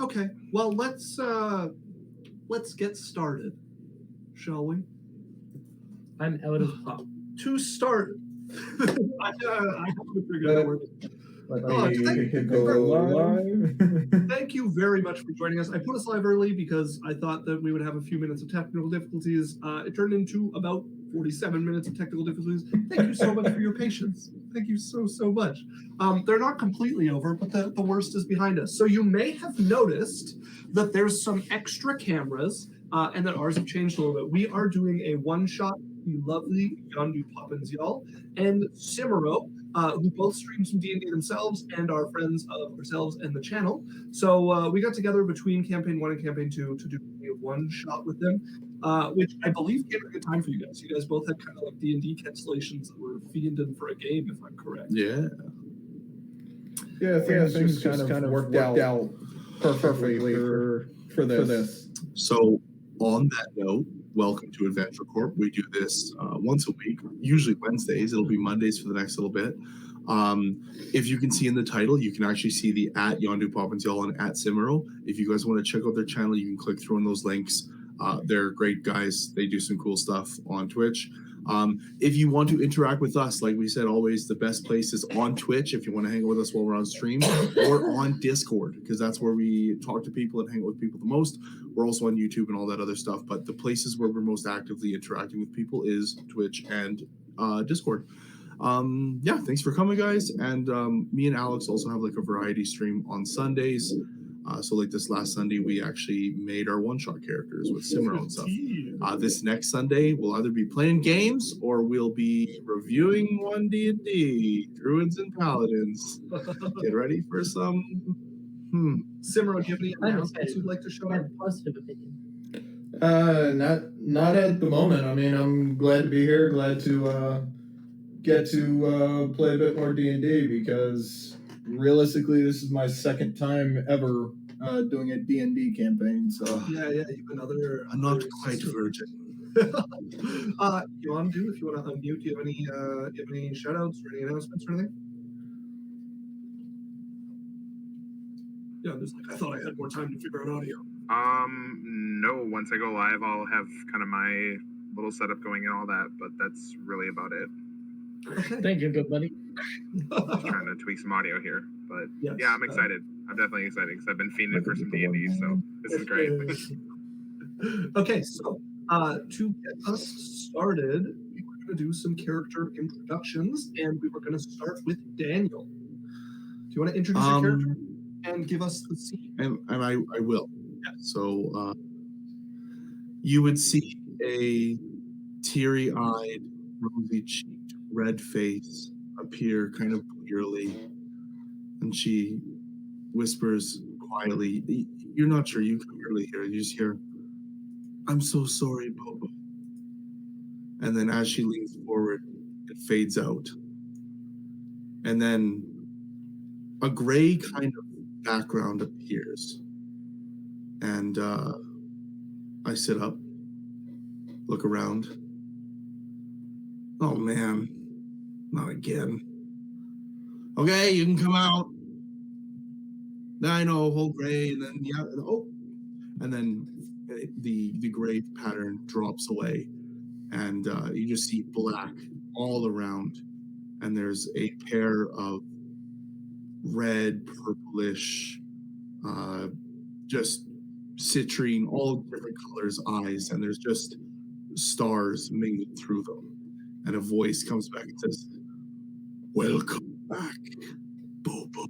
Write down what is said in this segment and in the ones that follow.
Okay. Well, let's get started, shall we? I'm out of pop. To start, I have to figure out where. Thank you very much for joining us. I put us live early because I thought that we would have a few minutes of technical difficulties. It turned into about 47 minutes of technical difficulties. Thank you so much for your patience. Thank you so much. They're not completely over, but the worst is behind us. So you may have noticed that there's some extra cameras and that ours have changed a little bit. We are doing a one-shot, the lovely Yondupoppinsyall and Symyro, who both stream some D&D themselves and are friends of ourselves and the channel. So we got together between Campaign 1 and Campaign 2 to do a one-shot with them, which I believe came at a good time for you guys. You guys both had kind of like D&D cancellations that were fiending for a game, if I'm correct. Yeah. Things kind of worked out perfectly for this. So on that note, welcome to Adventure Corp. We do this once a week, usually Wednesdays. It'll be Mondays for the next little bit. If you can see in the title, you can actually see the at Yondupoppinsyall and at Symyro. If you guys want to check out their channel, you can click through on those links. They're great guys. They do some cool stuff on Twitch. If you want to interact with us, like we said, always the best place is on Twitch if you want to hang out with us while we're on stream, or on Discord, because that's where we talk to people and hang out with people the most. We're also on YouTube and all that other stuff, but the places where we're most actively interacting with people is Twitch and Discord. Yeah, thanks for coming, guys. And me and Alex also have like a variety stream on Sundays. So like this last Sunday, we actually made our one-shot characters with Symyro and stuff. This next Sunday, we'll either be playing games or we'll be reviewing 1D&D, Druids and Paladins. Get ready for some... Symyro, do you have any announcements you'd like to show? I have a positive opinion. Not at the moment. I mean, I'm glad to be here. Glad to get to play a bit more D&D, because realistically, this is my second time ever doing a D&D campaign. So Yeah, you've been other. I'm not quite virgin. Yondu, if you want to unmute, do you have any shout-outs or any announcements or anything? Yeah, there's like, I thought I had more time to figure out audio. No. Once I go live, I'll have kind of my little setup going and all that, but that's really about it. Okay. Thank you, good buddy. Just trying to tweak some audio here, but Yes, yeah, I'm excited. I'm definitely excited because I've been fiending for some D&D, so this is great. Okay, so to get us started, we were going to do some character introductions, and we were going to start with Daniel. Do you want to introduce your character and give us the scene? And I will. Yeah. So you would see a teary-eyed, rosy-cheeked, red face appear kind of clearly, and she whispers quietly. You're not sure. You can barely hear. You just hear, "I'm so sorry, Bobo." And then as she leans forward, it fades out. And then a gray kind of background appears. And I sit up, look around. Oh man, not again. Okay, you can come out. I know, whole gray, and then and then the gray pattern drops away, and you just see black all around, and there's a pair of red, purplish, just citrine, all different colors eyes, and there's just stars mingled through them, and a voice comes back and says, "Welcome back, Bobo."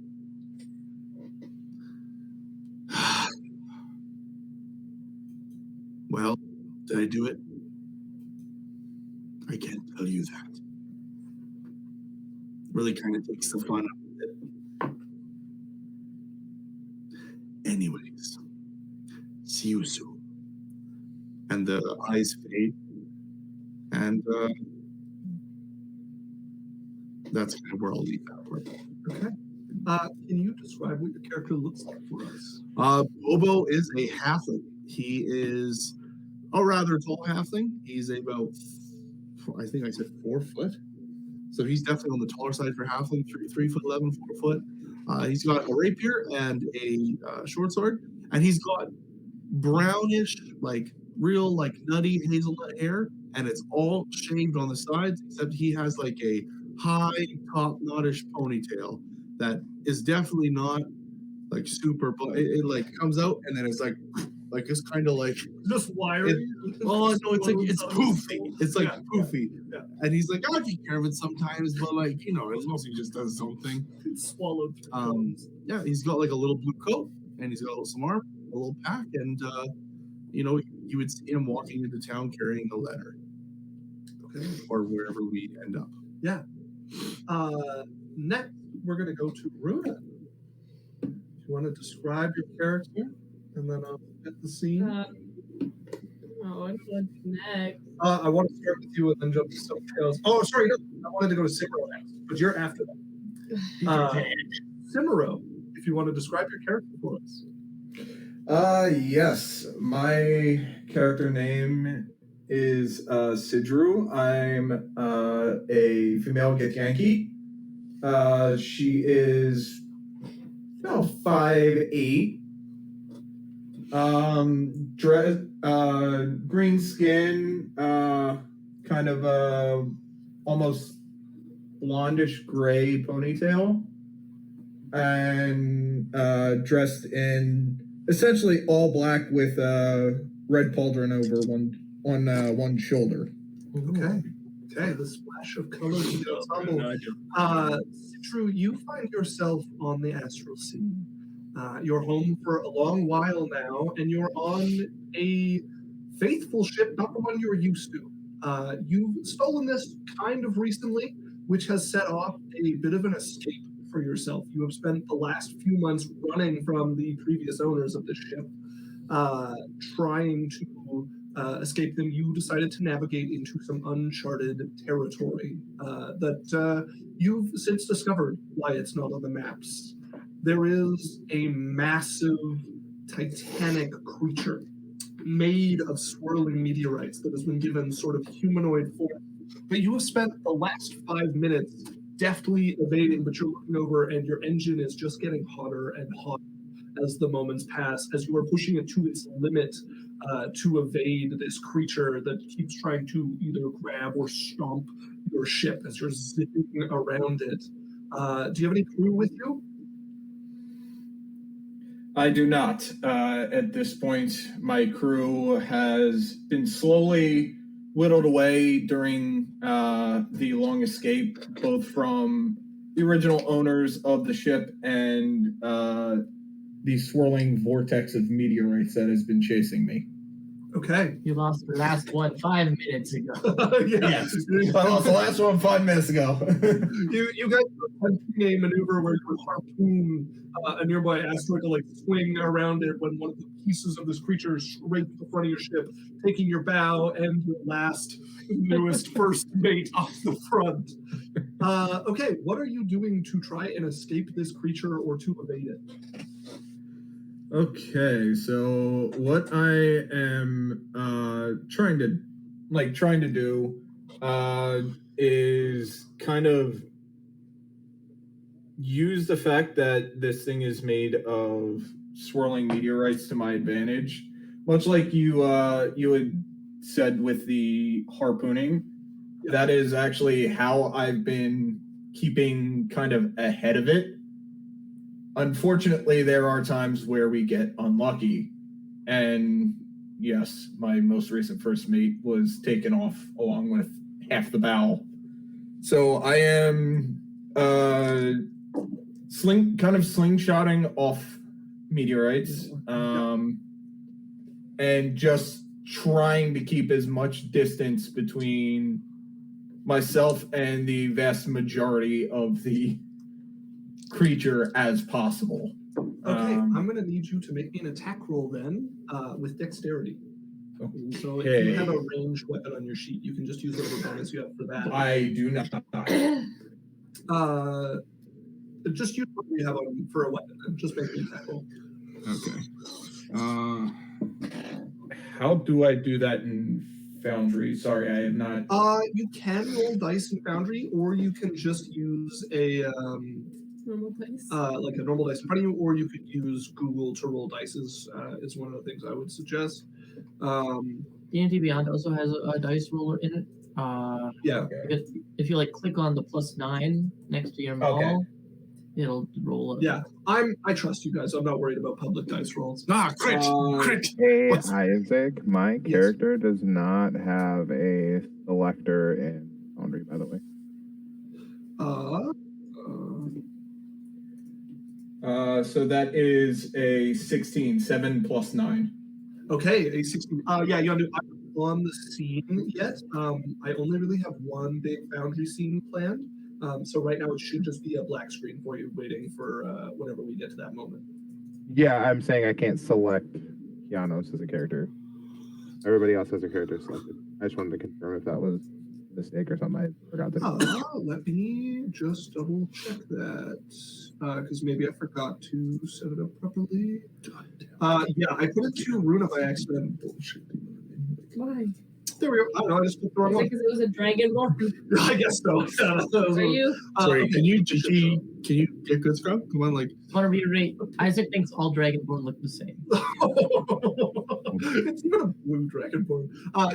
Well, did I do it? I can't tell you that. Really kind of takes the fun out of it. Anyways, see you soon. And the eyes fade, and that's kind of where I'll leave that part. Okay. Can you describe what your character looks like for us? Bobo is a halfling. He is a rather tall halfling. He's about, I think I said 4 foot. So he's definitely on the taller side for halfling, 3 foot 11, 4 foot. He's got a rapier and a short sword, and he's got brownish, like real like nutty hazelnut hair, and it's all shaved on the sides, except he has like a high top knottish ponytail that is definitely not like super, but it like comes out and then it's like this kind of like Just wiry. oh no, it's like it's poofy. It's like Yeah, poofy. yeah. And he's like, I take care of it sometimes, but like it's mostly just does his own thing. It's swallowed. Yeah, he's got like a little blue coat and he's got some armor, a little pack, and you would see him walking into town carrying a letter. Okay. Or wherever we end up. Yeah. Next, we're going to go to Runa. Do you want to describe your character, and then I'll get the scene? What's next? I want to start with you and then jump to something else. Oh, sorry, no. I wanted to go to Symyro next, but you're after that. Symyro, if you want to describe your character for us. Yes. My character name is Sidru. I'm a female Githyanki. She is about 5'8". Green skin, kind of almost blondish gray ponytail, and dressed in essentially all black with red pauldron over one shoulder. Okay. Okay, the splash of color to the ensemble. Sidru, you find yourself on the astral sea. You're home for a long while now, and you're on a faithful ship, not the one you're used to. You've stolen this kind of recently, which has set off a bit of an escape for yourself. You have spent the last few months running from the previous owners of the ship, trying to escape them. You decided to navigate into some uncharted territory that you've since discovered why it's not on the maps. There is a massive titanic creature made of swirling meteorites that has been given sort of humanoid form. But you have spent the last 5 minutes deftly evading, but you're looking over and your engine is just getting hotter and hotter as the moments pass, as you are pushing it to its limit to evade this creature that keeps trying to either grab or stomp your ship as you're zipping around it. Do you have any crew with you? I do not. At this point, my crew has been slowly whittled away during the long escape, both from the original owners of the ship and the swirling vortex of meteorites that has been chasing me. Okay. You lost the last one 5 minutes ago. Yes, I lost the last one 5 minutes ago. You guys were attempting a maneuver where you would harpoon a nearby asteroid to like swing around it when one of the pieces of this creature scraped the front of your ship, taking your bow and your last newest first mate off the front. Okay, what are you doing to try and escape this creature or to evade it? Okay, so what I am trying to do is kind of use the fact that this thing is made of swirling meteorites to my advantage, much like you had said with the harpooning. That is actually how I've been keeping kind of ahead of it. Unfortunately, there are times where we get unlucky, and yes, my most recent first mate was taken off along with half the bow. So I am slingshotting off meteorites, and just trying to keep as much distance between myself and the vast majority of the creature as possible. Okay, I'm going to need you to make me an attack roll then with dexterity. Okay. So if you have a ranged weapon on your sheet, you can just use whatever bonus you have for that. I do not. Just use what you have on for a weapon and just make me an attack roll. Okay. How do I do that in Foundry? Sorry, I have not. You can roll dice in Foundry, or you can just use a Normal dice. like a normal dice in front of you, or you could use Google to roll dice. Is one of the things I would suggest. D&D Beyond also has a dice roller in it. Yeah. If you like click on the +9 next to your mall, it'll roll. Yeah, I trust you guys. I'm not worried about public dice rolls. Crit! Crit! Hey, What's- Isaac, my Yes. character does not have a selector in Foundry, by the way. So that is a 16, 7 plus 9. Okay, a 16. Yeah, I'm not on the scene yet. I only really have one big Foundry scene planned. So right now it should just be a black screen for you, waiting for whenever we get to that moment. Yeah, I'm saying I can't select Kianos as a character. Everybody else has a character selected. I just wanted to confirm if that was a mistake or something I forgot to. Let me just double check that, because maybe I forgot to set it up properly. Yeah, I put it to Runa by accident. Why? There we go. I don't know, I just put the wrong one. Because it was a dragonborn. I guess so. Are you? Sorry, Okay. can you get good scrub? Come on, like Want to reiterate? Isaac thinks all dragonborn look the same. It's even a blue dragonborn.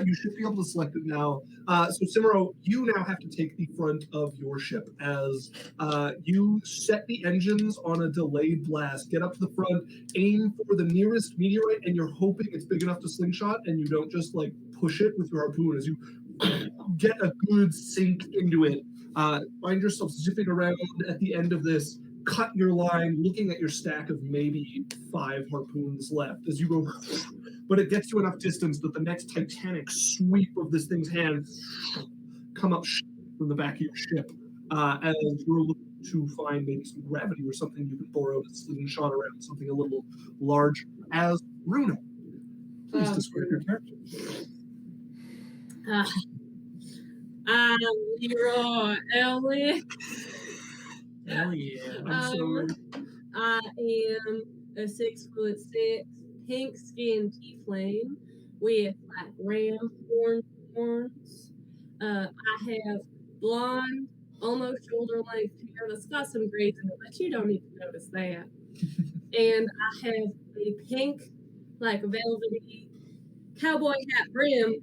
You should be able to select it now. So Symyro, you now have to take the front of your ship as you set the engines on a delayed blast. Get up to the front, aim for the nearest meteorite, and you're hoping it's big enough to slingshot, and you don't just like push it with your harpoon as you get a good sink into it. Find yourself zipping around at the end of this. Cut your line, looking at your stack of maybe 5 harpoons left as you go, but it gets you enough distance that the next titanic sweep of this thing's hand come up from the back of your ship as you're looking to find maybe some gravity or something you can borrow to slingshot around something a little larger. As Runa, please describe your character. I'm Leroy Ellie. Hell yeah. I'm sorry. I am a 6'6" pink skinned tiefling with like ram horns. I have blonde, almost shoulder length hair that's got some grays in it, but you don't need to notice that. And I have a pink, like velvety cowboy hat brim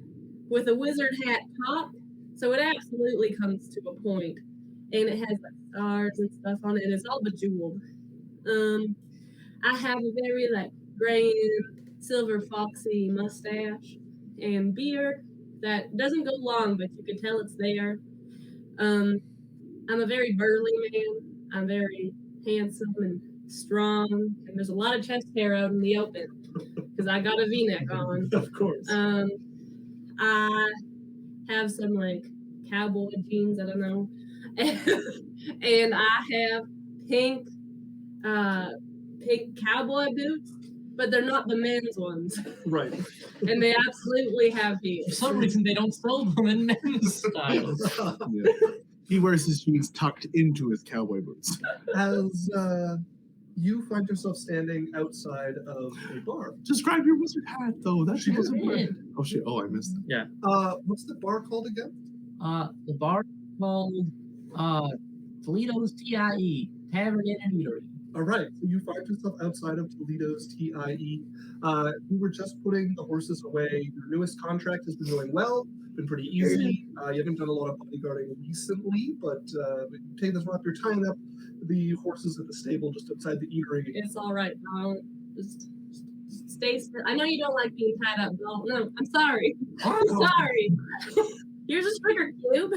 with a wizard hat top. So it absolutely comes to a point, and it has like stars and stuff on it, and it's all bejeweled. I have a very like gray and silver foxy mustache and beard that doesn't go long, but you can tell it's there. I'm a very burly man. I'm very handsome and strong, and there's a lot of chest hair out in the open because I got a V-neck on. Of course. I have some like cowboy jeans, I don't know, and I have pink cowboy boots, but they're not the men's ones, Right. and they absolutely have For heels. some reason, they don't sell them in men's styles. he wears his jeans tucked into his cowboy boots. As you find yourself standing outside of a bar. Describe your wizard hat, though. That's She the most did. important. Oh shit! Oh, I missed it. What's the bar called again? The bar called Toledo's TIE Tavern Inn and Eatery. All right, so you find yourself outside of Toledo's TIE. You were just putting the horses away. Your newest contract has been going well, been pretty easy. You haven't done a lot of bodyguarding recently, but you take this while you're tying up the horses at the stable just outside the eatery. It's all right, Donald. Just stay still. I know you don't like being tied up, Donald. No, I'm sorry. I'm sorry. Here's a sugar cube.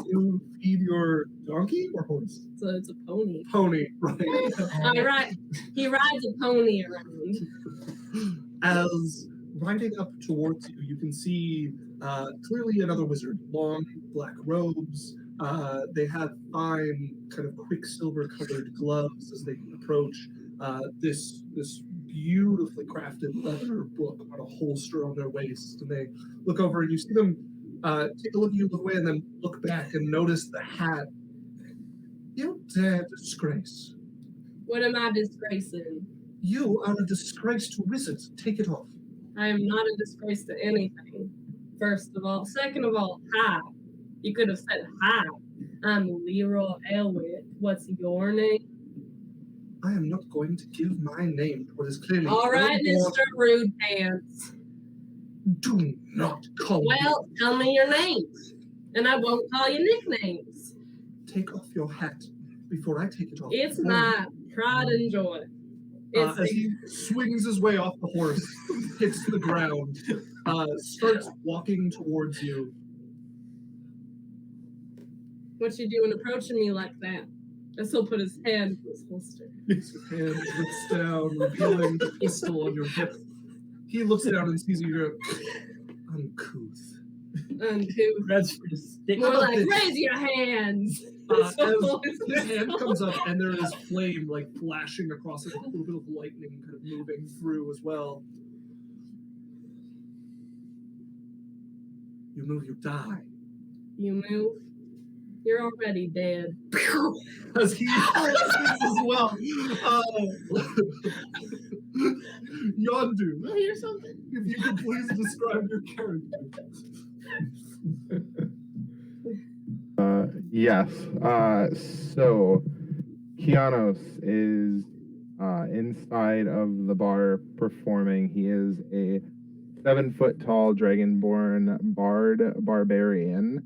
You feed your donkey or horse? So it's a pony. Pony, right. He rides a pony around. As riding up towards you, you can see clearly another wizard, long black robes. They have fine, kind of quicksilver-colored gloves as they approach. This beautifully crafted leather book on a holster on their waist, and they look over and you see them take a look at you, look away, and then look back and notice the hat. You dare disgrace. What am I disgracing? You are a disgrace to wizards. Take it off. I am not a disgrace to anything. First of all. Second of all, hi. You could have said hi. I'm Leroy Elwick. What's your name? I am not going to give my name to what is clearly All right, your Mr. Rude Pants. Do not call me. Well, tell me your name, and I won't call you nicknames. Take off your hat before I take it off. It's my pride and joy. It's As he swings his way off the horse, hits the ground, starts walking towards you. What you doing approaching me like that? As he'll put his hand in his holster. His hand lifts down, revealing the pistol on your hip. He looks down and sees you. Uncouth. Uncouth. That's for the stick. More like, raise your hands. As his hand comes up and there is flame like flashing across it, a little bit of lightning kind of moving through as well. You move, you die. You move. You're already dead. As he as well. Yondu, Well, here's something. if you could please describe your character. Yes. So Kianos is inside of the bar performing. He is a 7-foot tall dragonborn barbarian.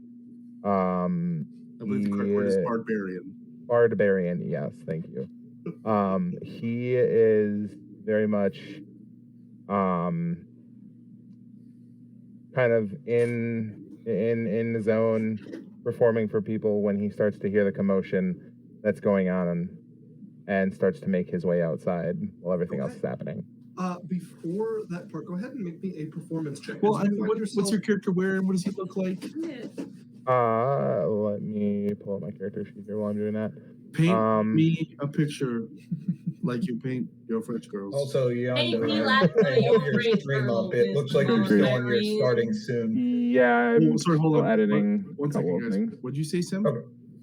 I believe the correct word is barbarian. Barbarian, yes, thank you. He is very much kind of in the zone, performing for people when he starts to hear the commotion that's going on and starts to make his way outside while everything else is happening. Before that part, go ahead and make me a performance check. Well, As you find what's your character wearing? What does he look like? Let me pull up my character sheet here while I'm doing that. Paint me a picture like you paint your French girls. Also, Hey, Yondu, we I like have your your French stream girl, up. It looks like you're still on your Barbarian. starting soon. Yeah, I'm Sorry, hold still on. editing One a couple second, of guys. things. What'd you say, Sim? Okay.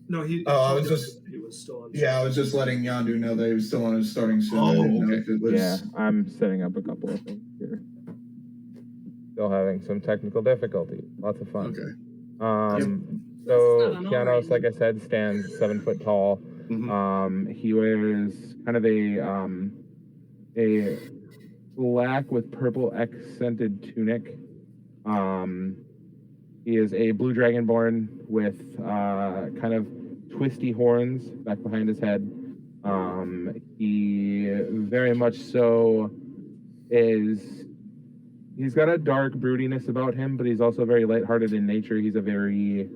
No, he. Oh, I was just- He was still on. Yeah, I was just letting Yondu know that he was still on his starting soon. Oh, I didn't know okay. if it was... Yeah, I'm setting up a couple of things here. Still having some technical difficulty. Lots of fun. Okay. So That's not Kianos, alright. like I said, stands 7 foot tall. Mhm. He wears kind of a black with purple accented tunic. He is a blue dragonborn with kind of twisty horns back behind his head. He very much so is. He's got a dark broodiness about him, but he's also very lighthearted in nature. He's a very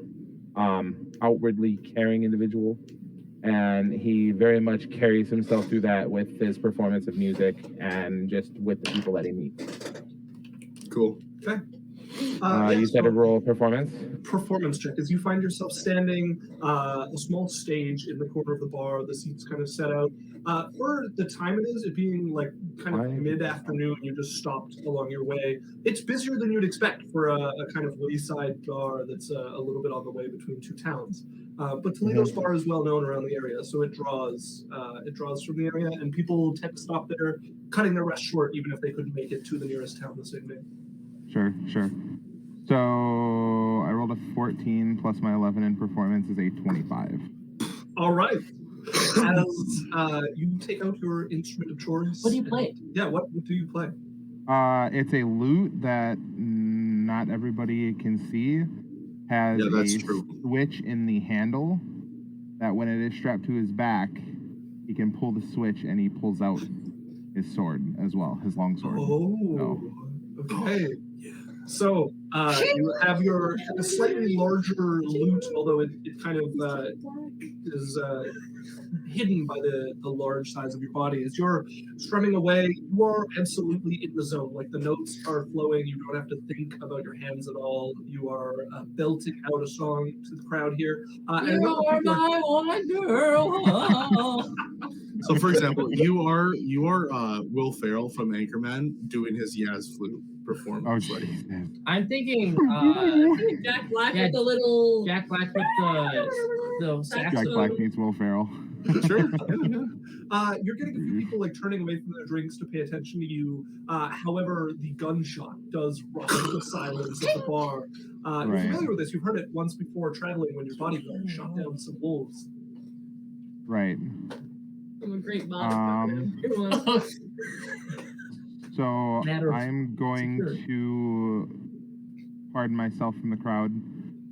outwardly caring individual, and he very much carries himself through that with his performance of music and just with the people that he meets. Cool. Okay. You said a roll performance. Performance check as you find yourself standing a small stage in the corner of the bar. The seats kind of set out. For the time it is, it being like kind of mid-afternoon, you just stopped along your way. It's busier than you'd expect for a kind of wayside bar that's a little bit on the way between two towns. But Toledo's bar is well known around the area, so it draws from the area, and people tend to stop there, cutting their rest short, even if they couldn't make it to the nearest town the same day. Sure. So I rolled a 14 plus my 11 in performance is a 25. All right. As you take out your instrument of choice. What do you play? Yeah, what do you play? It's a lute that not everybody can see. Has Yeah, that's a true. switch in the handle that when it is strapped to his back, he can pull the switch and he pulls out his sword as well, his long sword. Oh, okay. So you have your a slightly larger lute, although it kind of is hidden by the large size of your body. As you're strumming away, you are absolutely in the zone. Like the notes are flowing. You don't have to think about your hands at all. You are belting out a song to the crowd here. And You are my one girl. So, for example, you are Will Ferrell from Anchorman doing his Yaz flute performance. Oh, Like, Jesus. I'm thinking Jack Black Yeah, with the little Jack Black with the Jack saxophone. Black meets Will Ferrell. Sure. You're getting a few people like turning away from their drinks to pay attention to you. However, the gunshot does rock the silence of the bar. You're Right. familiar with this. You've heard it once before traveling when your bodyguard shot down some wolves. Right. I'm a great bodyguard. So Matter of I'm going security. to pardon myself from the crowd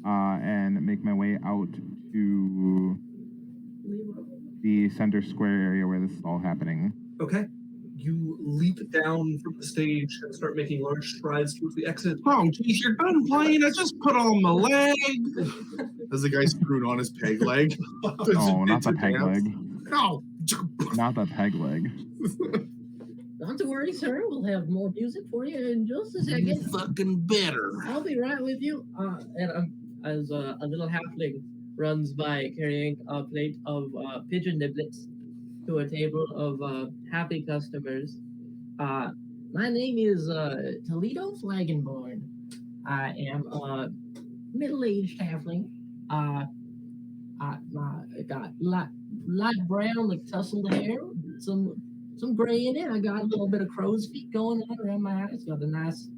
and make my way out to the center square area where this is all happening. Okay. You leap down from the stage and start making large strides towards the exit. Oh, geez, you're done playing. I just put on my leg. As the guy screwed on his peg leg. Oh, not the peg leg. No. Not the peg leg. Not to worry, sir. We'll have more music for you in just a second. Fucking better. I'll be right with you. As a little halfling runs by carrying a plate of pigeon niblets to a table of happy customers. My name is Toledo Flagonborn. I am a middle-aged halfling. I got light brown, like tousled hair, some gray in it. I got a little bit of crow's feet going on around my eyes. Got a nice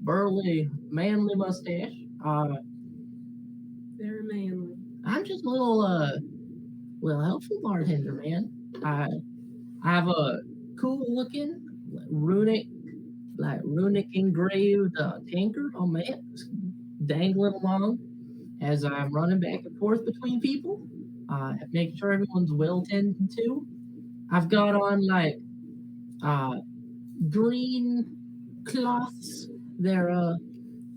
burly, manly mustache. Very manly. I'm just a little helpful bartender, man. I have a cool looking runic engraved tankard on my hip, dangling along as I'm running back and forth between people, making sure everyone's well tended to. I've got on like green cloths. They're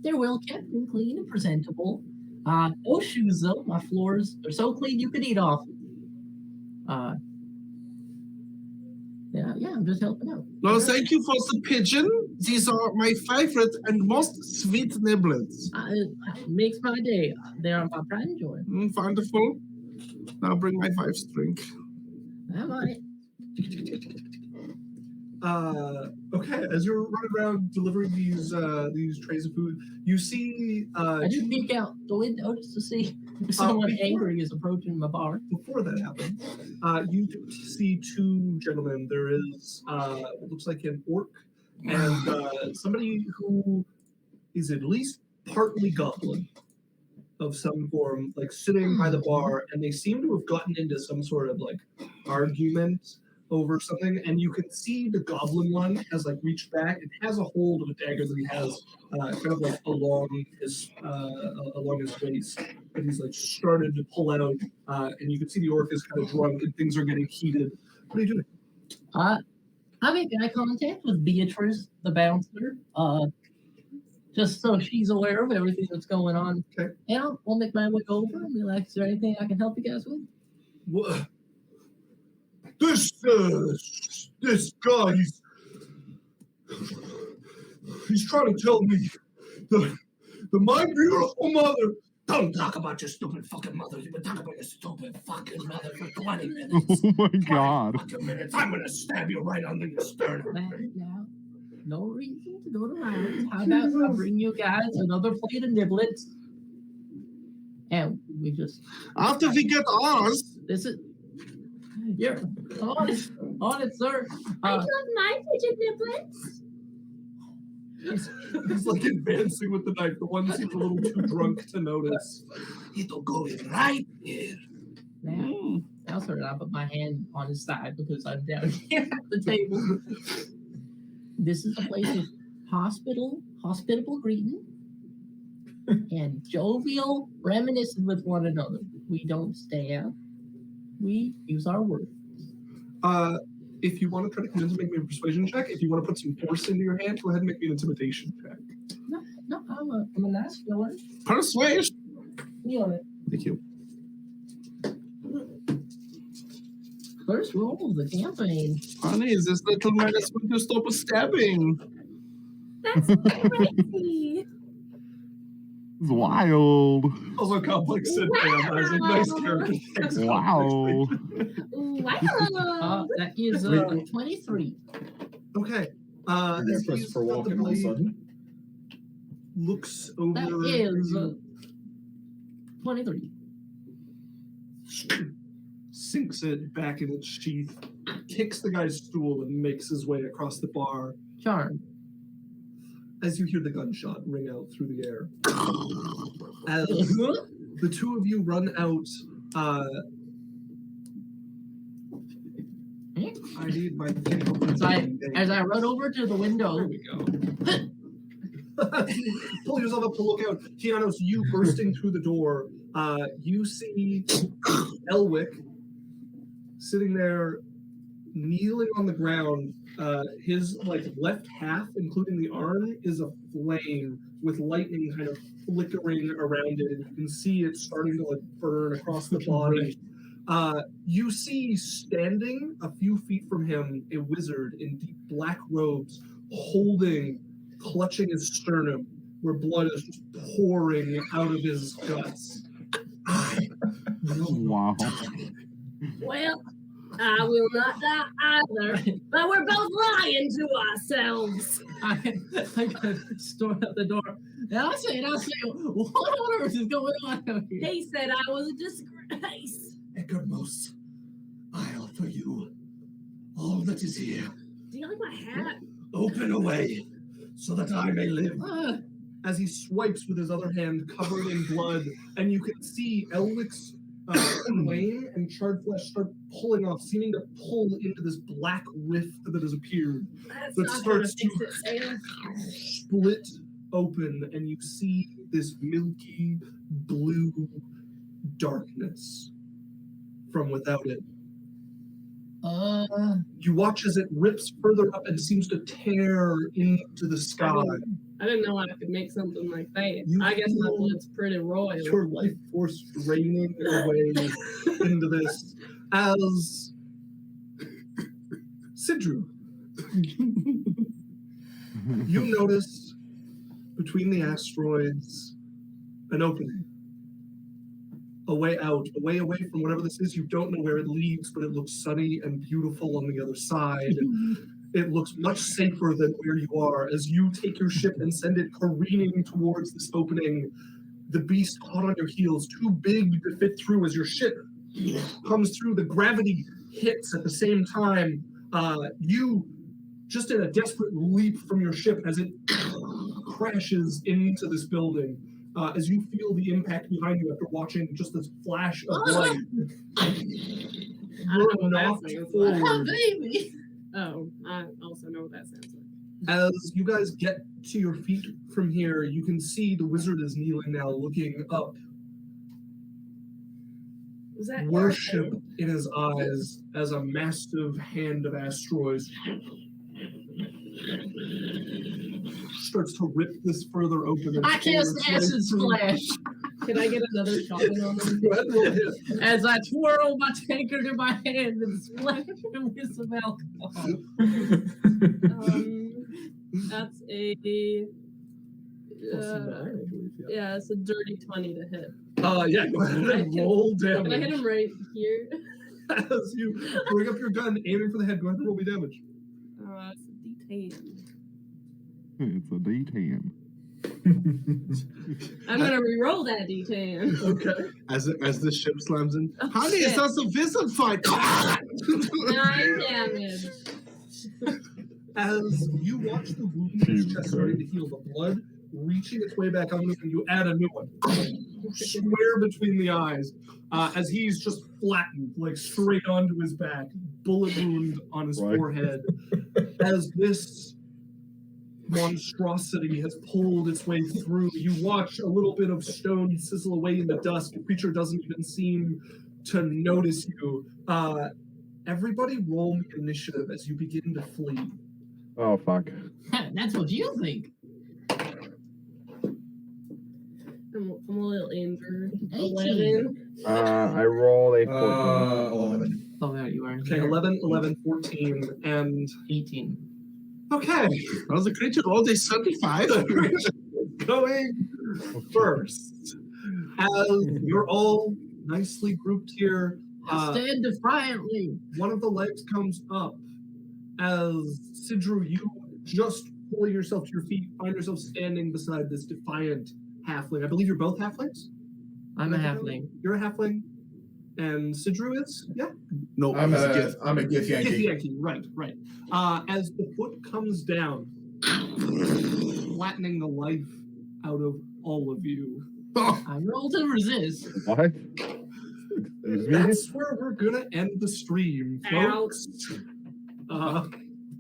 well kept and clean and presentable. No shoes though. My floors are so clean you could eat off. Yeah, I'm just helping out. No, thank you for the pigeon. These are my favorite and most sweet niblets. It makes my day. They are my pride and joy. Wonderful. Now bring my wife's drink. I'm on it. Okay, as you're running around delivering these trays of food, you see I just peek out the window just to see if someone angry is approaching my bar. before that happens, you do see two gentlemen. There is what looks like an orc and somebody who is at least partly goblin of some form, like sitting by the bar, and they seem to have gotten into some sort of like argument over something, and you can see the goblin one has like reached back and has a hold of a dagger that he has kind of like along his waist, and he's like started to pull out, and you can see the orc is kind of drunk and things are getting heated. What are you doing? I make eye contact with Beatrice, the bouncer, just so she's aware of everything that's going on. Okay. And I'll make my way over and be like, is there anything I can help you guys with? What? This guy, he's trying to tell me that my beautiful mother. Don't talk about your stupid fucking mother. You've been talking about your stupid fucking mother for 20 minutes. Oh my god. 20 fucking minutes. I'm gonna stab you right under your sternum. Now, no reason to go to rounds. How about I bring you guys another plate of niblets? And we just After we get ours, this is you're on it, sir. I love my pigeon niblets. He's like advancing with the knife. The one seems a little too drunk to notice. It'll go in right here. Now, sir, I put my hand on his side because I'm down here at the table. This is a place of hospitable greeting, and jovial reminiscing with one another. We don't stab. We use our words. If you want to try to convince him, make me a persuasion check. If you want to put some force into your hand, go ahead and make me an intimidation check. No, I'm a nice fella. persuasion. You on it. Thank you. First roll of the campaign. Honey, this little man is going to stop stabbing. That's crazy. It's wild. Also, complex said, "Damn, I was like, nice character." Thanks, Wow. Wow. That is 23. Okay. Yeah, As he Christopher Walken all of a stealthily sudden. looks over. That is 23. sinks it back in its sheath, kicks the guy's stool, and makes his way across the bar. Charm. As you hear the gunshot ring out through the air. As the two of you run out, I need my As I run over to the window. There we go. Pull yourself up to look out. Keanos, you bursting through the door, you see Elwick sitting there, kneeling on the ground. His left half, including the arm, is a flame with lightning kind of flickering around it, and you can see it starting to burn across the body. You see standing a few feet from him a wizard in deep black robes, clutching his sternum, where blood is just pouring out of his guts. Wow. Well, I will not die either, but we're both lying to ourselves. I gotta storm out the door. And I'll say, what on earth is going on out here? He said I was a disgrace. Eckermos, I offer you all that is here. Do you like my hat? Open away, so that I may live. As he swipes with his other hand covered in blood, and you can see Elwick's flame and charred flesh start pulling off, seeming to pull into this black rift that has appeared. That's That not gonna starts fix to it, Sam. split open, and you see this milky blue darkness from without it. You watch as it rips further up and seems to tear into the sky. I didn't know I could make something like that. You I guess my feel blood's pretty royal. Your life force draining away into this as Sidru. You notice between the asteroids an opening. A way out, a way away from whatever this is. You don't know where it leads, but it looks sunny and beautiful on the other side. It looks much safer than where you are. As you take your ship and send it careening towards this opening, the beast caught on your heels, too big to fit through as your ship comes through. The gravity hits at the same time. You, just in a desperate leap from your ship as it crashes into this building. As you feel the impact behind you after watching just this flash of light, you're knocked forward. Baby. Oh, I also know what that sounds like. As you guys get to your feet from here, you can see the wizard is kneeling now, looking up. Was that Worship in his eyes as a massive hand of asteroids starts to rip this further open. And I cast acid splash. Can I get another shot in on them? Go ahead and roll a hit. As I twirl my tankard in my hand and splash him with some alcohol. That's a yeah, it's a dirty 20 to hit. Yeah, go ahead and roll damage. Can I hit him right here? As you bring up your gun, aiming for the head, go ahead and roll me damage. It's a D10. It's a D10. I'm gonna re-roll that D10. Okay. As the ship slams in, Oh, honey, shit. it's not a visit fight. 9 damage. As you watch the wound in his chest starting to heal, the blood reaching its way back on, and you add a new one. Square between the eyes, as he's just flattened, straight onto his back, bullet wound on his forehead. As this monstrosity has pulled its way through, you watch a little bit of stone sizzle away in the dust. The creature doesn't even seem to notice you. Everybody roll me initiative as you begin to flee. Oh, fuck. That's what you think. I'm a little injured. 18. 11. I rolled a 14. 11. Oh, there you are. Okay, 11, 11, 14, and 18. okay. How's the creature rolled a 75? Going first. As you're all nicely grouped here, Stand defiantly. one of the legs comes up. As Sidru, you just pulling yourself to your feet, find yourself standing beside this defiant halfling. I believe you're both halflings? I'm a halfling. You're a halfling? And Sidru is? Yeah. No, I'm it's a gift. a gift Yankee. Yankee. Right. As the foot comes down, flattening the life out of all of you. I roll to resist. What? Excuse me? That's where we're gonna end the stream, folks. Huh?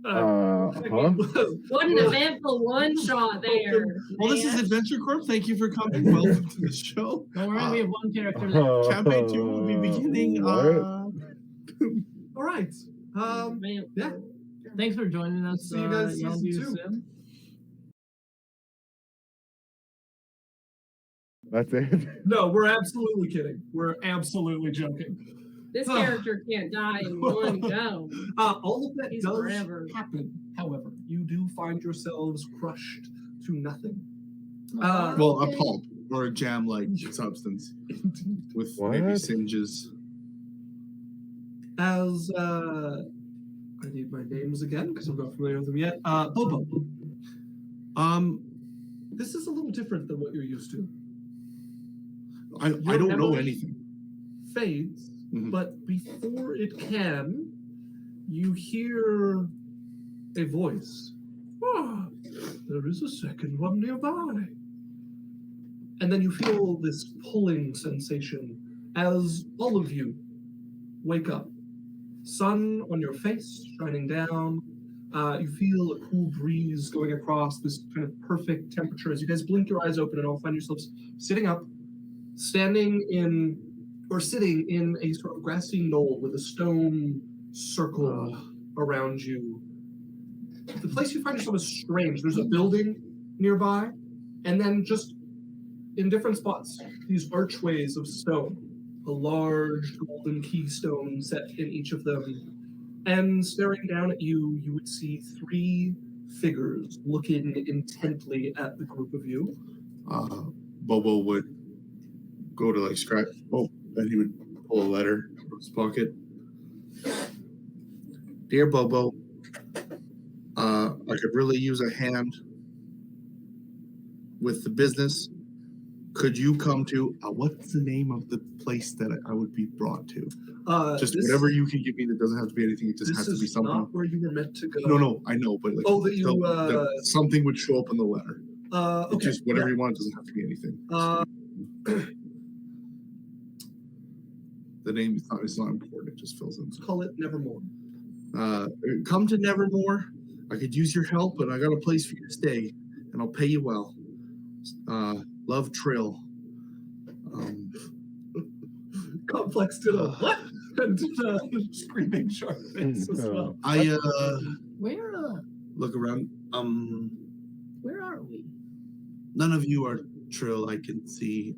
What an eventful one shot there. Well, this is man. Adventure Corp. Thank you for coming. Welcome to the show. Don't worry, we have one character left. Campaign 2 will be beginning. All right. Man. Yeah. Thanks for joining us. See you guys Young season Dude 2. Sim. That's it. No, we're absolutely kidding. We're absolutely joking. This character can't die in one go. All of that He's does forever. happen. However, you do find yourselves crushed to nothing. Well, a pulp or a jam-like substance with maybe What? singes. As I need my names again because I'm not familiar with them yet. Bobo. This is a little different than what you're used to. I don't know anything. Fades, Mhm. but before it can, you hear a voice. Ah, there is a second one nearby. And then you feel this pulling sensation as all of you wake up. Sun on your face, shining down. You feel a cool breeze going across this kind of perfect temperature. As you guys blink your eyes open and all find yourselves sitting up, standing in, or sitting in a sort of grassy knoll with a stone circle around you. The place you find yourself is strange. There's a building nearby, and then just in different spots, these archways of stone. A large golden keystone set in each of them. And staring down at you, you would see 3 figures looking intently at the group of you. Bobo would go to scratch. Oh, and he would pull a letter from his pocket. Dear Bobo, I could really use a hand with the business. Could you come to what's the name of the place that I would be brought to? Just whatever you can give me. That doesn't have to be anything. It just has to be something. Not where you were meant to go. No, I know, but that something would show up in the letter. Okay. Just whatever you want. It doesn't have to be anything. The name is not important. It just fills in. Let's call it Nevermore. Come to Nevermore. I could use your help, but I got a place for you to stay, and I'll pay you well. Love, Trill. Complex did a what? And did a screaming shark face as well. Where Look around. where are we? None of you are Trill. I can see.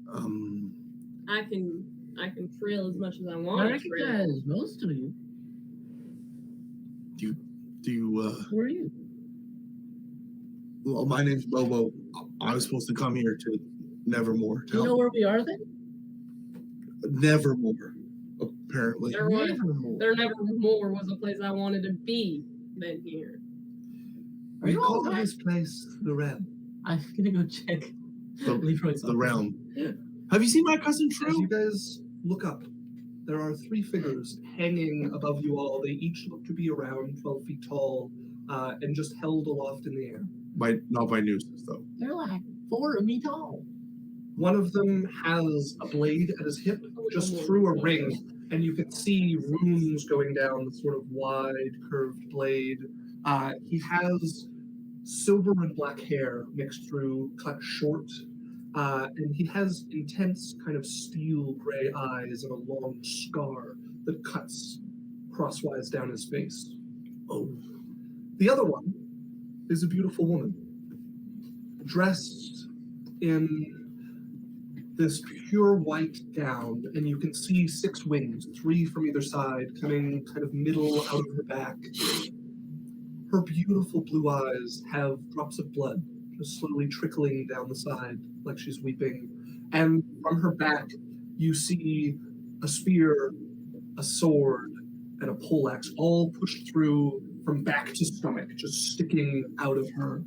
I can trill as much as I I want to trill. recognize most of you. Do you? Who are you? Well, my name's Bobo. I was supposed to come here to Nevermore. Do you know where we are then? Nevermore, apparently. There never more was a place I wanted to be than here. Are We you all call right? this place the Realm. I'm gonna go check. Leroy's The realm. Have you seen my cousin As Trill? you guys look up, there are 3 figures hanging above you all. They each look to be around 12 feet tall and just held aloft in the air. Not by nooses, though. They're like 4 feet tall. One of them has a blade at his hip, just through a ring, and you can see runes going down the sort of wide, curved blade. He has silver and black hair mixed through, cut short, and he has intense kind of steel gray eyes and a long scar that cuts crosswise down his face. Oh. The other one is a beautiful woman, dressed in this pure white gown, and you can see 6 wings, 3 from either side, coming kind of middle out of her back. Her beautiful blue eyes have drops of blood just slowly trickling down the side like she's weeping. And from her back, you see a spear, a sword, and a poleaxe all pushed through from back to stomach, just sticking out of her.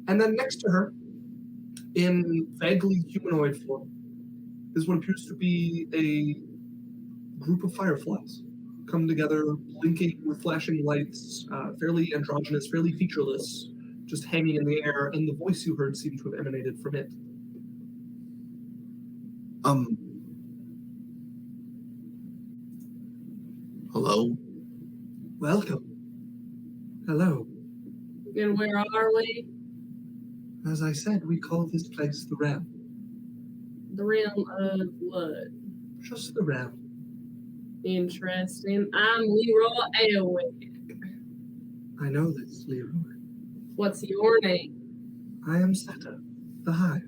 And then next to her, in vaguely humanoid form, is what appears to be a group of fireflies come together, blinking with flashing lights, fairly androgynous, fairly featureless, just hanging in the air, and the voice you heard seemed to have emanated from it. Hello? Welcome. Hello. And where are we? As I said, we call this place the Realm. The realm of what? Just the Realm. Interesting. I'm Leroy Airwick. I know this, Leroy. What's your name? I am Seta, the Hive.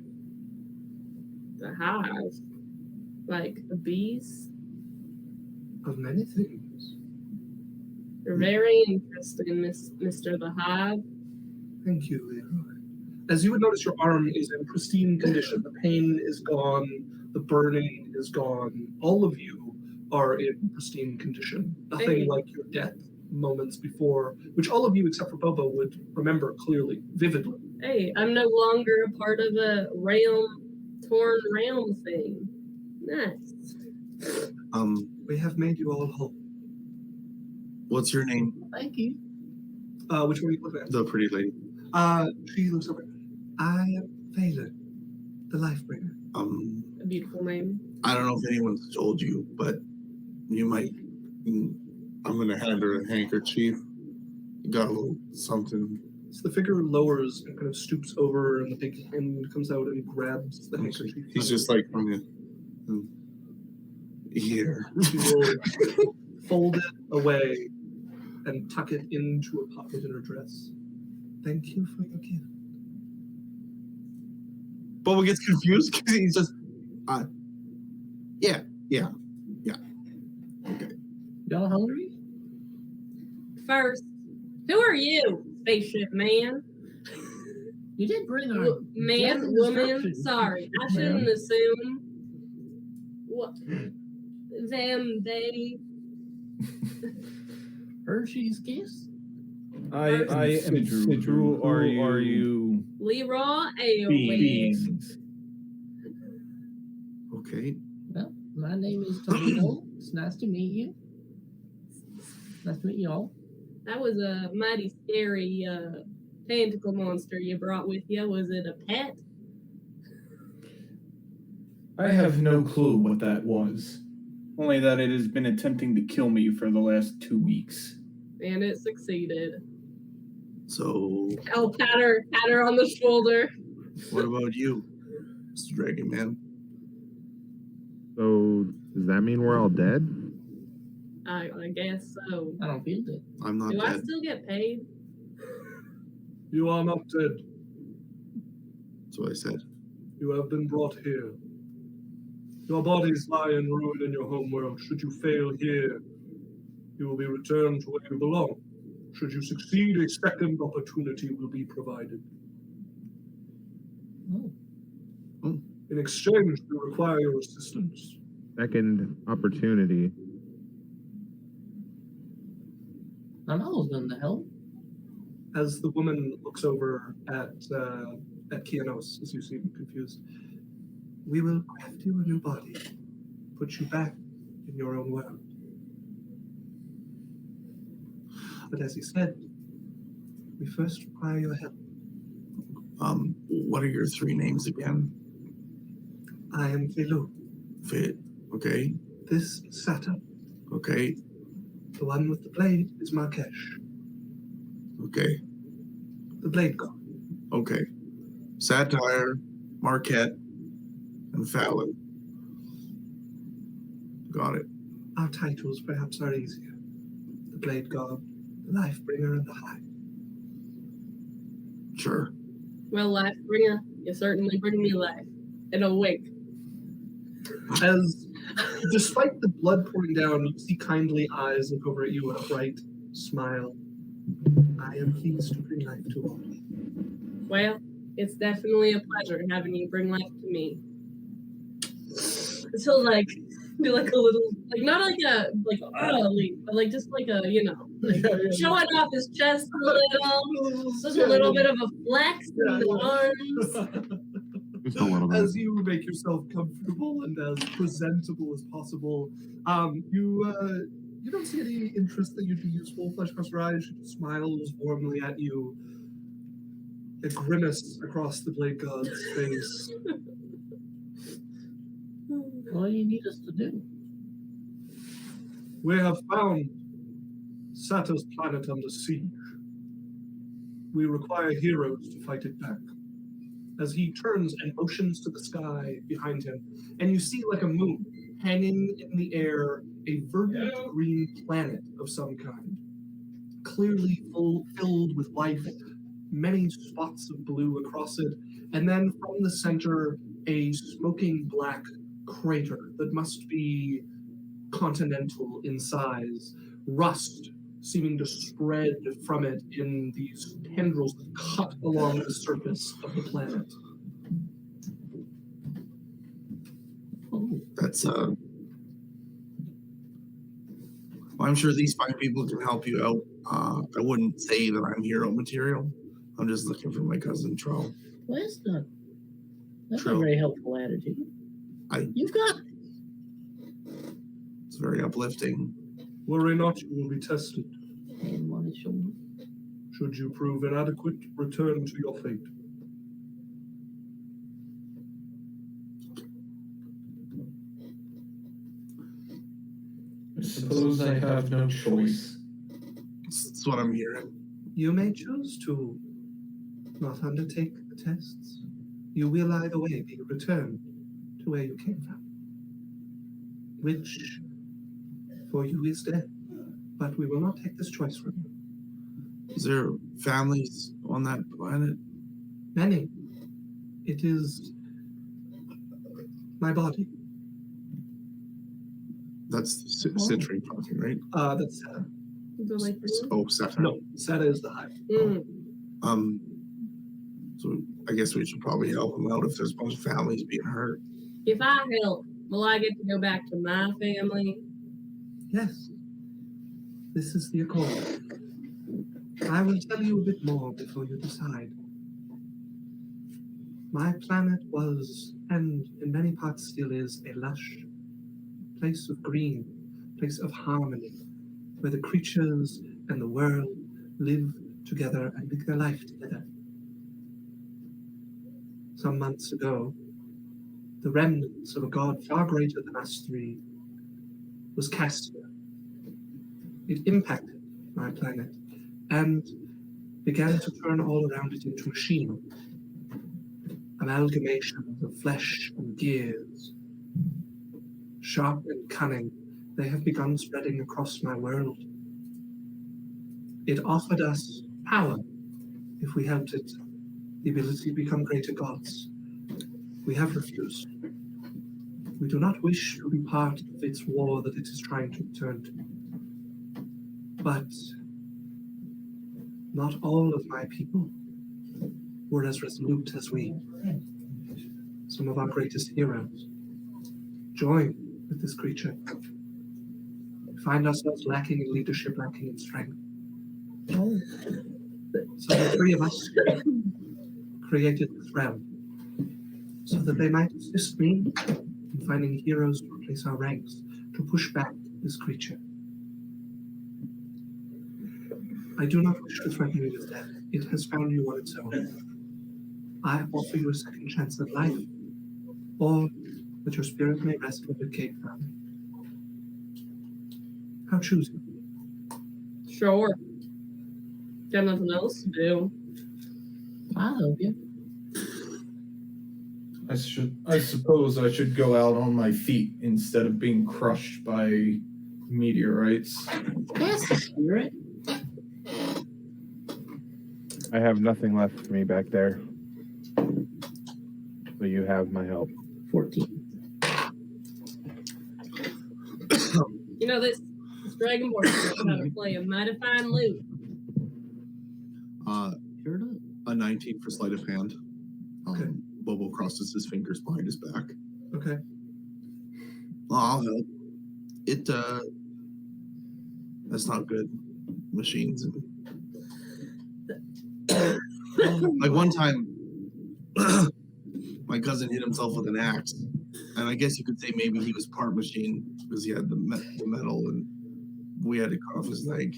The Hive. Like the bees? Of many things. You're very interesting, Mr. The Hive. Thank you, Leroy. As you would notice, your arm is in pristine condition. The pain is gone. The burning is gone. All of you are in pristine condition. Nothing Hey. like your death moments before, which all of you except for Bobo would remember clearly, vividly. Hey, I'm no longer a part of a torn realm thing. Nice. We have made you all whole. What's your name? Thank you. Which one are you looking at? The pretty lady. She looks over. I am Phelan, the Lifebringer. A beautiful name. I don't know if anyone's told you, but you might. I'm gonna hand her a handkerchief. Got a little something. So the figure lowers and kind of stoops over, and the big hand comes out and grabs the handkerchief. He's just like, here. She will fold it away and tuck it into a pocket in her dress. Thank you for your gift. Boba gets confused because he's just, yeah. Okay. Y'all hungry? First, who are you, spaceship man? You did bring our Man, death woman, destruction. sorry. I shouldn't assume. What? Them, they. Hershey's Kiss? I am Sidru. Who are you? Leroy Airways. Beings. Okay. Well, my name is Toledo. It's nice to meet you. Nice to meet you all. That was a mighty scary tentacle monster you brought with you. Was it a pet? I have no clue what that was. Only that it has been attempting to kill me for the last 2 weeks. And it succeeded. So, I'll pat her on the shoulder. what about you, Mr. Dragon Man? So does that mean we're all dead? I guess so. I don't feel it. I'm not Do I dead. still get paid? You are not dead. That's what I said. You have been brought here. Your bodies lie in ruin in your homeworld. Should you fail here, you will be returned to where you belong. Should you succeed, a second opportunity will be provided. Oh. In exchange, we require your assistance. Second opportunity. I'm always going to help. As the woman looks over at Kianos, as you seem confused, we will craft you a new body, put you back in your own world. But as he said, we first require your help. What are your 3 names again? I am Filu. Fit. Okay. This is Sata. Okay. The one with the blade is Markesh, Okay. the blade god. Okay. Satire, Marquette, and Fallon. Got it. Our titles perhaps are easier. The blade god, the Lifebringer, and the Hive. Sure. Well, Lifebringer, you certainly bring me life. And a wink. As, despite the blood pouring down, you see kindly eyes look over at you with a bright smile. I am pleased to bring life to all. Well, it's definitely a pleasure having you bring life to me. So like do like a little not like a leap, but like just like a showing off his chest a little, just a little bit of a flex in the arms. Just a little bit. As you make yourself comfortable and as presentable as possible, you don't see any interest that you'd be useful. Flesh across your eyes, she smiles warmly at you. A grimace across the Blade God's face. What do you need us to do? We have found Saturn's planet under siege. We require heroes to fight it back. As he turns and motions to the sky behind him, and you see like a moon hanging in the air, a verdant green planet of some kind, clearly filled with life, many spots of blue across it, and then from the center, a smoking black crater that must be continental in size, rust seeming to spread from it in these tendrils that cut along the surface of the planet. That's well, I'm sure these fine people can help you out. I wouldn't say that I'm hero material. I'm just looking for my cousin Tro. Well, that's True. a very helpful attitude. You've got it. It's very uplifting. Worry not, you will be tested. Hand on his shoulder. Should you prove inadequate, return to your fate. I suppose I have no choice. That's what I'm hearing. You may choose to not undertake the tests. You will either way be returned to where you came from, which for you is death. But we will not take this choice from you. Is there families on that planet? Many. It is my body. That's the citrine talking, right? That's Seta. Go like this. Oh, Seta. No, Seta is the hive. So I guess we should probably help him out if there's a bunch of families being hurt. If I help, will I get to go back to my family? Yes. This is the accord. I will tell you a bit more before you decide. My planet was, and in many parts still is, a lush place of green, place of harmony, where the creatures and the world live together and make their life together. Some months ago, the remnants of a god far greater than us three was cast here. It impacted my planet and began to turn all around it into machine. Amalgamations of flesh and gears. Sharp and cunning, they have begun spreading across my world. It offered us power if we helped it, the ability to become greater gods. We have refused. We do not wish to be part of its war that it is trying to return to. But not all of my people were as resolute as we. Some of our greatest heroes join with this creature. We find ourselves lacking in leadership, lacking in strength. So the three of us created this realm so that they might assist me in finding heroes to replace our ranks, to push back this creature. I do not wish to threaten you with death. It has found you on its own. I offer you a second chance at life, or that your spirit may rest where it came from. How choose you? Sure. Got nothing else to do. I'll help you. I suppose I should go out on my feet instead of being crushed by meteorites. That's the spirit. I have nothing left for me back there. So you have my help. 14. You know, this Dragonborn knows how to play a mighty fine lute. Sure does. A 19 for sleight of hand. Okay. Bobo crosses his fingers behind his back. Okay. I'll help. That's not good. Machines. Like one time, my cousin hit himself with an axe, and I guess you could say maybe he was part machine because he had the metal, and we had to cut off his leg.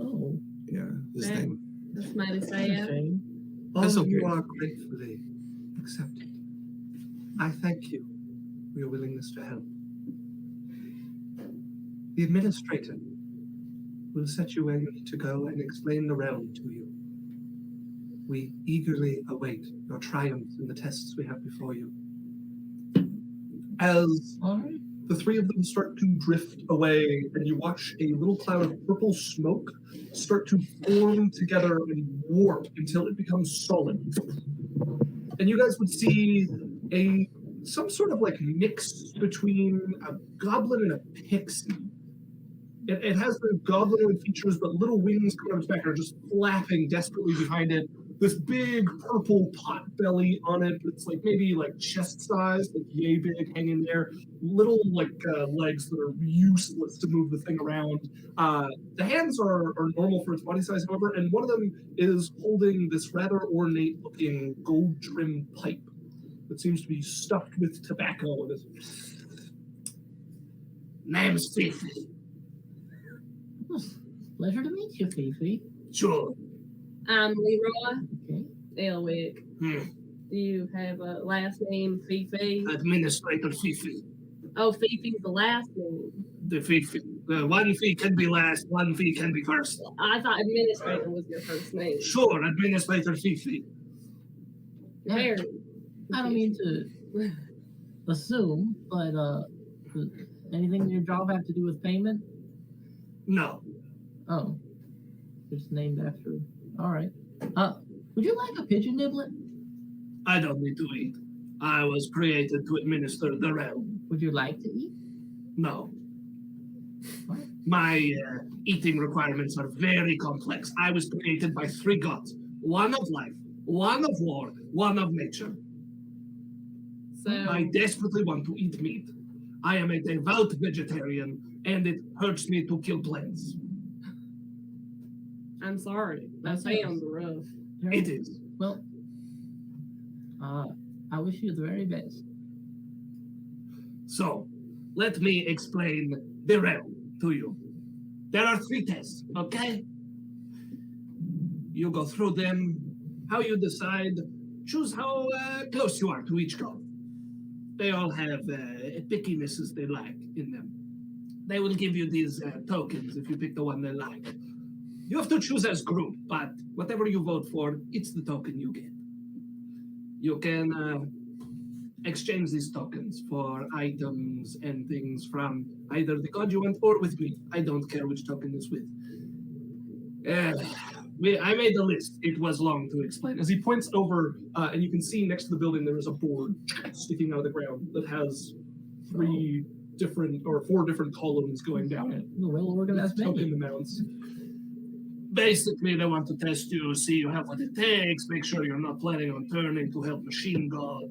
Oh, Yeah, his That- thing. That's mighty that's a sad. shame. All That's of you okay. are gratefully accepted. I thank you for your willingness to help. The administrator will set you where you need to go and explain the realm to you. We eagerly await your triumphs in the tests we have before you. As All right. the three of them start to drift away, and you watch a little cloud of purple smoke start to form together and warp until it becomes solid. And you guys would see some sort of like mix between a goblin and a pixie. It has the goblin features, but little wings coming out of its back are just flapping desperately behind it. This big purple pot belly on it. It's like maybe like chest size, like yay big, hanging there. Little like legs that are useless to move the thing around. The hands are normal for its body size, however, and one of them is holding this rather ornate-looking gold-trimmed pipe that seems to be stuffed with tobacco. And name's Fifi. Pleasure to meet you, Fifi. Sure. I'm Leroy Okay. Elwick. Hmm. Do you have a last name, Fifi? Administrator Fifi. Oh, Fifi's the last name. The Fifi. One fee can be last, one fee can be first. I thought administrator was your first name. Sure, Administrator Fifi. Very. I don't mean to assume, but anything in your job have to do with payment? No. Oh, just named after. All right. Would you like a pigeon niblet? I don't need to eat. I was created to administer the realm. Would you like to eat? No. What? My eating requirements are very complex. I was created by three gods. One of life, one of war, one of nature. So I desperately want to eat meat. I am a devout vegetarian, and it hurts me to kill plants. I'm sorry. That That's sounds rough. It is. Well, I wish you the very best. So, let me explain the realm to you. There are three tests, okay? You go through them. How you decide, choose how close you are to each god. They all have pickinesses they like in them. They will give you these tokens if you pick the one they like. You have to choose as group, but whatever you vote for, it's the token you get. You can exchange these tokens for items and things from either the god you want or with me. I don't care which token is with. I made the list. It was long to explain. As he points over, and you can see next to the building there is a board sticking out of the ground that has four different columns going down it. Well organized Token menu. amounts. Basically, they want to test you, see you have what it takes, make sure you're not planning on turning to help Machine God.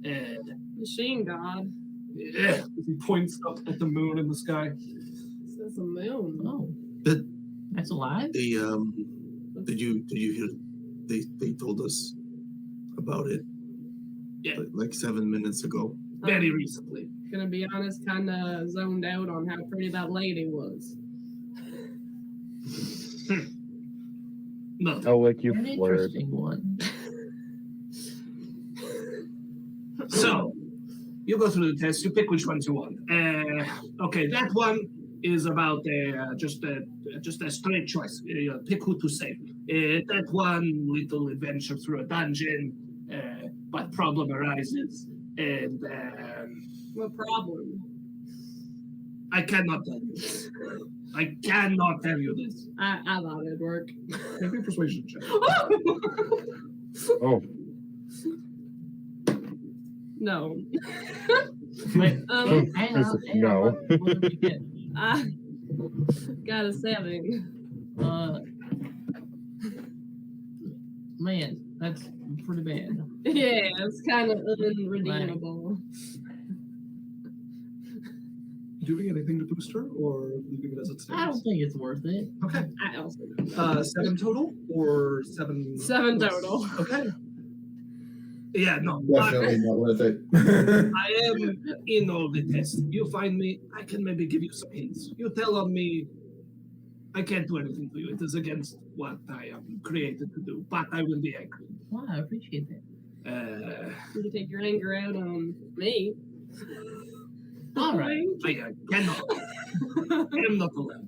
And Machine God. yeah, as he points up at the moon in the sky. Says a moon. Oh, That- that's alive. They did you hear? They told us about it. Yeah. like 7 minutes ago. Very recently. Gonna be honest, kind of zoned out on how pretty that lady was. No. Elwick, you An flirt. interesting one. So, you go through the test, you pick which ones you want. Okay, that one is about just a straight choice. You pick who to save. That one little adventure through a dungeon, but problem arises, and What problem? I cannot tell you. I cannot tell you this. I thought it'd work. Make me a persuasion check. Oh, No. Wait, Um, hang This on. is Hang no. on. What did you get? I got a 7. Man, that's pretty bad. Yeah, it's kind of unredeemable. Doing anything to boost her, or leaving it as it I don't stands? think it's worth it. Okay. I also don't know. 7 total, or 7? 7 total. Okay. Yeah, no. Definitely not worth it. I am in all the tests. You find me, I can maybe give you some hints. You tell on me, I can't do anything to you. It is against what I am created to do, but I will be angry. Wow, I appreciate that. You can take your anger out on me. All right. I cannot. I am not allowed.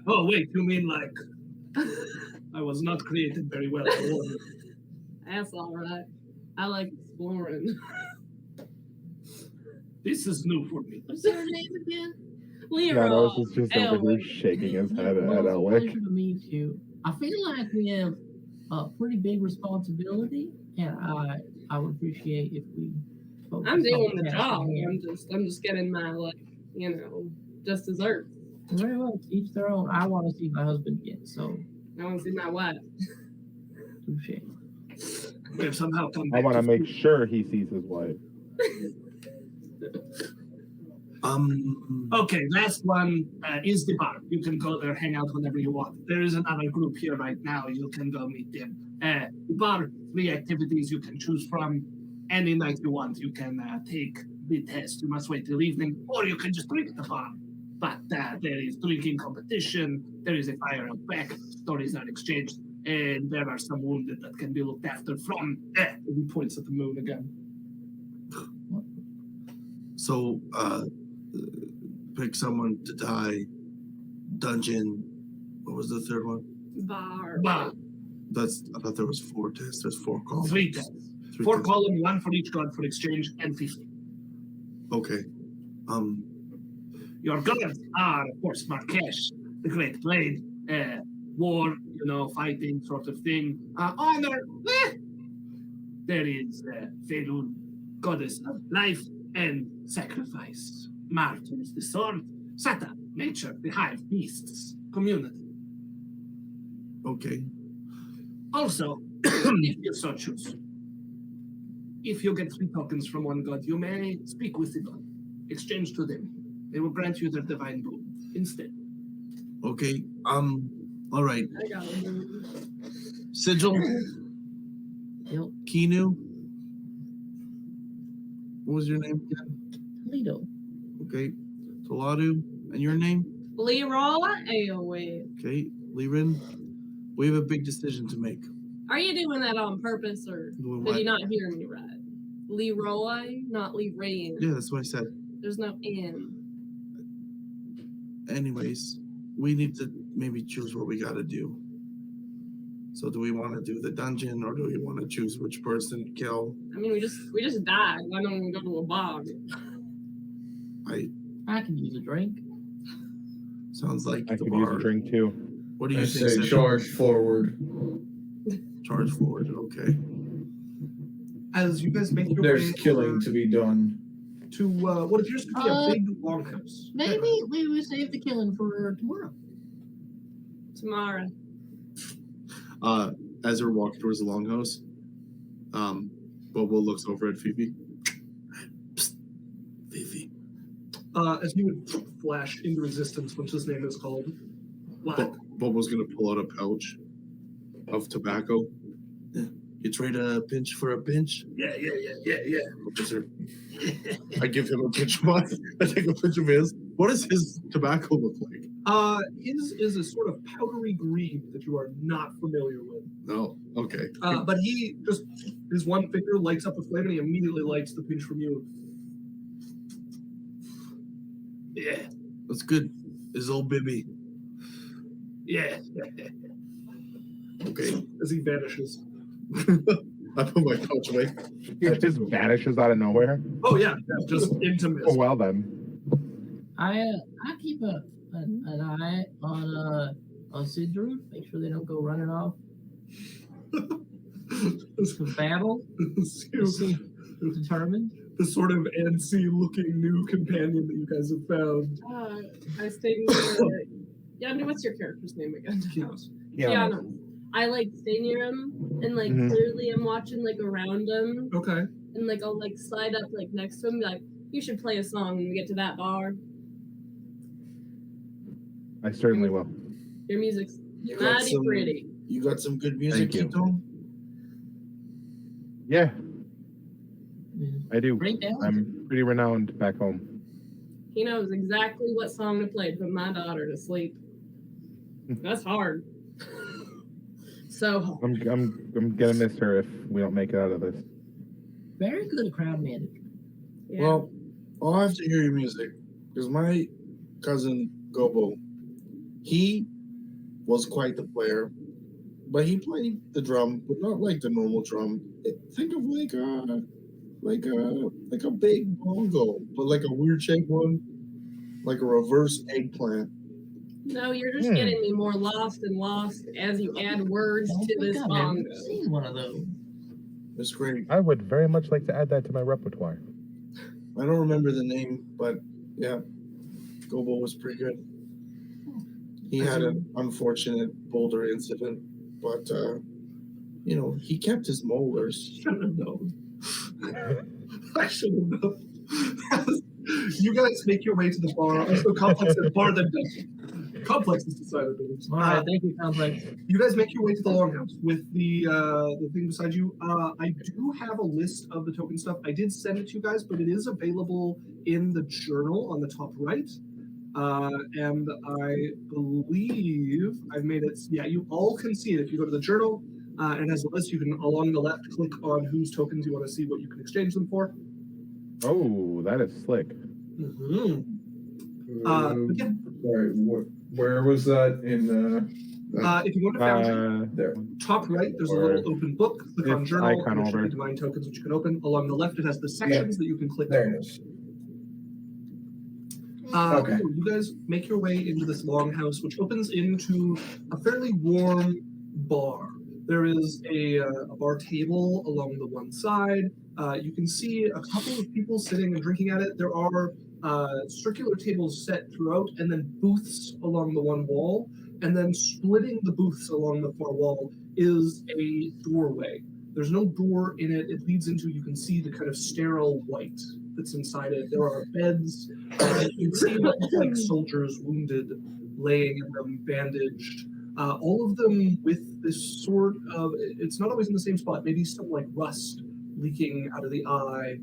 Oh, wait, you mean like I was not created very well? That's all right. I like exploring. This is new for me. What's your name again? Leroy. Janos is just over Elway. here shaking his head Well, at it's a Elwick. pleasure to meet you. I feel like we have a pretty big responsibility, and I would appreciate if we. focus I'm on doing the tasking job. here. I'm just getting my just desserts. Very well. Each their own. I want to see my husband again, so I want to see my wife. touche. We have somehow come I back want to to make sure he sees his wife. Okay, last one is the bar. You can go there, hang out whenever you want. There is another group here right now. You can go meet them. The bar, 3 activities you can choose from. Any night you want, you can take the test. You must wait till evening, or you can just drink at the bar. But there is drinking competition. There is a fire out back. Stories are exchanged, and there are some wounded that can be looked after from. He points at the moon again. So, pick someone to die. Dungeon. What was the third one? Bar. Bar. I thought there was 4 tests. There's 4 columns. 3 tests. 4 column, 1 for each god for exchange, and 50. Okay. Your gods are, of course, Marrakesh, the Great Blade, war, fighting sort of thing. Honor, there is Felun, goddess of life and sacrifice. Martyrs, the sword. Sata, nature, the hive, beasts, community. Okay. Also, if you so choose, if you get 3 tokens from one god, you may speak with the god, exchange to them. They will grant you their divine boon instead. Okay. All right. I got one. Sigil. Yep. Kinu. What was your name again? Toledo. Okay. Toladu. And your name? Leroy Elway. Okay. Lirin. We have a big decision to make. Are you doing that on purpose, or Doing did what? you not hear me right? Leroy, not Leray. Yeah, that's what I said. There's no N. Anyways, we need to maybe choose what we got to do. So do we want to do the dungeon, or do we want to choose which person to kill? I mean, we just died. Why don't we go to a bog? I can use a drink. Sounds like I the could use bar. a drink too. What do I you think? say Sigil? charge forward. Charge forward. Okay. As you guys make your There's way killing to be done. to what appears to be a big longhouse. Maybe we will save the killing for tomorrow. Tomorrow. As we're walking towards the longhouse, Bobo looks over at Fifi. Psst, Fifi. As you would flash into existence, which his name is called. What? Bobo's gonna pull out a pouch of tobacco. Yeah. You trade a pinch for a pinch? Yeah. Yes, sir. I give him a pinch of mine. I take a pinch of his. What does his tobacco look like? His is a sort of powdery green that you are not familiar with. No. Okay. But he just, his one finger lights up a flame and he immediately lights the pinch from you. Yeah. That's good. His old Bibby. Yeah. Okay. As he vanishes. I put my pouch away. It just vanishes out of nowhere. Oh yeah, just into mist. Oh well then. I keep an eye on Sidru, make sure they don't go running off to battle. Determined. The sort of antsy looking new companion that you guys have found. I stayed near. Yondu, what's your character's name again? Keanu. I stay near him and clearly I'm watching around him. Okay. And I'll slide up next to him and be like, you should play a song when we get to that bar. I certainly will. Your music's You got mighty some- pretty. You got some good music, Thank you. Keaton? Yeah. I do. Great talent. I'm pretty renowned back home. He knows exactly what song to play to put my daughter to sleep. That's hard. So hard. I'm gonna miss her if we don't make it out of this. Very good crowd manager. Yeah. Well, I'll have to hear your music because my cousin Gobo, he was quite the player, but he played the drum, but not like the normal drum. Think of like a big bongo, but like a weird shaped one, like a reverse eggplant. No, you're just getting me more lost and lost as you add words to this song. I've seen one of those. It's great. I would very much like to add that to my repertoire. I don't remember the name, but yeah, Gobo was pretty good. He had an unfortunate boulder incident, but he kept his molars. Should have known. I should have known. You guys make your way to the bar. Also, Complex is bar than dungeon. Complex is decided. All right, thank you, Complex. You guys make your way to the longhouse with the thing beside you. I do have a list of the token stuff. I did send it to you guys, but it is available in the journal on the top right. And I believe I've made it. Yeah, you all can see it if you go to the journal. And it has a list. You can along the left click on whose tokens you want to see what you can exchange them for. Oh, that is slick. Mm-hmm. Yeah. Sorry, where was that in If you go to Foundry, there? top right, there's a little open book. Click on This journal, icon and it should over. be 9 tokens which you can open. Along the left, it has the sections that you can click There on. it is. Okay. You guys make your way into this longhouse, which opens into a fairly warm bar. There is a bar table along the one side. You can see a couple of people sitting and drinking at it. There are circular tables set throughout, and then booths along the one wall. And then splitting the booths along the far wall is a doorway. There's no door in it. It leads into, you can see the kind of sterile white that's inside it. There are beds. You can see what look like soldiers wounded, laying in them, bandaged. All of them with this sort of, it's not always in the same spot, maybe some like rust leaking out of the eye,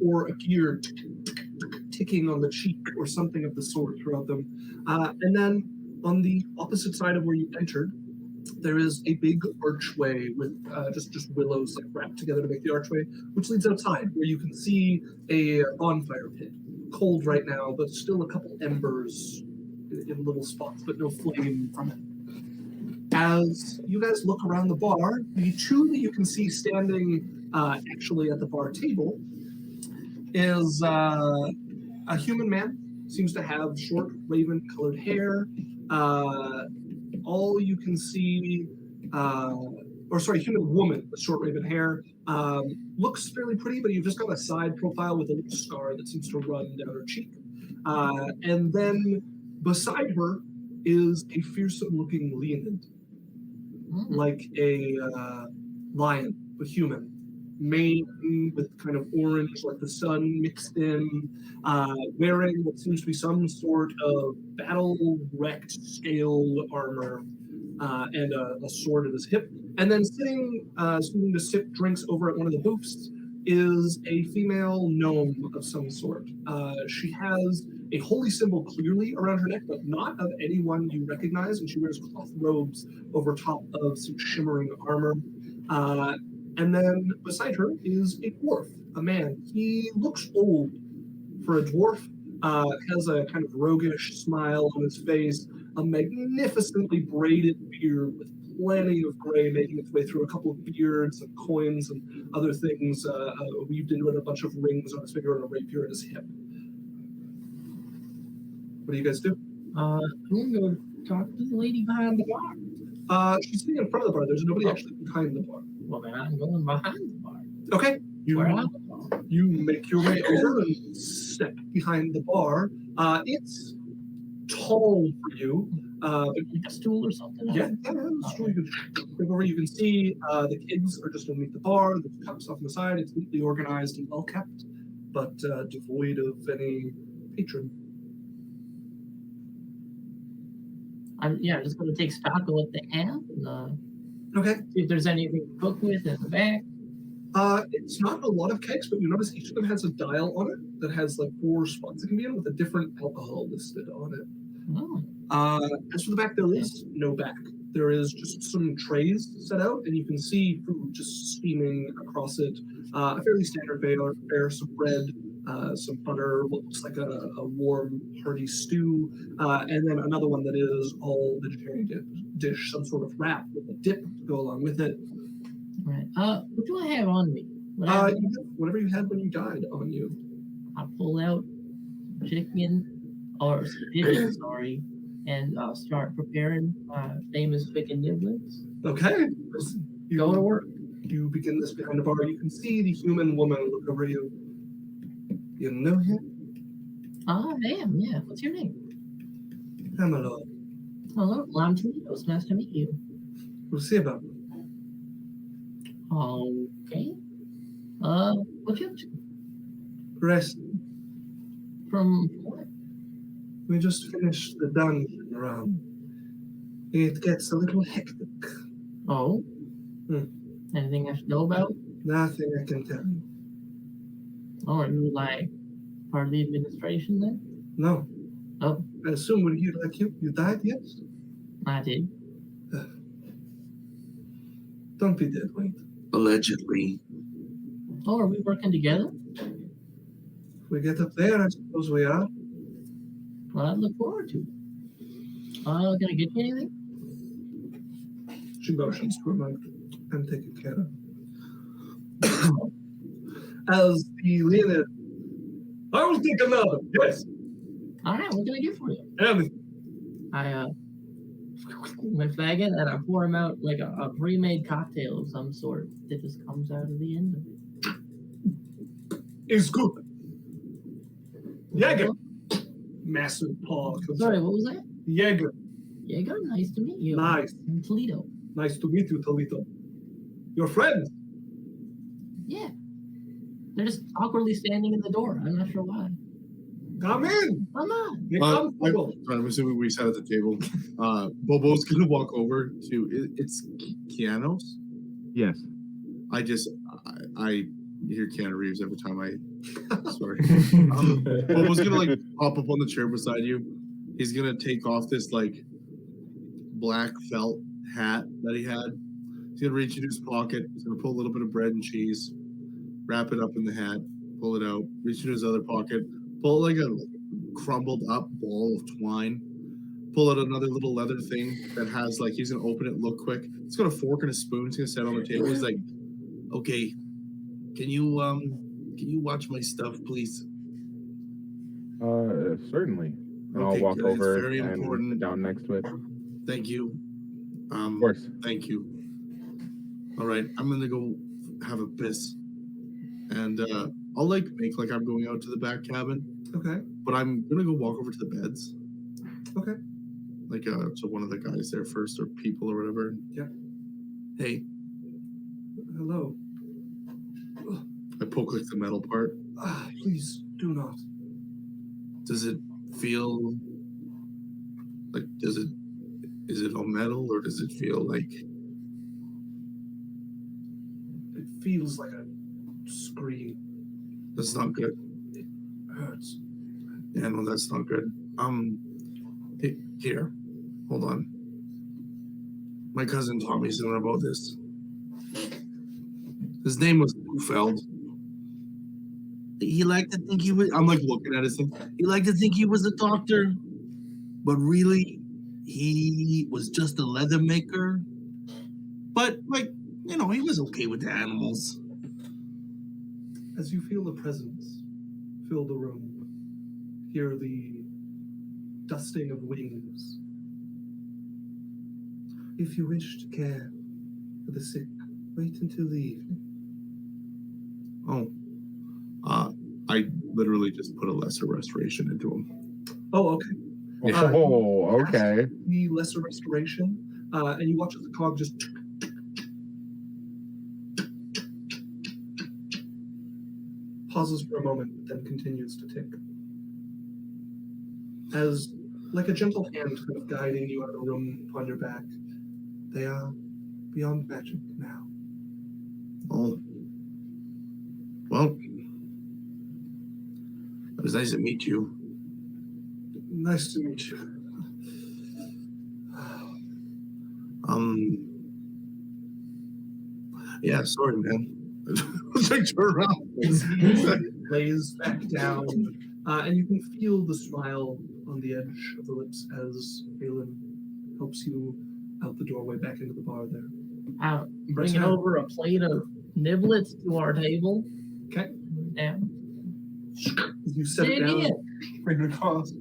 or a gear ticking on the cheek or something of the sort throughout them. And then on the opposite side of where you entered, there is a big archway with just willows like wrapped together to make the archway, which leads outside where you can see a bonfire pit. Cold right now, but still a couple embers in little spots, but no flame from it. As you guys look around the bar, the two that you can see standing actually at the bar table is a human man. Seems to have short raven-colored hair. All you can see, human woman with short raven hair. Looks fairly pretty, but you've just got a side profile with a little scar that seems to run down her cheek. And then beside her is a fearsome-looking Leonid, like a lion, but human. Mane with kind of orange, like the sun mixed in, wearing what seems to be some sort of battle-wrecked scale armor, and a sword at his hip. And then sitting to sip drinks over at one of the booths is a female gnome of some sort. She has a holy symbol clearly around her neck, but not of anyone you recognize, and she wears cloth robes over top of some shimmering armor. And then beside her is a dwarf, a man. He looks old for a dwarf, has a kind of roguish smile on his face, a magnificently braided beard with plenty of gray making its way through a couple of beards and coins and other things weaved into it, a bunch of rings on his finger and a rapier at his hip. What do you guys do? I'm going to go talk to the lady behind the bar. She's sitting in front of the bar. There's nobody actually behind the bar. Well, then I'm going behind the bar. Okay. Where am I? You make your way over and step behind the bar. It's tall for you. Like a stool or something? Yeah, stool. You can look over. You can see the kids are just underneath the bar. There's cups off on the side. It's neatly organized and well kept, but devoid of any patron. I'm just going to take stock of what they have and Okay. see if there's anything to cook with in the back. It's not a lot of kegs, but you notice each of them has a dial on it that has like 4 spots it can be in with a different alcohol listed on it. Oh. As for the back, there is no back. There is just some trays set out, and you can see food just steaming across it. A fairly standard fare, some bread, some butter, what looks like a warm, hearty stew, and then another one that is all vegetarian dish, some sort of wrap with a dip to go along with it. Right. What do I have on me? You have whatever you had when you died on you. I pull out chicken, or chicken, sorry, and start preparing famous chicken niblets. Okay. Go to work. You begin this behind the bar. You can see the human woman look over you. You know him? I am, yeah. What's your name? Hello. Hello, I'm Toledo. Nice to meet you. We'll see about it. Okay. What you up to? Rest. From what? We just finished the dungeon run. It gets a little hectic. Oh? Anything I should know about? Nothing I can tell you. Oh, are you like part of the administration then? No. Oh. I assume when you died, yes? I did. Don't be dead weight. Allegedly. Oh, are we working together? If we get up there, I suppose we are. Well, I look forward to it. Can I get you anything? She motions to him. I'm taken care of. As the Leonid, I will take another. Yes. All right, what can I get for you? Anything. I my flagon and I pour him out like a pre-made cocktail of some sort that just comes out of the end of it. It's good. Jaeger. Massive paw. Sorry, what was that? Jaeger. Jaeger, nice to meet you. Nice. I'm Toledo. Nice to meet you, Toledo. Your friends? Yeah. They're just awkwardly standing in the door. I'm not sure why. Come in. Come on. I'm assuming we sat at the table. Bobo's gonna walk over to it's Keanu's. Yes. I hear Keanu Reeves every time sorry. Bobo's gonna like pop up on the chair beside you. He's gonna take off this like black felt hat that he had. He's gonna reach into his pocket. He's gonna pull a little bit of bread and cheese, wrap it up in the hat, pull it out, reach into his other pocket, pull like a crumbled up ball of twine, pull out another little leather thing that has like he's gonna open it, look quick. It's got a fork and a spoon. He's gonna set it on the table. He's like, "Okay, can you watch my stuff, please?" Certainly. And Okay, I'll walk good. It's over very and important. sit down next to it. Thank you. Of course. Thank you. All right, I'm gonna go have a piss, and I'll like make like I'm going out to the back cabin. Okay. But I'm gonna go walk over to the beds. Okay. Like to one of the guys there first, or people or whatever. Yeah. Hey. Hello. I poke like the metal part. Please do not. Does it feel like is it all metal or does it feel like it feels like a scream? That's not good. It hurts. Yeah, no, that's not good. Here, hold on. My cousin taught me something about this. His name was Bufeld. He liked to think he was. I'm like looking at his thing. He liked to think he was a doctor, but really, he was just a leather maker. But like, he was okay with the animals. As you feel the presence fill the room, hear the dusting of wings. If you wish to care for the sick, wait until the evening. Oh. I literally just put a lesser restoration into him. Oh, okay. Okay. The lesser restoration, and you watch as the cog just pauses for a moment, but then continues to tick. As, like a gentle hand kind of guiding you out of the room upon your back, they are beyond magic now. Oh, was nice to meet you. Nice to meet you. Yeah, sorry, man. Turn around. Lays back down, and you can feel the smile on the edge of the lips as Balin helps you out the doorway back into the bar there. Bringing over a plate of niblets to our table. Okay. And you set it down, bring it across.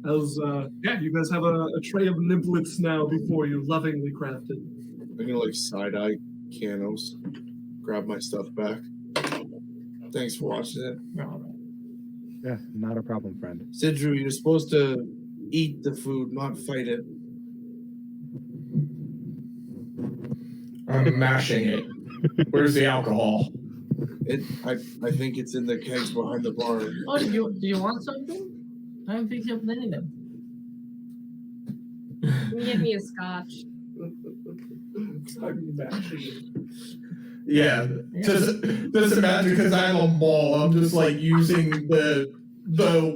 As you guys have a tray of niblets now before you, lovingly crafted. I'm gonna like side-eye Canos, grab my stuff back. Thanks for watching it. Yeah, not a problem, friend. Sidru, you're supposed to eat the food, not fight it. I'm mashing it. Where's the alcohol? I think it's in the kegs behind the bar. Oh, do you want something? I haven't picked up anything. Can you give me a scotch? Yeah, just imagine because I'm a mall. I'm just like using the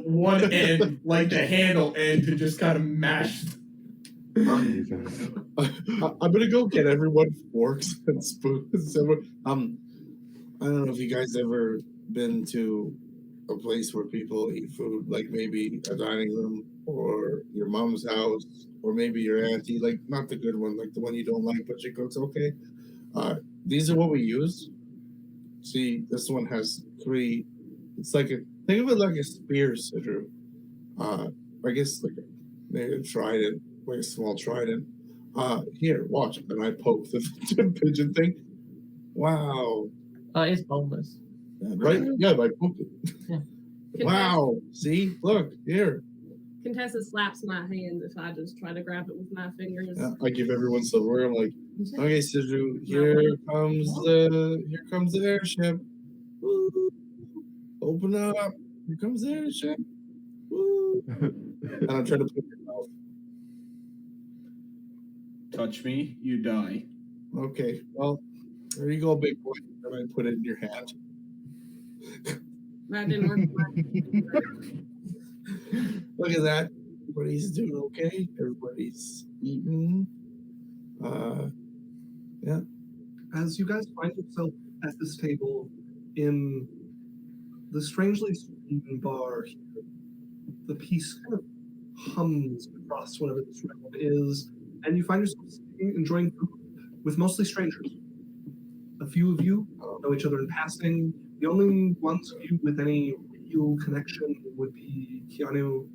one end, like the handle end, to just kind of mash. I'm gonna go get everyone forks and spoons. I don't know if you guys ever been to a place where people eat food, like maybe a dining room or your mom's house, or maybe your auntie, like not the good one, like the one you don't like, but she cooks okay. These are what we use. See, this one has 3. It's like think of it like a spear, Sidru. I guess like maybe a trident, like a small trident. Here, watch. And I poke the pigeon thing. Wow. It's boneless. Right? Yeah, I poked it. Yeah. Wow. See? Look, here. Contessa slaps my hand if I just try to grab it with my fingers. Yeah, I give everyone silverware. I'm like, okay, Sidru, here comes the airship. Woo. Open up. Here comes the airship. Woo. And I'm trying to put it in your mouth. Touch me, you die. Okay, well, there you go, big boy. And I put it in your hand. That didn't work. Look at that. Everybody's doing okay. Everybody's eating. Yeah. As you guys find yourself at this table in the strangely serene bar here, the peace kind of hums across whatever this realm is, and you find yourself sitting, enjoying food with mostly strangers. A few of you know each other in passing. The only ones of you with any real connection would be Keanu's.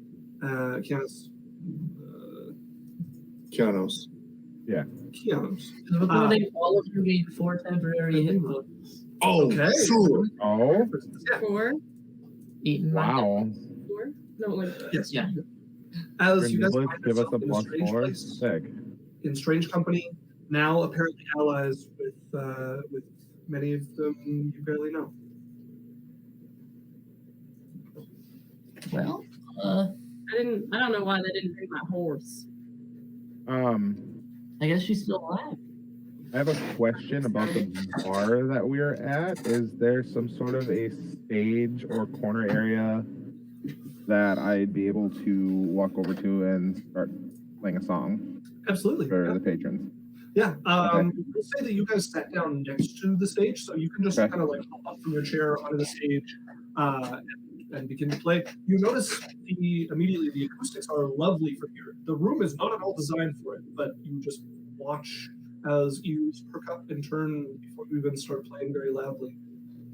Keanos. Yeah. Keanu's. Recording all of you gain 4 temporary hit points. Oh, Okay. sure. Oh, Yeah. 4? Eating wow. 4? No, like, Yes. Yeah. As you guys Let's find give us yourself a in a plus strange 4. place, Sick. in strange company, now apparently allies with many of them you barely know. Well, I don't know why they didn't bring my horse. I guess she's still alive. I have a question about the bar that we're at. Is there some sort of a stage or corner area that I'd be able to walk over to and start playing a song Absolutely. for the patrons? Yeah. Okay. Let's say that you guys sat down next to the stage, so you can just Okay. kind of like hop up from your chair onto the stage and begin to play. You notice immediately the acoustics are lovely from here. The room is not at all designed for it, but you just watch as ears perk up and turn before you even start playing very loudly.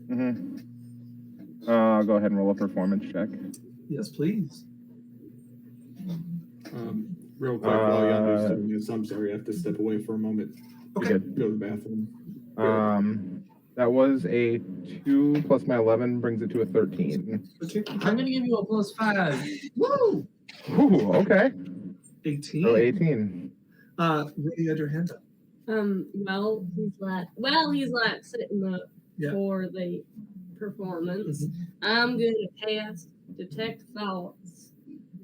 Mm-hmm. I'll go ahead and roll a performance check. Yes, please. Real quick, while Yondu's doing this, I'm sorry, I have to step away for a moment. Okay. You're Go to the bathroom. That was a 2 plus my 11 brings it to a 13. I'm gonna give you a +5. Woo! Ooh, okay. 18. So 18. Really had your hand up. He's like sitting up Yeah. for the performance. I'm gonna cast detect thoughts,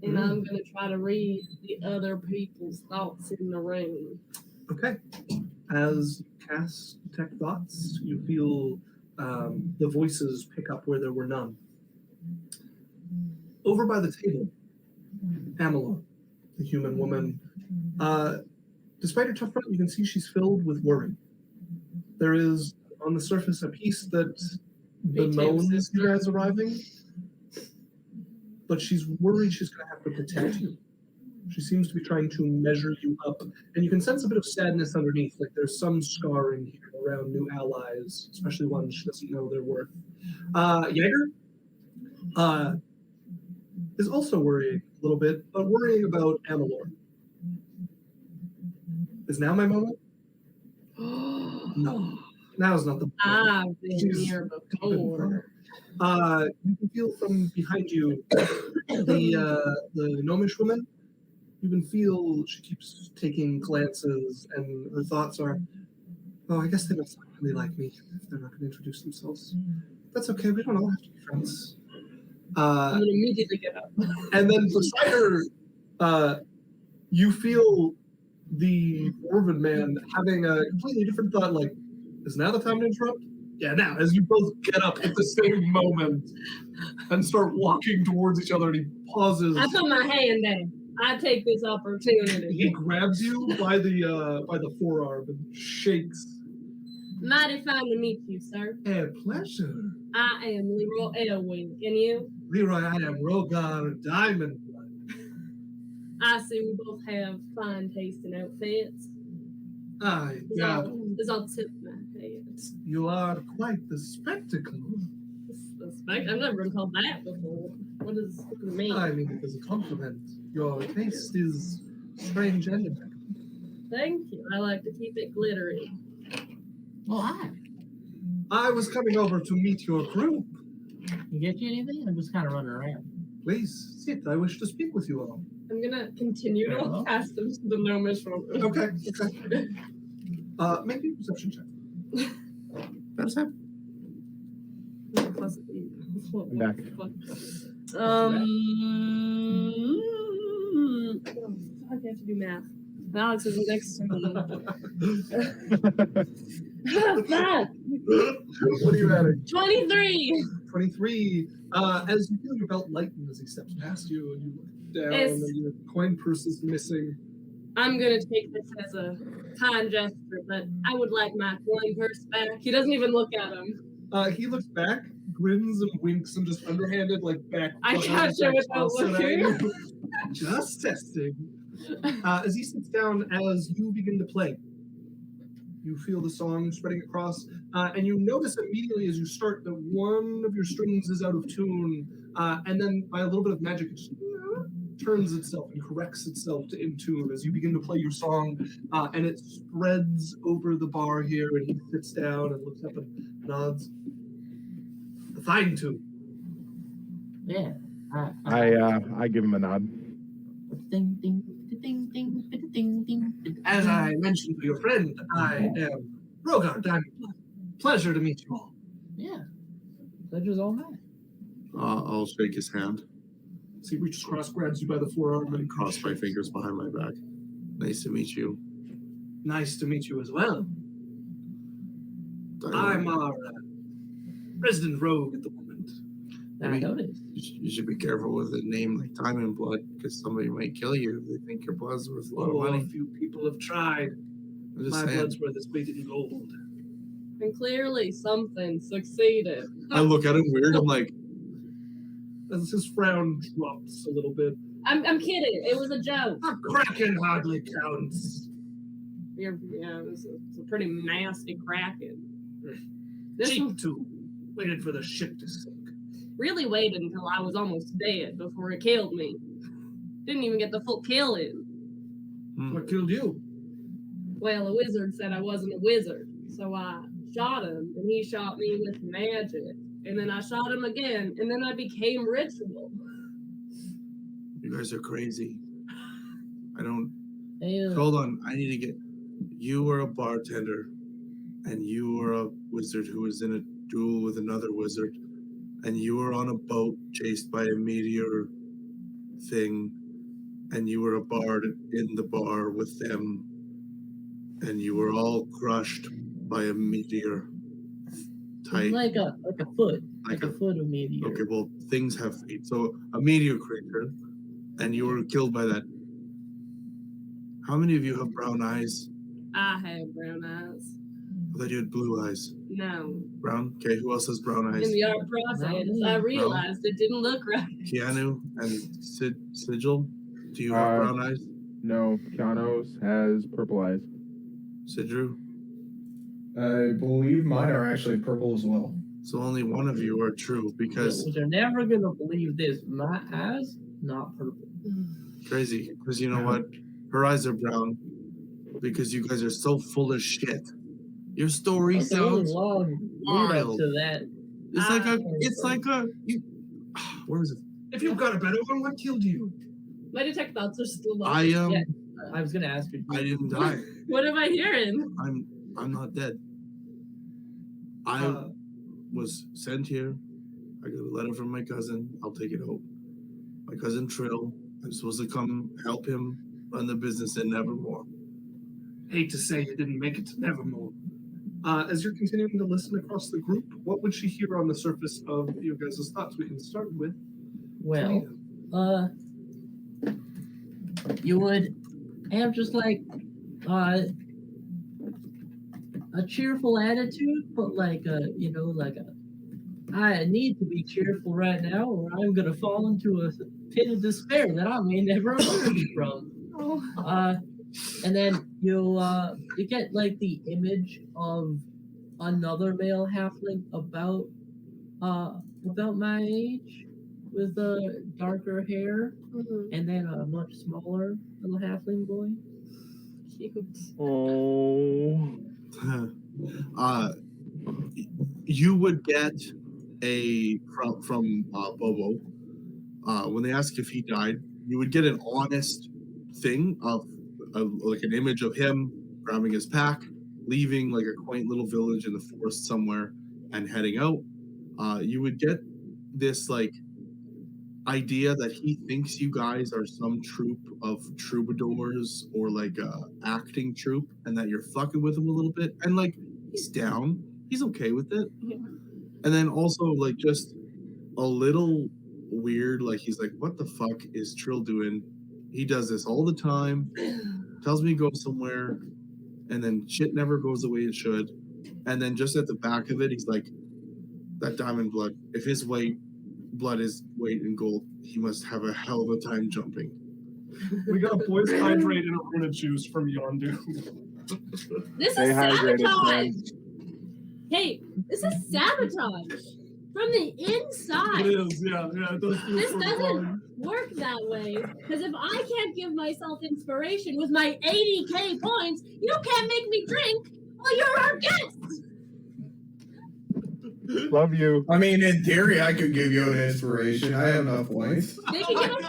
and I'm gonna try to read the other people's thoughts in the room. Okay. As you cast detect thoughts, you feel the voices pick up where there were none. Over by the table, Amalor, the human woman, despite her tough front, you can see she's filled with worry. There is on the surface a piece that bemoans you guys arriving, but she's worried she's going to have to protect you. She seems to be trying to measure you up, and you can sense a bit of sadness underneath, like there's some scarring here around new allies, especially ones she doesn't know their worth. Jaeger is also worrying a little bit, but worrying about Amalor. Is now my moment? No. Now's not the moment. I've been here before. You can feel from behind you the gnomish woman. You can feel she keeps taking glances, and her thoughts are, oh, I guess they must not really like me if they're not going to introduce themselves. That's okay, we don't all have to be friends. I'm going to immediately get up. And then beside her, you feel the dwarven man having a completely different thought, like, is now the time to interrupt? Yeah, now, as you both get up at the same moment and start walking towards each other, and he pauses. I put my hand down. I take this opportunity. He grabs you by the forearm and shakes. Mighty fine to meet you, sir. A pleasure. I am Leroy Elwing. And you? Leroy, I am Rogar Diamondblood. I see we both have fine taste in outfits. Aye, As I'll tip my head. You are quite the spectacle. I've never been called that before. What does it mean? I mean it as a compliment. Your taste is strange and impeccable. Thank you. I like to keep it glittery. Well, hi. I was coming over to meet your group. You get you anything? I'm just kind of running around. Please sit. I wish to speak with you all. I'm gonna continue to walk past them to the gnomish woman. Okay. Make me a perception check. That's it. I'm back. I have to do math. Alex isn't next to me. Fuck! What are you at? 23! 23. As you feel your belt lighten as he steps past you and you look down and your coin purse is missing. I'm gonna take this as a kind gesture, but I would like my coin purse back. He doesn't even look at him. He looks back, grins and winks, and just underhanded, like, back. I gotcha without looking. Just testing. As he sits down, as you begin to play, you feel the song spreading across, and you notice immediately as you start that one of your strings is out of tune, and then by a little bit of magic, it just turns itself and corrects itself to in tune as you begin to play your song, and it spreads over the bar here, and he sits down and looks up and nods. A fine tune. Yeah. I give him a nod. Ding, ding, ding, ding, ding, ding. As I mentioned to your friend, I am Rogar Diamondblood. Pleasure to meet you all. Yeah. Pleasure's all mine. I'll shake his hand So he reaches across, grabs you by the forearm, and cross my fingers behind my back. Nice to meet you. Nice to meet you as well. I'm our resident rogue at the moment. I noticed. You should be careful with a name like Diamond Blood, because somebody might kill you if they think your blood's worth a lot of money. A few people have tried. My blood's worth its weight in gold. And clearly something succeeded. I look at him weird. I'm like, as his frown drops a little bit. I'm kidding. It was a joke. A kraken hardly counts. It's a pretty nasty kraken. Cheap too. Waited for the ship to sink. Really waited until I was almost dead before it killed me. Didn't even get the full kill in. What killed you? Well, a wizard said I wasn't a wizard, so I shot him, and he shot me with magic. And then I shot him again, and then I became ritual. you guys are crazy. I don't. Ew. Hold on. I need to get. You were a bartender, and you were a wizard who was in a duel with another wizard, and you were on a boat chased by a meteor thing, and you were a bard in the bar with them, and you were all crushed by a meteor height. Like a foot. Like Like a foot of meteor. Okay, well, things have feet. So a meteor creature, and you were killed by that. How many of you have brown eyes? I have brown eyes. I thought you had blue eyes. No. Brown? Okay, who else has brown eyes? In the art process, I realized it didn't look right. Keanu and Sigil, do you have brown eyes? No, Keanu's has purple eyes. Sidru? I believe mine are actually purple as well. So only one of you are true because You're never gonna believe this. My eyes, not purple. crazy. Because you know what? Her eyes are brown because you guys are so full of shit. Your story That's a really sounds long lead up wild. to that. It's like a. Where is it? If you've got a better one, what killed you? My detect thoughts are still low. Yeah, I was gonna ask you. I didn't die. What am I hearing? I'm not dead. I was sent here. I got a letter from my cousin. I'll take it out. My cousin Trill. I'm supposed to come help him run the business in Nevermore. Hate to say you didn't make it to Nevermore. As you're continuing to listen across the group, what would she hear on the surface of your guys' thoughts? We can start with. Well, you would have just like a cheerful attitude, but like I need to be cheerful right now, or I'm gonna fall into a pit of despair that I may never emerge from. And then you get like the image of another male halfling about my age, with darker hair, and then a much smaller little halfling boy. Cute. Oh. You would get from Bobo when they ask if he died. You would get an honest thing of like an image of him grabbing his pack, leaving like a quaint little village in the forest somewhere, and heading out. You would get this like idea that he thinks you guys are some troupe of troubadours or like a acting troupe, and that you're fucking with him a little bit, and like he's down, he's okay with it. Yeah. And then also like just a little weird, like he's like, what the fuck is Trill doing? He does this all the time, tells me to go somewhere, and then shit never goes the way it should. And then just at the back of it, he's like, that diamond blood, if his blood is weight in gold, he must have a hell of a time jumping. We got a boys hydrate and a runa juice from Yondu. This Stay is hydrated, sabotage. man. Hey, this is sabotage from the inside. It is, yeah. It does feel This sort of doesn't wrong. work that way. Because if I can't give myself inspiration with my 80k points, you can't make me drink while you're our guest. Love you. I mean, in theory, I could give you an inspiration. I have enough points. They can give us,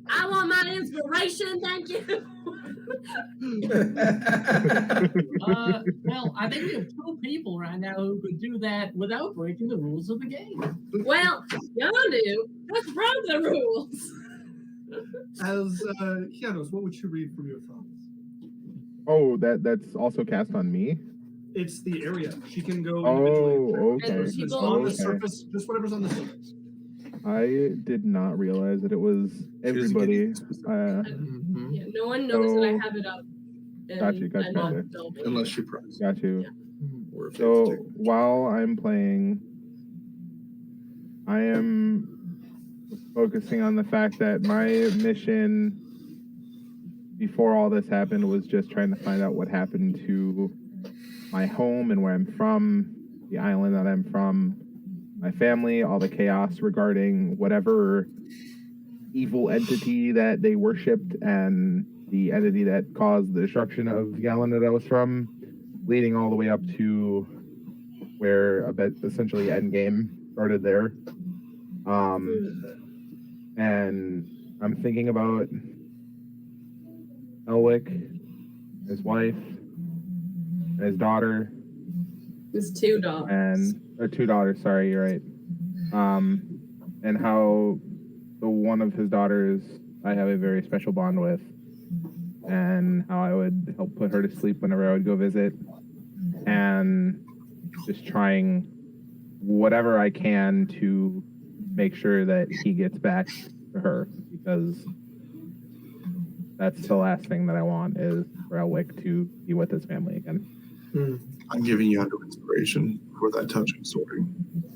I want my inspiration, thank you. Well, I think we have 2 people right now who could do that without breaking the rules of the game. Well, Yondu just broke the rules. As Kianos, what would you read from your thoughts? Oh, that's also cast on me. It's the area. She can go Oh, individually. okay. It's People- on the Okay. surface, just whatever's on the surface. I did not realize that it was everybody. Yeah, no one knows that I have it up. And Gotcha, I know gotcha. don't. Unless you press. Got you. Yeah. Or if So it's while I'm playing, I am focusing on the fact that my mission before all this happened was just trying to find out what happened to my home and where I'm from, the island that I'm from, my family, all the chaos regarding whatever evil entity that they worshipped and the entity that caused the destruction of the island that I was from, leading all the way up to where essentially Endgame started there. And I'm thinking about Elwick, his wife, and his daughter. It's 2 dogs. And 2 daughters, sorry, you're right. And how the one of his daughters I have a very special bond with, and how I would help put her to sleep whenever I would go visit, and just trying whatever I can to make sure that he gets back to her, because that's the last thing that I want is for Elwick to be with his family again. I'm giving you under inspiration for that touching story.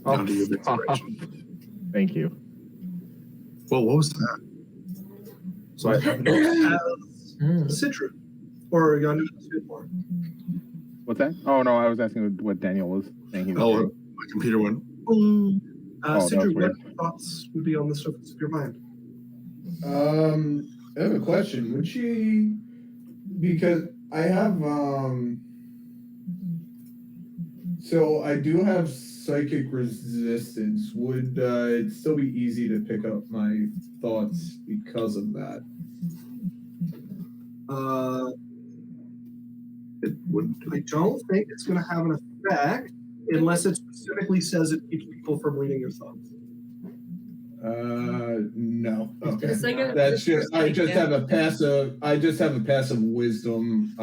Under your inspiration. Thank you. Well, what was that? So I have Citra. Or Yondupoppinsyall. What's that? Oh no, I was asking what Daniel was saying. He was saying. My computer went. Citra, what thoughts would be on the surface of your mind? I have a question. Would she? Because I have so I do have psychic resistance. Would it still be easy to pick up my thoughts because of that? It would. I don't think it's going to have an effect unless it specifically says it keeps people from reading your thoughts. No. Okay. Second, That's just. I just have a passive. I just have a passive wisdom.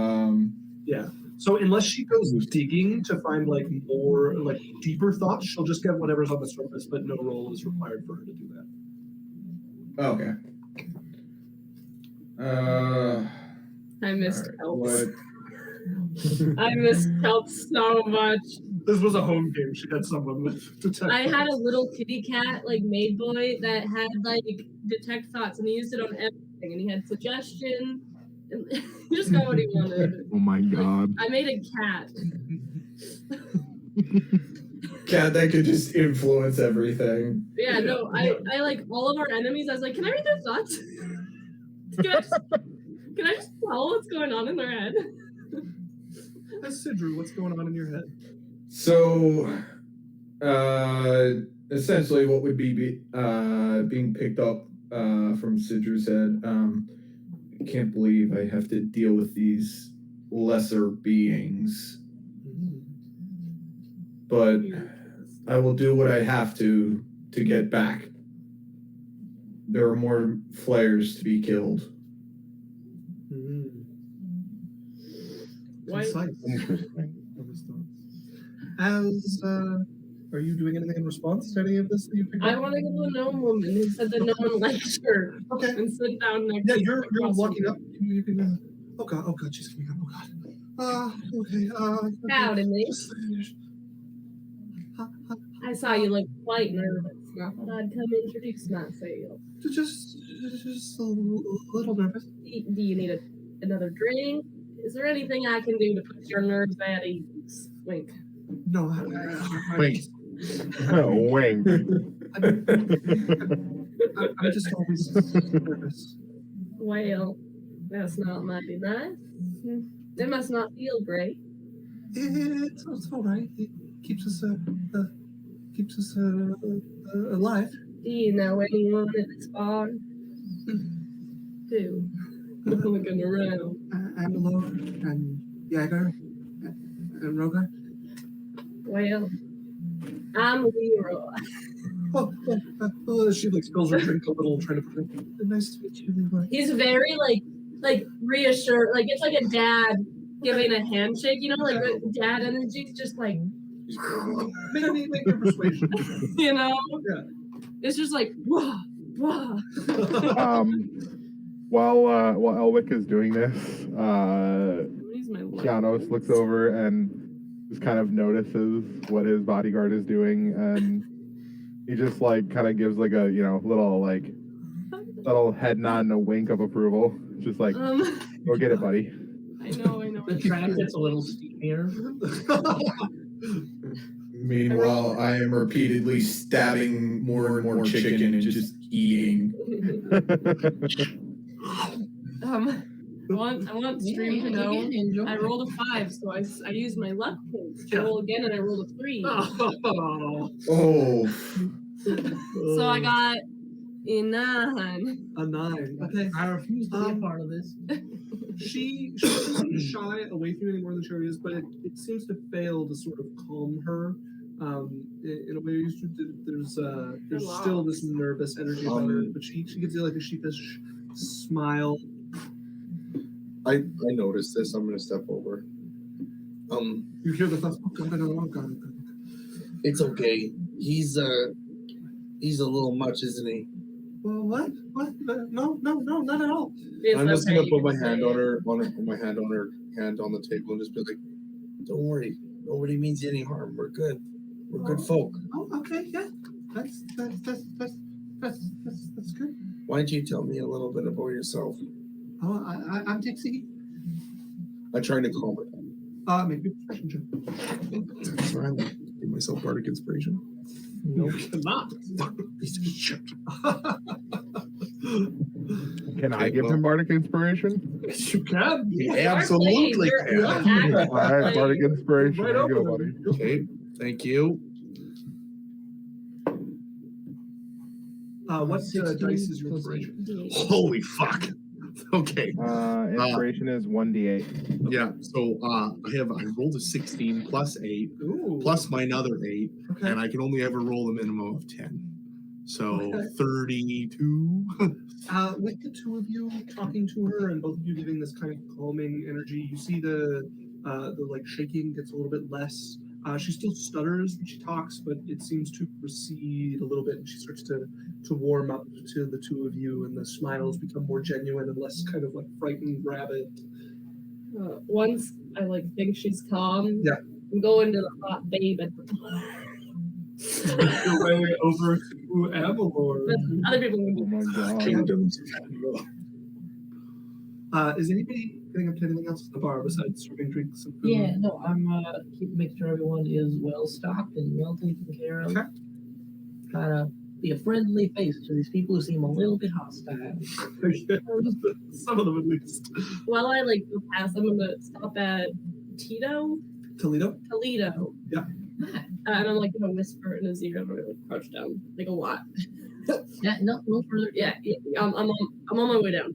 Yeah. So unless she goes digging to find like more like deeper thoughts, she'll just get whatever's on the surface, but no roll is required for her to do that. Okay. I missed help. What? I missed help so much. This was a home game. She had someone with detect. I had a little kitty cat, like maid boy, that had like detect thoughts, and he used it on everything. And he had suggestion, and he just got what he wanted. Oh my god. I made a cat. Cat that could just influence everything. Yeah, no, I like all of our enemies. I was like, can I read their thoughts? Can I just tell what's going on in their head? Sidru, what's going on in your head? So, essentially, what would be being picked up from Sidru's head? I can't believe I have to deal with these lesser beings, but I will do what I have to get back. There are more flares to be killed. Interesting. As are you doing anything in response to any of this that you picked up? I want to go to a gnome woman who said that no one likes her. Okay. And sit down next Yeah, to you're her. walking up. You can. Oh god, she's coming up. Oh god. Okay. Howdy, mate. I saw you look quite nervous. I thought I'd come introduce myself. Just a little nervous. Do you need another drink? Is there anything I can do to put your nerves at ease? Wink. No. Wink. Wink. I'm just always nervous. Well, that's not mighty nice. It must not feel great. It's all right. It keeps us alive. Do you know anyone at this bar? Who? Looking around. Angelo and Jagger and Rogar. Well, I'm Leroy. She like spills her drink a little, trying to put it. Nice to meet you, Leroy. He's very like reassured. Like it's like a dad giving a handshake. You know, like dad energy's just like. Make your persuasion. You know. Yeah. It's just like whoa. While Elwick is doing this, He's my love. Janos looks over and just kind of notices what his bodyguard is doing, and he just like kind of gives like a little head nod and a wink of approval, just like go get it, buddy. I know. The track gets a little steamier. Meanwhile, I am repeatedly stabbing more and more chicken and just eating. I want stream to know I rolled a 5, so I used my luck points to roll again, and I rolled a 3. Oh. So I got a 9. A 9. Okay. I refuse to be a part of this. She doesn't shy away from you any more than she is, but it seems to fail to sort of calm her. In a way, there's still this nervous energy about her, but she gives you like a sheepish smile. I noticed this. I'm gonna step over. You hear the thoughts. Oh god. It's okay. He's a little much, isn't he? Well, what? What? No, not at all. It's I'm just okay, gonna you put my can hand say on it. her, hand on the table, and just be like, "Don't worry. Nobody means you any harm. We're good. We're good folk." Oh, okay, yeah. That's good. Why don't you tell me a little bit about yourself? Oh, I'm Dixie. I try to calm her. Maybe a perception check. That's fine. Give myself bardic inspiration. No, you cannot. Piece of shit. Can I give him bardic inspiration? Yes, you can. Absolutely. You're acting All right, bardic like- inspiration. Right There you over go, there. buddy. Okay. Thank you. What 16 dice is your plus inspiration? Holy fuck. Okay. Inspiration is 1d8. Yeah. So I rolled a 16 plus 8 Ooh. plus my other 8, Okay. and I can only ever roll a minimum of 10. So Okay. 32. With the two of you talking to her and both of you giving this kind of calming energy, you see the like shaking gets a little bit less. She still stutters when she talks, but it seems to recede a little bit, and she starts to warm up to the two of you, and the smiles become more genuine and less kind of like frightened rabbit. Once I like think she's calm, Yeah. I'm going to the hot babe and Your way over to Amalur. other people would Oh my god. Kingdoms. Is anybody getting up to anything else at the bar besides serving drinks and food? Yeah, no, I'm making sure everyone is well stocked and well taken care of. Okay. Trying to be a friendly face to these people who seem a little bit hostile. Some of them at least. while I like go past, I'm gonna stop at Toledo. Toledo? Yeah. And I'm like gonna whisper in his ear. I'm gonna like crouch down like a lot. Yeah, no further. Yeah, I'm on my way down.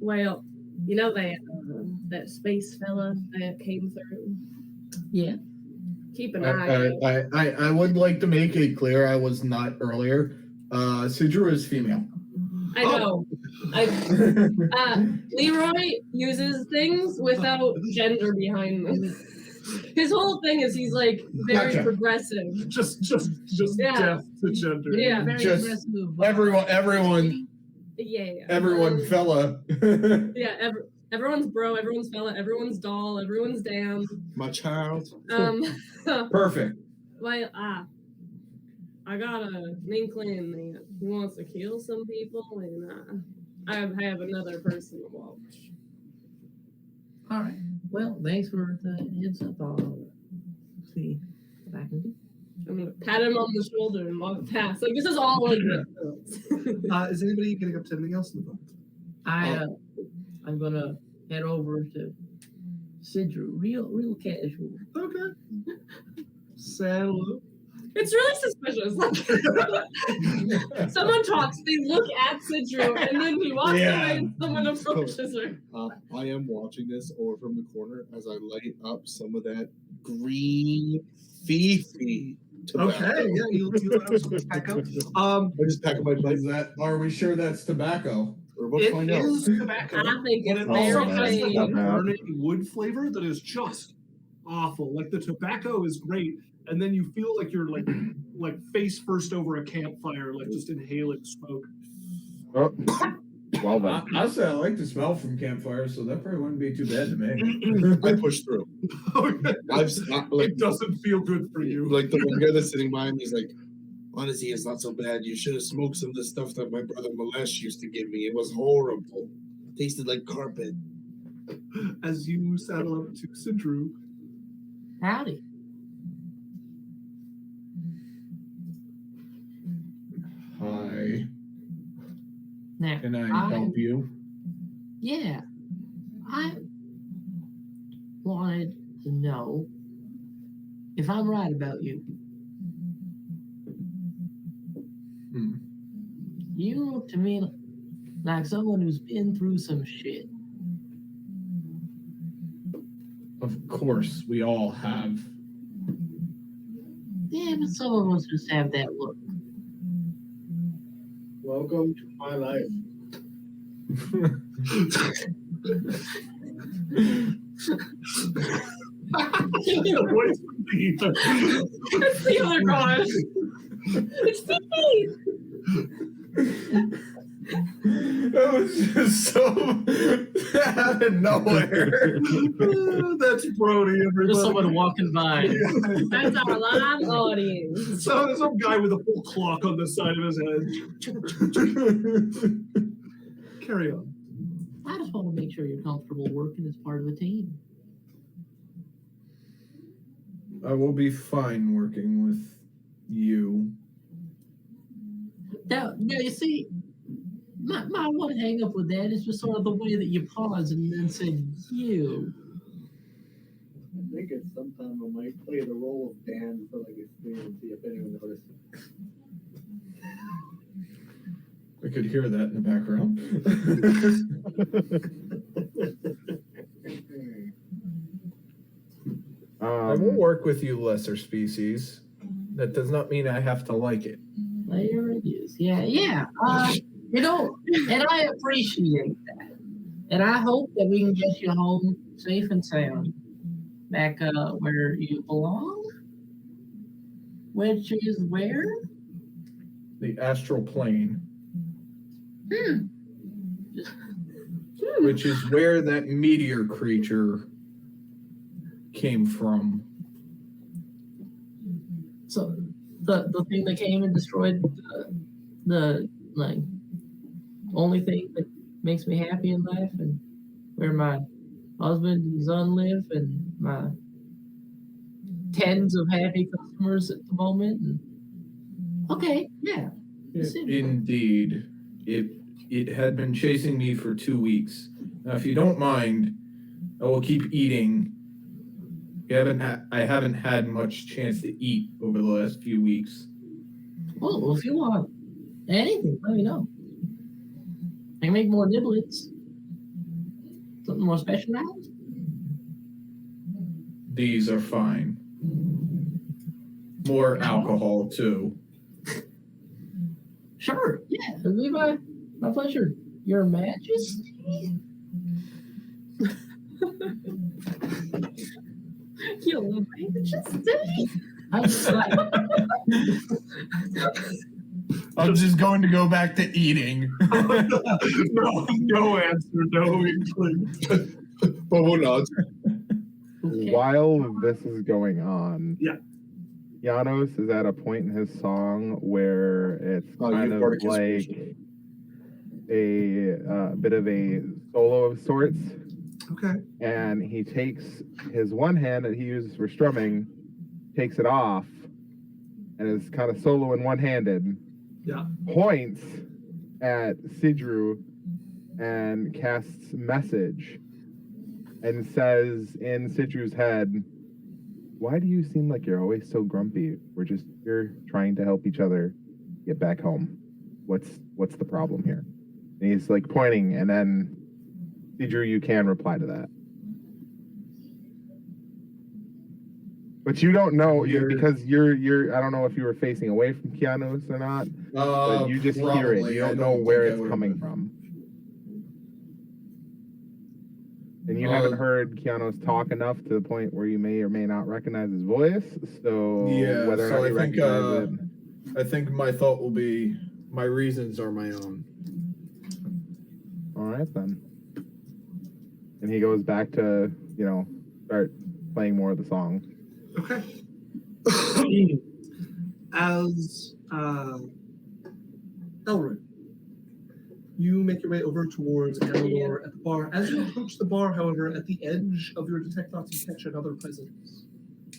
Well, you know that space fella that came through. Yeah. Keep an eye out. I would like to make it clear I was not earlier. Sidra is female. I know. Leroy uses things without gender behind them. His whole thing is he's like very Gotcha. progressive. Just Yeah. death to gender. Yeah. Very Just aggressive. everyone, Yeah. fella. Yeah. Everyone's bro. Everyone's fella. Everyone's doll. Everyone's damn. My child. Perfect. Well, I got an inkling that he wants to kill some people, and I have another person to watch. All right. Well, thanks for the heads up. I'll see what I can do. I'm gonna pat him on the shoulder and walk past. Like this is all like Is anybody getting up to anything else in the book? I'm gonna head over to Sidra, real casual. Okay. Saddle up. It's really suspicious. Like someone talks, they look at Sidru, and then he walks Yeah. away and someone approaches her. I am watching this over from the corner as I light up some of that green fifi tobacco. Okay, yeah, you have some tobacco. I just pack my pipe. Are we sure that's tobacco? We're about to It find out. is tobacco, I think but it's it also very has like a plain. burning wood flavor that is just awful. Like the tobacco is great, and then you feel like you're like face first over a campfire, like just inhaling smoke. Oh, well then. I say I like the smell from campfire, so that probably wouldn't be too bad to me. I push through. I've like It doesn't feel good for you. like the one guy that's sitting by me. He's like, honestly, it's not so bad. You should have smoked some of the stuff that my brother Malesh used to give me. It was horrible. Tasted like carpet. As you saddle up to Sidru, Howdy. Hi. Now, Can I help you? Yeah, I wanted to know if I'm right about you. You look to me like someone who's been through some shit. Of course, we all have. Yeah, but some of us just have that look. Welcome to my life. the voice from It's the other god. It's me. That was just so out of nowhere. That's Brody, everybody. Just someone walking by. That's our live audience. So there's some guy with a full clock on the side of his head. Carry on. I just want to make sure you're comfortable working as part of a team. I will be fine working with you. Now you see, my one hang up with that is just sort of the way that you pause and then say you. I think at some time I might play the role of Dan for like a screen and see if anyone notices. I could hear that in the background. I will work with you, lesser species. That does not mean I have to like it. There it is. Yeah. You know, and I appreciate that. And I hope that we can get you home safe and sound. Back where you belong. Which is where? The astral plane. Hmm. Which is where that meteor creature came from. So the thing that came and destroyed the like only thing that makes me happy in life, and where my husband and son live, and my tens of happy customers at the moment. And, okay, yeah. Indeed. It had been chasing me for 2 weeks. Now, if you don't mind, I will keep eating. I haven't had much chance to eat over the last few weeks. Well, if you want anything, let me know. I can make more niblets. Something more specialized. These are fine. More alcohol, too. Sure, yeah, it'll be my pleasure. Your Majesty. Your Majesty. I'm just going to go back to eating. No answer, no inkling. Bobo nods. Okay. While this is going on, Yeah. Janos is at a point in his song where it's kind of like a bit of a solo of sorts. Okay. And he takes his one hand that he uses for strumming, takes it off, and is kind of soloing one-handed. Yeah. Points at Sidru and casts message and says in Sidru's head, "Why do you seem like you're always so grumpy? We're just here trying to help each other get back home. What's the problem here?" And he's like pointing, and then Sidru, you can reply to that. But you don't know because you're I don't know if you were facing away from Keanu's or not. But you just hear it. You don't know where it's coming from. And you haven't heard Keanu's talk enough to the point where you may or may not recognize his voice. So Yeah, whether or not you recognize it. I think my thought will be my reasons are my own. All right then. And he goes back to, start playing more of the song. Okay. As Elrin, you make your way over towards Eleanor at the bar. As you approach the bar, however, at the edge of your detect thoughts, you catch another presence.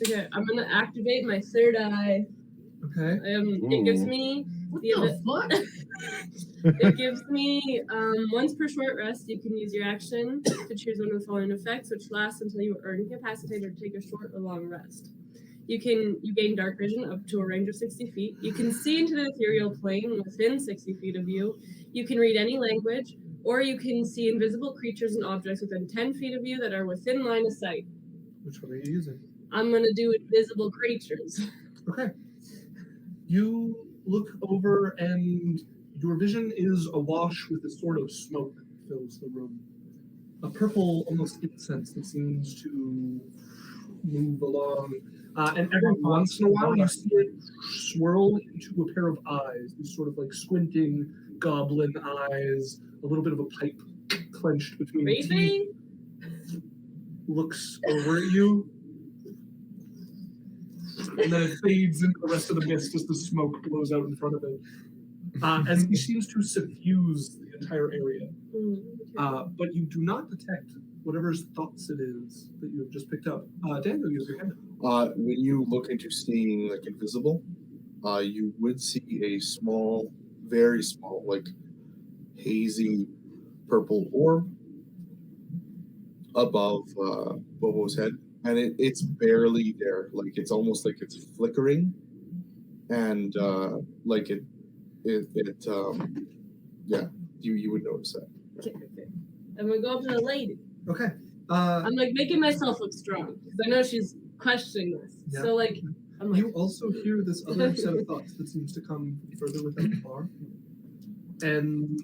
Okay, I'm gonna activate my third eye. Okay. It gives me it gives me once per short rest. You can use your action to choose one of the following effects, which lasts until you are incapacitated or take a short or long rest. You gain dark vision up to a range of 60 feet. You can see into the ethereal plane within 60 feet of you. You can read any language, or you can see invisible creatures and objects within 10 feet of you that are within line of sight. Which one are you using? I'm gonna do invisible creatures. Okay. You look over and your vision is awash with a sort of smoke that fills the room. A purple, almost incense that seems to move along. And every once in a while, you see it swirl into a pair of eyes, these sort of like squinting goblin eyes, a little bit of a pipe clenched between the teeth. Creepy. Looks over at you, and then it fades into the rest of the mist as the smoke blows out in front of it. As he seems to suffuse the entire area. But you do not detect whatever's thoughts it is that you have just picked up. Daniel, use your hand. When you look into seeing like invisible, you would see a small, very small, like hazy purple orb above Bobo's head, and it's barely there. Like it's almost like it's flickering, and like yeah, you would notice that. Okay. I'm gonna go up to the lady. Okay. I'm like making myself look strong because I know she's questioning this. Yeah. So like, I'm like, You also hear this other set of thoughts that seems to come further within the bar. And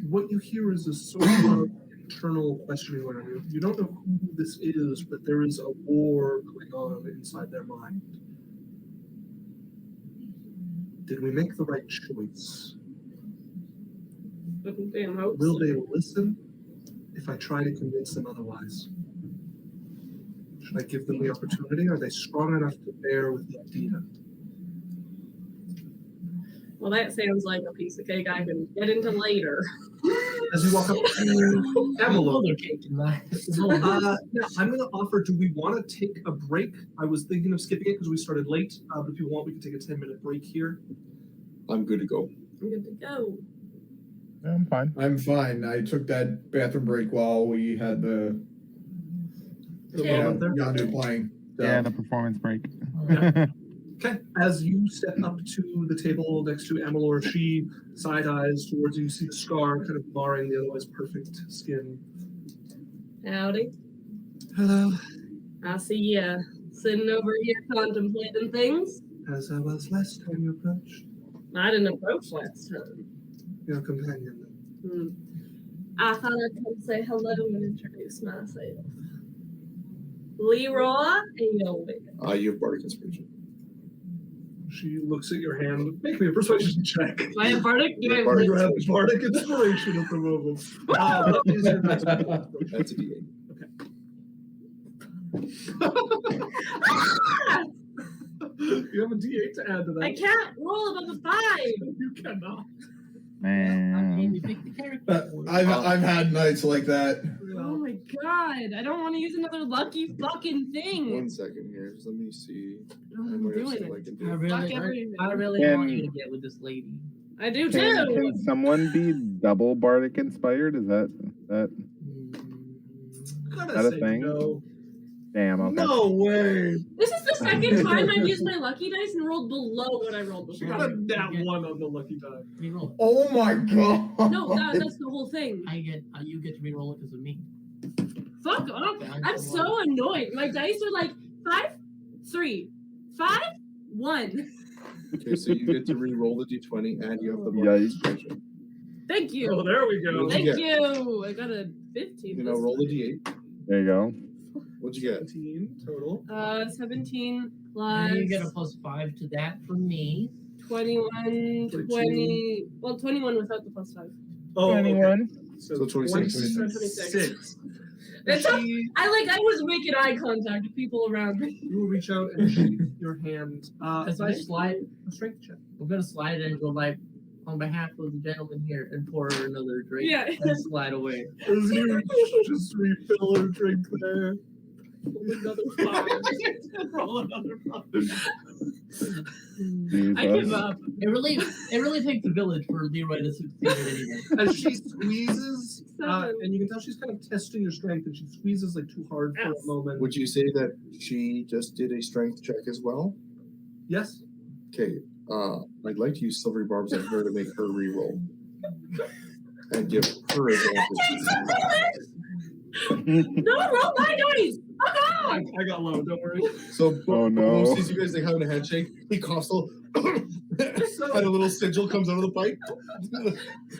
what you hear is a sort of internal questioning around you. You don't know who this is, but there is a war going on inside their mind. Did we make the right choice? damn hope. Will they listen if I try to convince them otherwise? Should I give them the opportunity? Are they strong enough to bear with the idea? Well, that sounds like a piece of cake I can get into later. As you walk up to Amalur, I'm going to offer, do we want to take a break? I was thinking of skipping it because we started late, but if you want, we can take a 10-minute break here. I'm good to go. I'm good to go. I'm fine. I'm fine. I took that bathroom break while we had the Yondu playing. So. Yeah, the performance break. Yeah. Okay, as you step up to the table next to Amalur, she side-eyes towards you. You see the scar kind of marring the otherwise perfect skin. Howdy. Hello. I see you sitting over here contemplating things. As I was last time you approached. I didn't approach last time. Your companion. I thought I'd come say hello and introduce myself. Leroy and Yobi. You have bardic inspiration. She looks at your hand. Make me a persuasion check. Do I have bardic? You have bardic inspiration at the moment. What is your next one? That's a D8. You have a D8 to add to that. I can't roll above a 5. You cannot. Man. I've had nights like that. Oh my god! I don't want to use another lucky fucking thing. 1 second here. Just let me see. I'm doing it. I really want you to get with this lady. I do Can too. someone be double bardic inspired? Is that a thing? No. Damn. Okay. No way. This is the second time I've used my lucky dice and rolled below what I rolled She before. got a nat 1 on the lucky die. Reroll. Oh my god! No, that's the whole thing. You get to reroll it because of me. Fuck off! I'm so annoyed. My dice are like 5, 3, 5, 1. Okay, so you get to re-roll the D20 and you have the bardic inspiration. Thank you. Oh, there we go. Thank you. I got a 15. You know, roll the D8. There you go. What'd you get? 17 total. 17 plus. And you get a +5 to that from me. 21, 20. Well, 21 without the +5. Oh, 21. Okay. So 26. 26. I was making eye contact with people around me. You will reach out and shake your hand. As I slide, a strength check. I'm gonna slide and go like, on behalf of the gentleman here, and pour her another drink. Yeah. And slide away. As you just refill her drink there. Another 5. Roll another 5. I give up. It really takes a village for Leroy to succeed at anything. As she squeezes, and you can tell she's kind of testing your strength, and she squeezes like too hard for a moment. Would you say that she just did a strength check as well? Yes. Okay. I'd like to use silvery barbs on her to make her re-roll and give her advantage. No, roll my dice! Fuck off! I got low, don't worry. So, Oh, no. Bo sees you guys like having a handshake. He coughs a little, and a little sigil comes out of the pipe.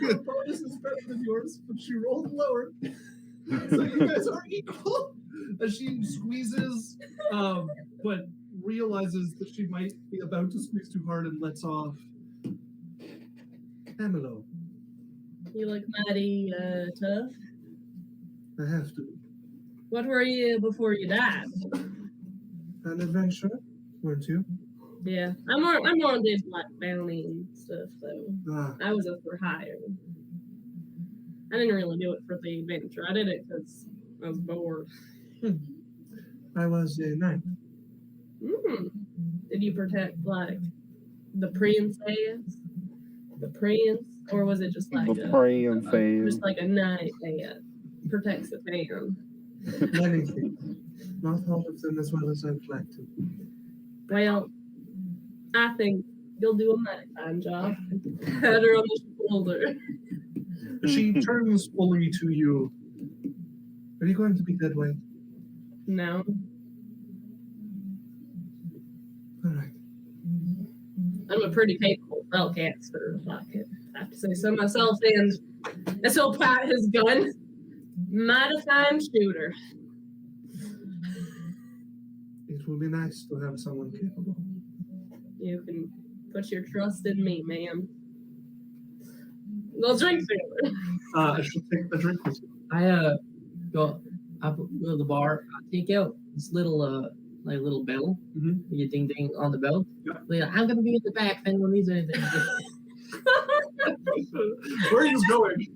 Her bonus is better than yours, but she rolled lower. So you guys are equal. As she squeezes, but realizes that she might be about to squeeze too hard and lets off. Amelo, You look mighty tough. I have to. What were you before you died? An adventurer, weren't you? Yeah, I'm more on this like bounty and stuff though. Ah, I was up for hire. I didn't really do it for the adventure. I did it because I was bored. I was a knight. Did you protect like the princess, the prince, or was it just like just like a knight that protects the town? Many things. Not all of them as well as I'd like to. Well, I think you'll do a mighty fine job. Pat her on the shoulder. She turns fully to you. Are you going to be dead weight? No. All right. I'm a pretty capable spellcaster, if I have to say so myself, and this will pat his gun. Mighty fine shooter. It will be nice to have someone capable. You can put your trust in me, ma'am. We'll drink together. I should take a drink with you. I go to the bar. I take out this little bell. You ding ding on the bell. Yeah. I'm gonna be in the back if anyone needs anything. Where are you going?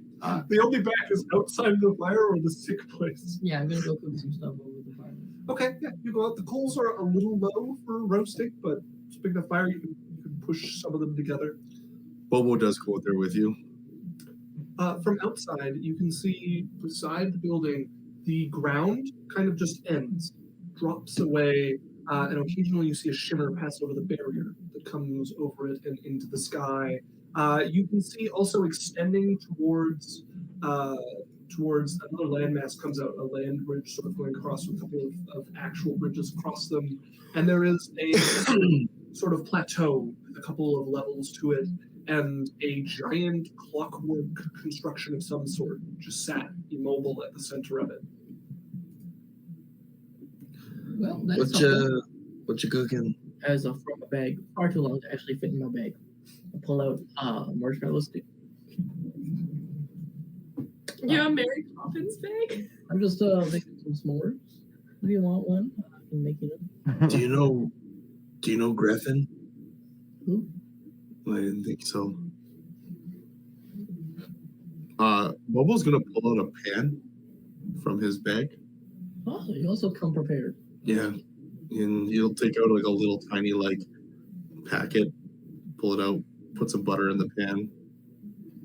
The only back is outside the fire or the sick place. Yeah, I'm gonna go cook some stuff over the fire. Okay, yeah, you go out. The coals are a little low for roasting, but it's big enough fire you can push some of them together. Bobo does go out there with you. From outside, you can see beside the building, the ground kind of just ends, drops away, and occasionally you see a shimmer pass over the barrier that comes over it and into the sky. You can see also extending towards another landmass comes out, a land bridge sort of going across with a couple of actual bridges across them, and there is a sort of plateau with a couple of levels to it, and a giant clockwork construction of some sort just sat immobile at the center of it. Well, that's what you cooking? As from a bag, far too long to actually fit in my bag. I pull out marshmallow stick. You have Mary Poppins bag? I'm just making some s'mores. Do you want one? I can make it. Do you know Griffin? Who? I didn't think so. Bobo's gonna pull out a pan from his bag. Oh, you also come prepared. Yeah, and he'll take out like a little tiny packet, pull it out, put some butter in the pan,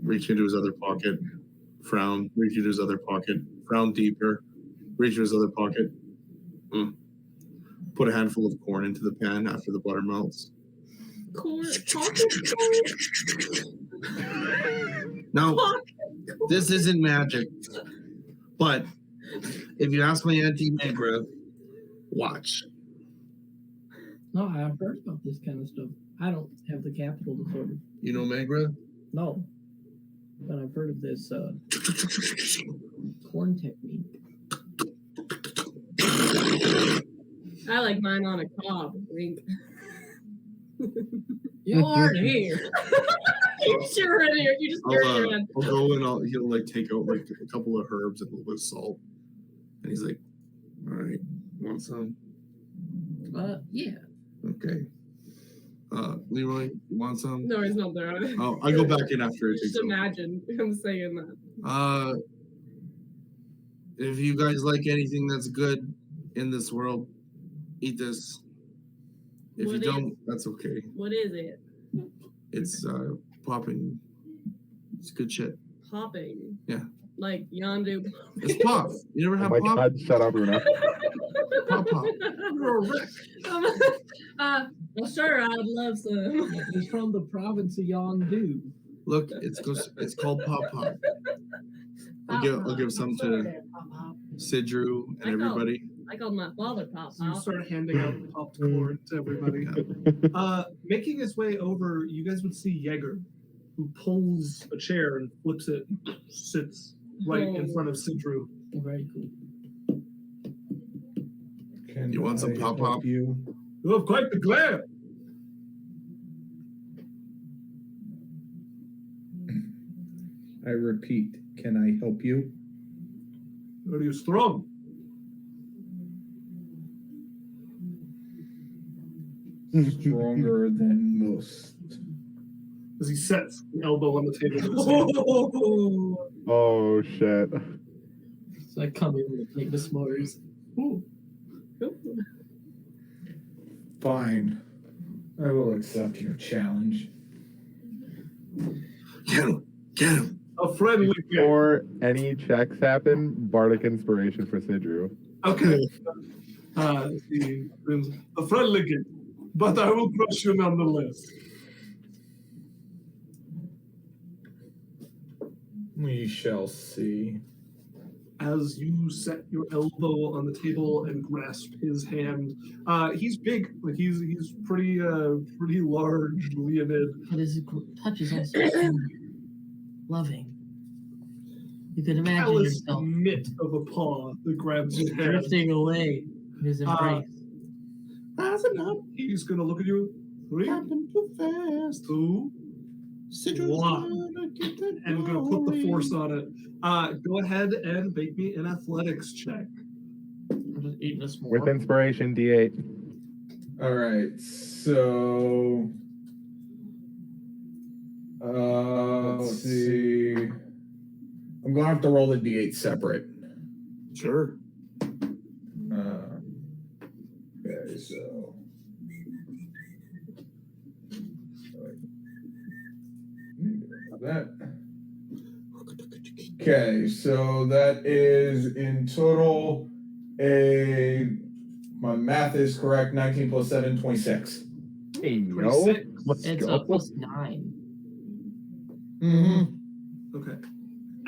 reach into his other pocket, frown, reach into his other pocket, frown deeper, reach into his other pocket, put a handful of corn into the pan after the butter melts. Corn. No, this isn't magic. But if you ask my Auntie Megra, watch. No, I've heard about this kind of stuff. I don't have the capital to sort of. You know Megra? No. But I've heard of this corn technique. I like mine on a cob. Wink. You aren't here. You sure in here. You just hear your head. I'll go and he'll take out a couple of herbs and a little bit of salt, and he's like, "All right, want some?" Yeah. Okay. Leroy, you want some? No, he's not there. Oh, I go back in after it. Just imagine him saying that. If you guys like anything that's good in this world, eat this. If you don't, that's okay. What is it? It's popping. It's good shit. Popping. Yeah. Like Yondu. It's pop. You never have Oh my pop? God, shut up, Runa. Pop. You're a wreck. Well, sure, I'd love some. He's from the province of Yondu. Look, it's called Pop Pop. I'll give some to Sidru and everybody. I called my father Pop So you Pop. start handing out popped corn to everybody. Making his way over, you guys would see Yeager, who pulls a chair and flips it, sits right in front of Sidru. Very cool. Can You want some I pop help pop? you? You have quite the glare. I repeat, can I help you? Are you strong? Stronger than most. As he sets an elbow on the table. With his hand. Oh shit. So I come in with like the s'mores. Ooh. Fine. I will accept your challenge. Get him. Get him. A friendly gift. Before any checks happen, bardic inspiration for Sidru. Okay. He grins. A friendly gift, but I will crush you nonetheless. We shall see. As you set your elbow on the table and grasp his hand, he's big, like he's pretty large, Leonid. But his touch is also tender, loving. You can imagine Callous yourself mitt of a paw that grabs your hand. drifting away in his embrace. Rising up, He's gonna look at you. 3, happened too fast. 2, Citrus One. gonna get the and gonna put the glory. force on it. Go ahead and make me an athletics check. I'm just eating a s'more. With inspiration, D8. All right, so let's see. I'm gonna have to roll the d8 separate. Sure. Okay, so that. Okay, so that is in total my math is correct, 19 plus 7, 26. Hey, yo. 26. Let's It's go. a plus 9. Mm-hmm. Okay.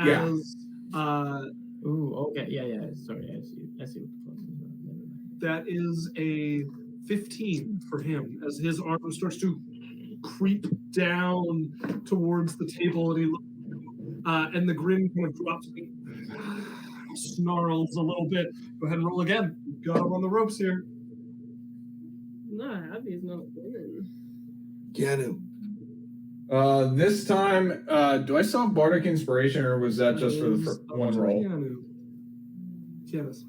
Yeah. As Ooh, okay, yeah. Sorry, I see what the plus is. Never mind. that is a 15 for him, as his arm starts to creep down towards the table, and he looks, and the grin kind of drops, snarls a little bit. Go ahead and roll again. You've got him on the ropes here. I'm not happy he's not winning. Get him. This time, do I still have Bardic Inspiration, or was that just for the one roll? Kianis.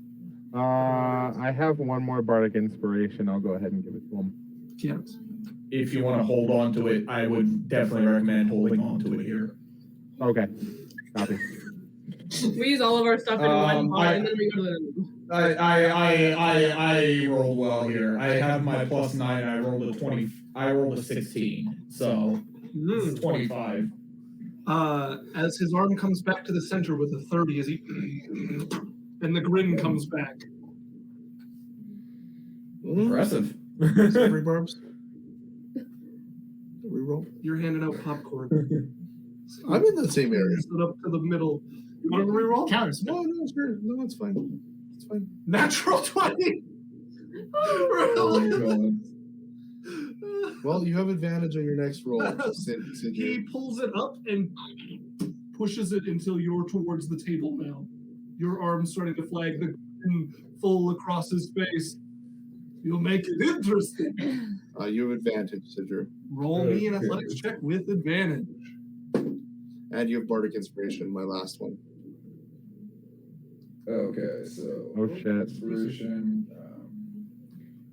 I have one more bardic inspiration. I'll go ahead and give it to him. Kianis. If you want to hold on to it, I would definitely recommend holding on to it here. Okay. Copy. We use all of our stuff in one pot, I- and then we go to the. I rolled well here. I have my plus 9. I rolled a 20. I rolled a 16. So it's 25. As his arm comes back to the center with a 30, as he and the grin comes back. Impressive. Sorry, Barbs. Reroll. You're handing out popcorn. I'm in the same area. Stood up to the middle. You want to reroll? Counts. No, sure. No, it's fine. It's fine. Natural 20. Oh, God. Well, you have advantage on your next roll. He pulls it up and pushes it until you're towards the table now. Your arm's starting to flag, the grin full across his face. You'll make it interesting. You have advantage, Sidra. Roll me an athletics check with advantage. And you have Bardic Inspiration, my last one. Okay, so. Oh, shit. Inspiration.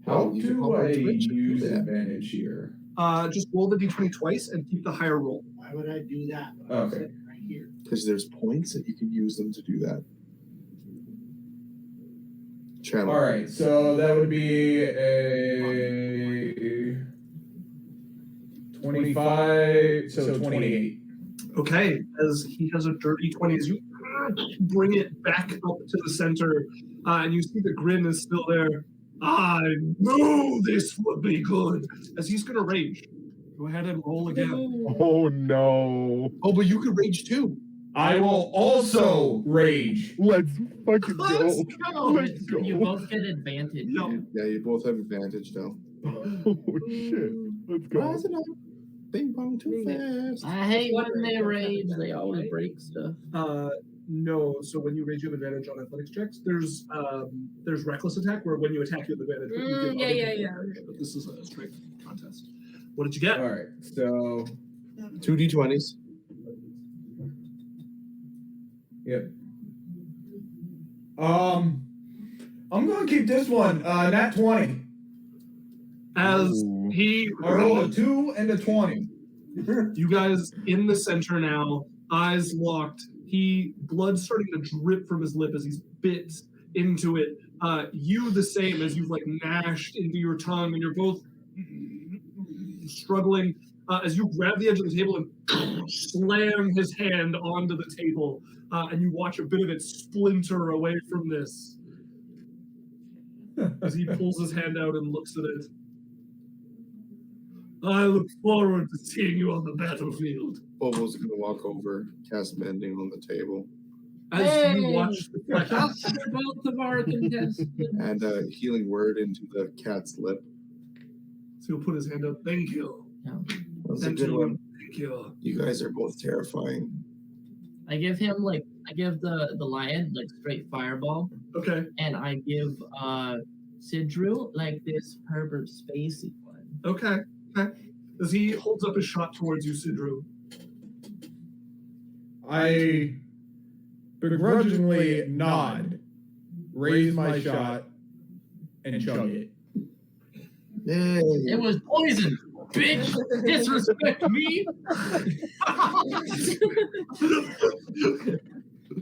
How you can do call I it Twitch and do use that. advantage here? Just roll the d20 twice and keep the higher roll. Why would I do that? Okay. Right here. Because there's points that you can use them to do that. Channel. All right, so that would be a 25, so 28. Okay, as he has a dirty 20, as you bring it back up to the center, and you see the grin is still there. I knew this would be good. As he's going to rage. Go ahead and roll again. Oh, no. Oh, but you could rage too. I will also rage. Let's fucking Let's go. go. Let's go. You both get advantage. Yep. Yeah, you both have advantage now. Oh, shit. Let's go. Rising up. Bing bong too fast. I hate when they rage. They always break stuff. No, so when you rage, you have advantage on athletics checks. There's reckless attack where when you attack, you have advantage. But you give Yeah, other yeah, people yeah. advantage, But this is a strength contest. What did you get? All right, so 2 d20s. yep. I'm gonna keep this one. Nat 20. As Ooh. he I rolled a 2 and a 20. You guys in the center now, eyes locked. Blood starting to drip from his lip as he's bit into it. You the same as you've like gnashed into your tongue, and you're both struggling as you grab the edge of the table and slam his hand onto the table, and you watch a bit of it splinter away from this as he pulls his hand out and looks at it. I look forward to seeing you on the battlefield. Bobo's gonna walk over, cast mending on the table, As you watch the flesh After both of our contestants. and a healing word into the cat's lip. So he'll put his hand up. Thank you. That was a And good to one. Thank you. You guys are both terrifying. I give the lion like straight fireball, Okay. and I give Sidru like this Herbert Spacey one. Okay. As he holds up his shot towards you, Sidru. I begrudgingly nod, raise my shot, and chug it. Yay. It was poison, bitch. Disrespect me.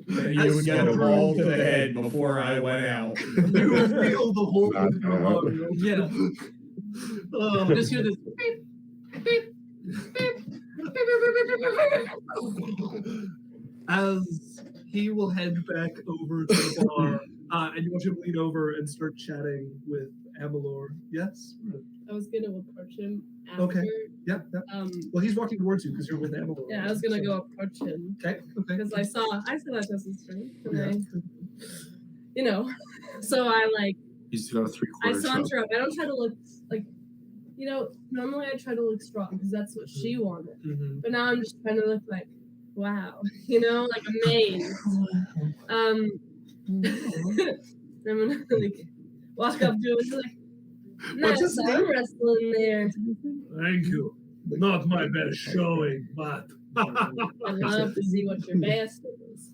You would get a ball to the head before I went out. You feel the whole Yeah. Just hear this. As he will head back over to the bar, and you watch him lean over and start chatting with Amalor. Yes? I was gonna approach him after. Okay. Yeah. Well, he's walking towards you because you're with Amalor. Yeah, I was gonna go approach him. Okay. Because I saw that as his strength, and Yeah. so I like He's got a I 3/4 saunter shot. up. I don't try to look like, normally I try to look strong because that's what she wanted. Mm-hmm. But now I'm just trying to look like, wow, like amazed. I'm gonna like walk up to him and be like, What's his nice arm wrestling there. Thank you. Not my best showing, but. I'd love to see what your best is.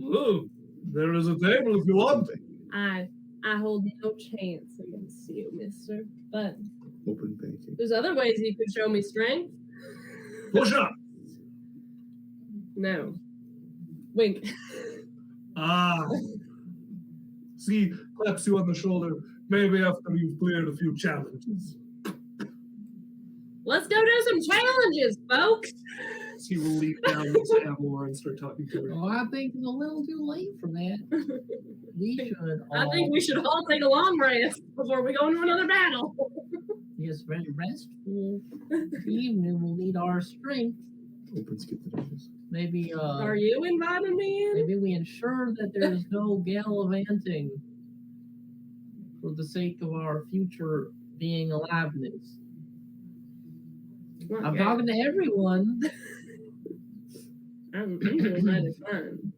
Ooh, there is a table if you want it. I hold no chance against you, mister. But Open banking. there's other ways you could show me strength. Push up. No. Wink. See, claps you on the shoulder. Maybe after you've cleared a few challenges. Let's go do some challenges, folks. So he will leap down to Amalor and start talking to her. Oh, I think it's a little too late for that. I think we should all take a long rest before we go into another battle. Yes, very restful evening will need our strength. Open skip the dishes. Maybe Are you inviting me in? maybe we ensure that there is no gallivanting for the sake of our future being aliveness. I'm talking to everyone. I'm doing mighty fine.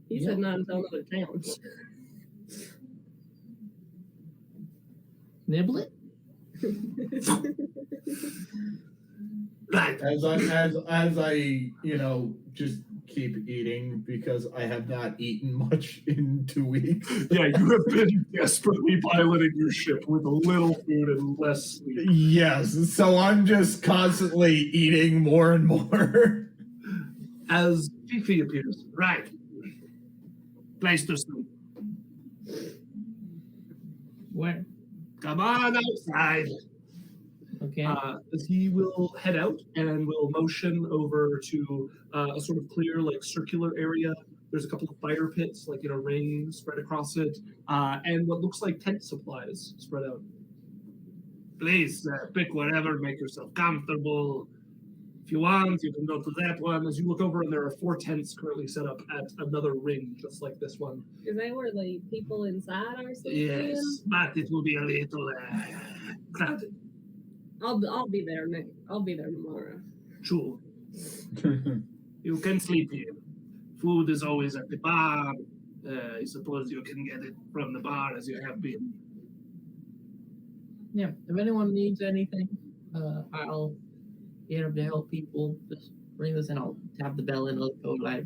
He said not until another challenge. Nibble it? Right. As I just keep eating because I have not eaten much in 2 weeks. Yeah, you have been desperately piloting your ship with a little food and less sleep. Yes, so I'm just constantly eating more and more. As Fifi appears. Right. Place to sleep. Where? Come on outside. Okay. As he will head out and will motion over to a sort of clear, like circular area. There's a couple of fire pits, like in a ring spread across it, and what looks like tent supplies spread out. Please pick whatever, make yourself comfortable. If you want, you can go to that one. As you look over, and there are 4 tents currently set up at another ring, just like this one. Is that where the people inside are sleeping? Yes, but it will be a little crowded. I'll be there I'll be there tomorrow. Sure. You can sleep here. food is always at the bar. I suppose you can get it from the bar as you have been. Yeah, if anyone needs anything, I'll be here to help people. Just bring this and I'll tap the bell and it'll go like,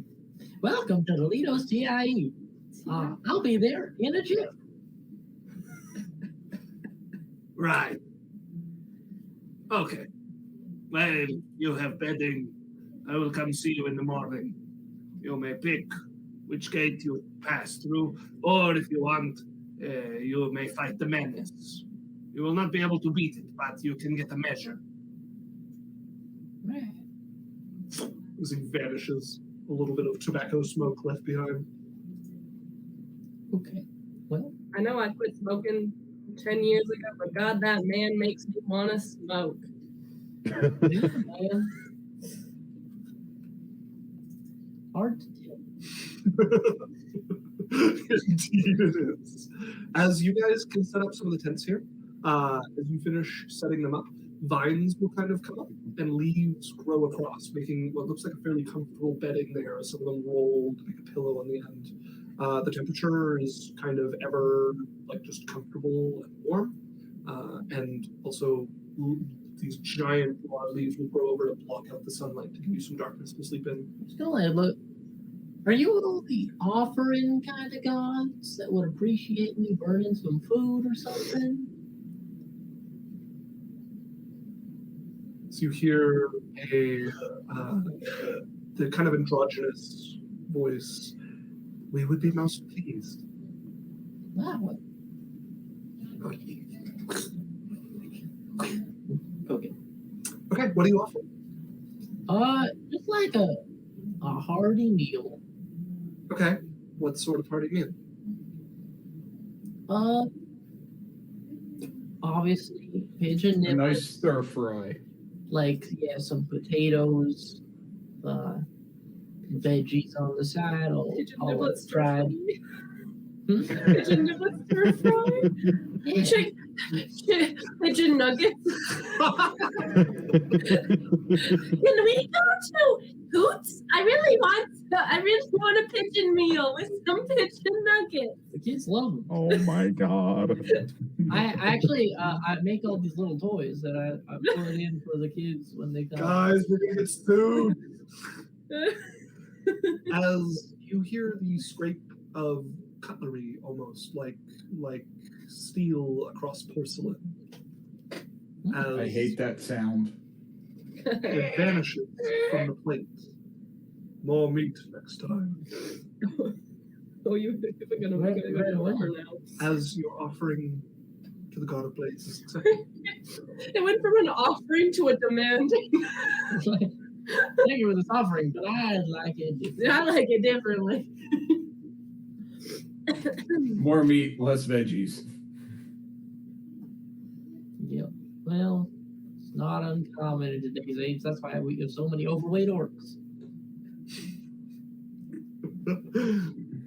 welcome to Toledo's TIE. I'll be there in a jiff. Right. Okay. Well, you have bedding. I will come see you in the morning. You may pick which gate you pass through, or if you want, you may fight the menace. You will not be able to beat it, but you can get a measure. Right. As he vanishes, a little bit of tobacco smoke left behind. Okay. Well, I know I quit smoking 10 years ago, but God, that man makes me want to smoke. man. Hard to tell. Indeed it is. As you guys can set up some of the tents here, as you finish setting them up, vines will kind of come up and leaves grow across, making what looks like a fairly comfortable bedding there. Some of them rolled, like a pillow on the end. The temperature is kind of ever like just comfortable and warm, and also these giant broad leaves will grow over to block out the sunlight to give you some darkness to sleep in. Still, look. Are you the offering kind of gods that would appreciate me burning some food or something? So you hear the kind of androgynous voice. We would be most pleased. Wow. Okay. Okay, what do you offer? Just like a hearty meal. Okay, what sort of hearty meal? Obviously pigeon A niblets. nice stir fry. Like, yeah, some potatoes, veggies on the side, all fried. Pigeon niblets stir fry? Pigeon nuggets? Can we go to Hoots? I really want a pigeon meal with some pigeon nuggets. The kids love them. Oh my god. I actually I make all these little toys that I put in for the kids when they come. Guys, we're gonna get sued. As you hear the scrape of cutlery, almost like steel across porcelain. As I hate that sound. it vanishes from the plate. More meat next time. Oh, you're gonna make it Right away. over now. As you're offering to the god of blades. It went from an offering to a demand. Thank you for this offering, but I like it different. I like it differently. More meat, less veggies. Yep. Well, it's not uncommon in today's age. That's why we have so many overweight orcs.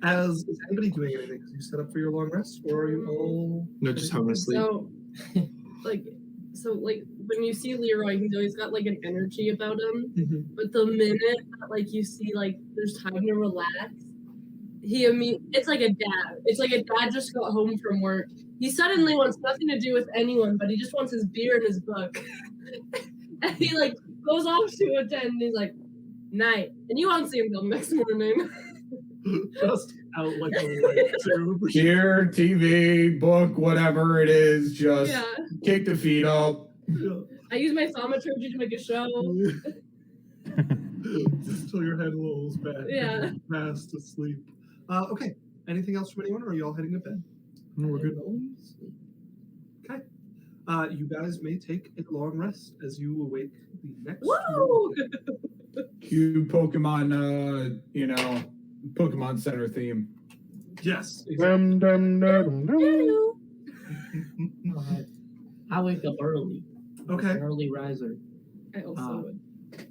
As is anybody doing anything? Are you set up for your long rest, or are you all? No, just having a sleep. So when you see Leroy, he's always got like an energy about him. Mm-hmm. But the minute that you see there's time to relax, it's like a dad. It's like a dad just got home from work. He suddenly wants nothing to do with anyone, but he just wants his beer and his book. And he goes off to a tent and he's like, night. And you won't see him till next morning. Just out like a light tube. Beer, TV, book, whatever it is, just kick the feet up. Yeah. I use my thaumaturgy to make a show. Until your head rolls back. Yeah. Fast asleep. Okay. Anything else from anyone, or are you all heading to bed? No, we're good. Okay. You guys may take a long rest as you awake the next. Woo! Cue Pokemon, Pokemon Center theme. Yes. Dum, dum, dum, dum. I wake up early. Okay. An early riser. I also would.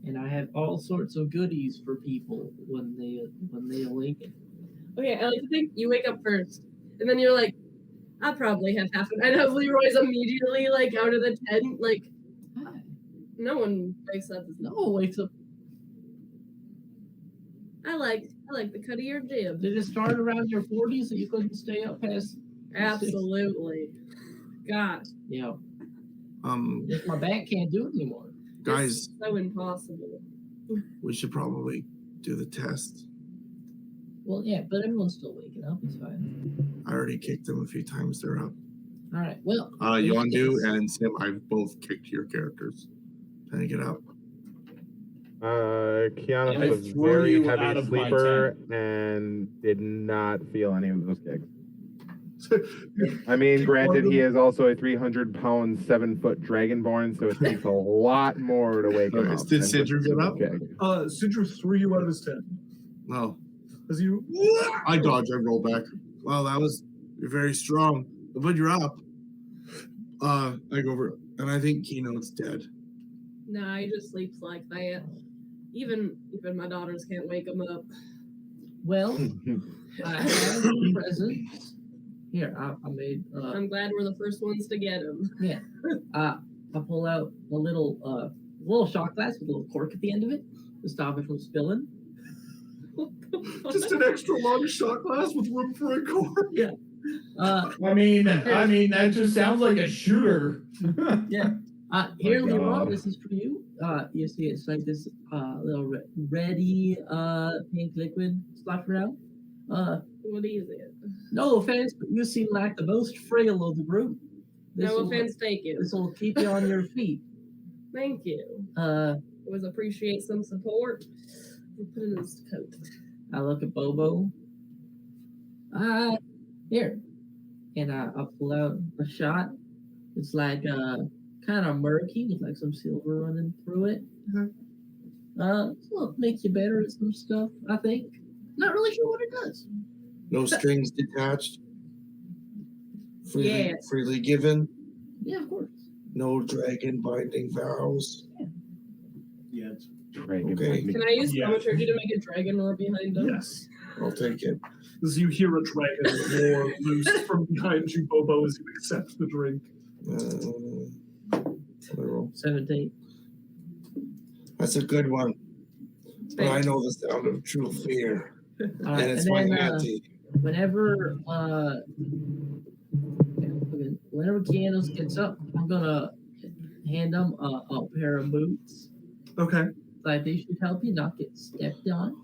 And I have all sorts of goodies for people when they awaken. Okay, I like to think you wake up first, and then you're like, I'll probably have half an. I know Leroy's immediately out of the tent, Hi. no one wakes up. No one wakes up. I like the cut of your jib. Did it start around your 40s so you couldn't stay up past? Absolutely. God. Yeah. Um, If my back can't do it anymore. guys, It's so impossible. we should probably do the test. Well, yeah, but everyone's still waking up. It's fine. I already kicked them a few times. They're up. All right. Well. Yondu and Sim, I've both kicked your characters. Trying to get up. Kiana I was a threw very you out heavy of my sleeper and did not feel any of those kicks. I mean, granted, he is also a 300-pound, 7-foot dragonborn, so it takes a lot more to wake him up. Did Sidru get up? Sidru threw you out of his tent. No. As you... I dodged, I rolled back. Well, you're very strong, but you're up. I go over, and I think Keynote's dead. Nah, he just sleeps like that. Even my daughters can't wake him up. Well, I have presents. Here, I made. I'm glad we're the first ones to get him. Yeah. I pull out a little shot glass with a little cork at the end of it to stop it from spilling. Just an extra long shot glass with room for a cork. Yeah. I mean, that just sounds like a shooter. Yeah. Here, Leroy, God. this is for you. You see, it's like this little reddy pink liquid splashed around. What is it? No offense, but you seem like the most frail of the group. No offense taken. This will keep you on your feet. Thank you. Always appreciate some support. We'll put it in his coat. I look at Bobo. Here. And I pull out a shot. It's like kind of murky with like some silver running through it. It'll make you better at some stuff, I think. Not really sure what it does. No strings detached. Yeah. Freely given. Yeah, of course. No dragon binding vows. Yeah. Dragon. Okay. Can I use Yeah. thaumaturgy to make a dragon roar behind him? Yes. I'll take it. As you hear a dragon roar loose from behind you, Bobo, as you accept the drink. What do I roll? 17. That's a good one. But I know the sound of true fear. All right, And it's and my then, auntie. whenever Keanos gets up, I'm gonna hand him a pair of boots. Okay. Like they should help you not get stepped on.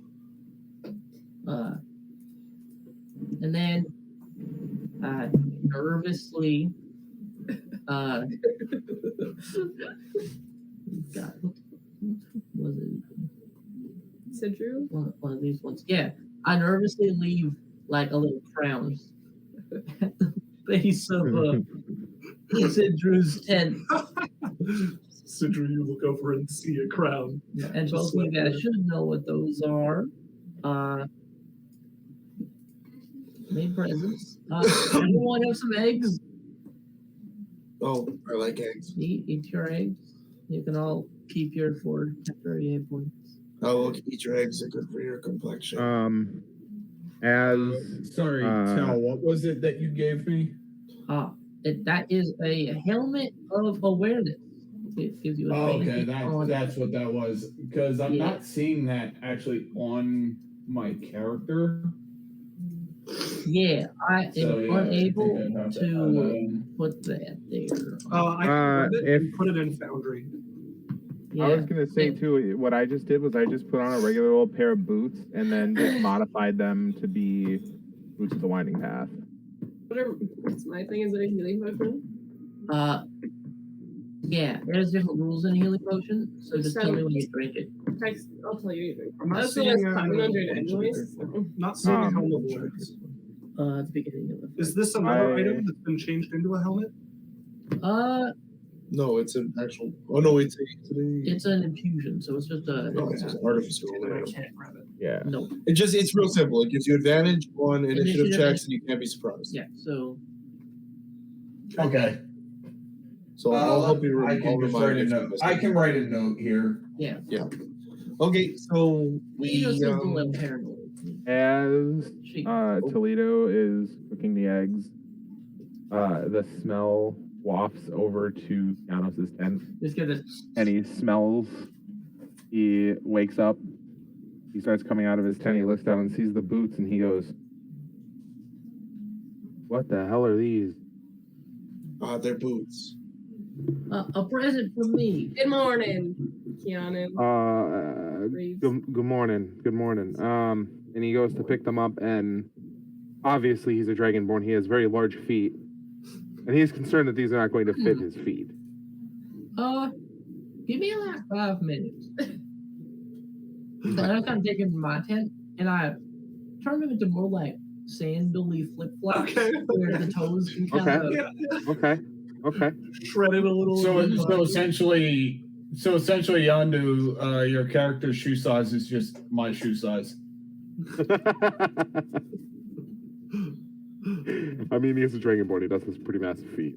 And then nervously God, what was it? Sidru? One of these ones. Yeah. I nervously leave like a little crown at the base of Sidru's tent. Sidru, you look over and see a crown. And both of you guys should know what those are. Made presents. Everyone have some eggs. Oh, I like eggs. Eat your eggs. You can all keep your 4 temporary hit points. Oh, eat your eggs. They're good for your complexion. Sorry, Tal, what was it that you gave me? That is a helmet of awareness. It gives you a Okay, on- that's what that was. Because I'm not seeing that actually on my character. Yeah, I am unable I think I'd have to add put that there. I can grab it and put it in Foundry. I was gonna say too. What I just did was I just put on a regular old pair of boots and then just modified them to be boots of the winding path. Whatever. What's my thing? Is it a healing potion? Yeah, there's different rules in healing potion, so just tell me when you drink it. I'll tell you. I'm not That's the seeing last time a- I'm doing it anyways. Not seeing a helmet checks. At the beginning of the Is this another item that's been changed into a helmet? No, it's an actual. Oh no, it's an infusion, so it's just a. No, it's just artificial. I can't grab it. Yeah. No. It's real simple. It gives you advantage on initiative Initiative checks, and you can't be surprised. Yeah. So. Okay. So I'll help you. I can just write a note. I can write a note here. Yeah. Yeah. Okay, so we. As Toledo is cooking the eggs, the smell wafts over to Janos' tent. Just get this. And he smells. He wakes up. He starts coming out of his tent. He looks down and sees the boots, and he goes, "What the hell are these?" They're boots. A present from me. Good morning, Keanu. Good morning. Good morning. And he goes to pick them up, and obviously he's a dragonborn. He has very large feet, and he's concerned that these are not going to fit his feet. Give me like 5 minutes. Then I kind of take him to my tent, and I turn him into more like sandal-y flip-flops, where the toes can kind of... Okay. Shred it a little. So essentially, Yondu, your character's shoe size is just my shoe size. I mean, he's a dragonborn. He does have pretty massive feet.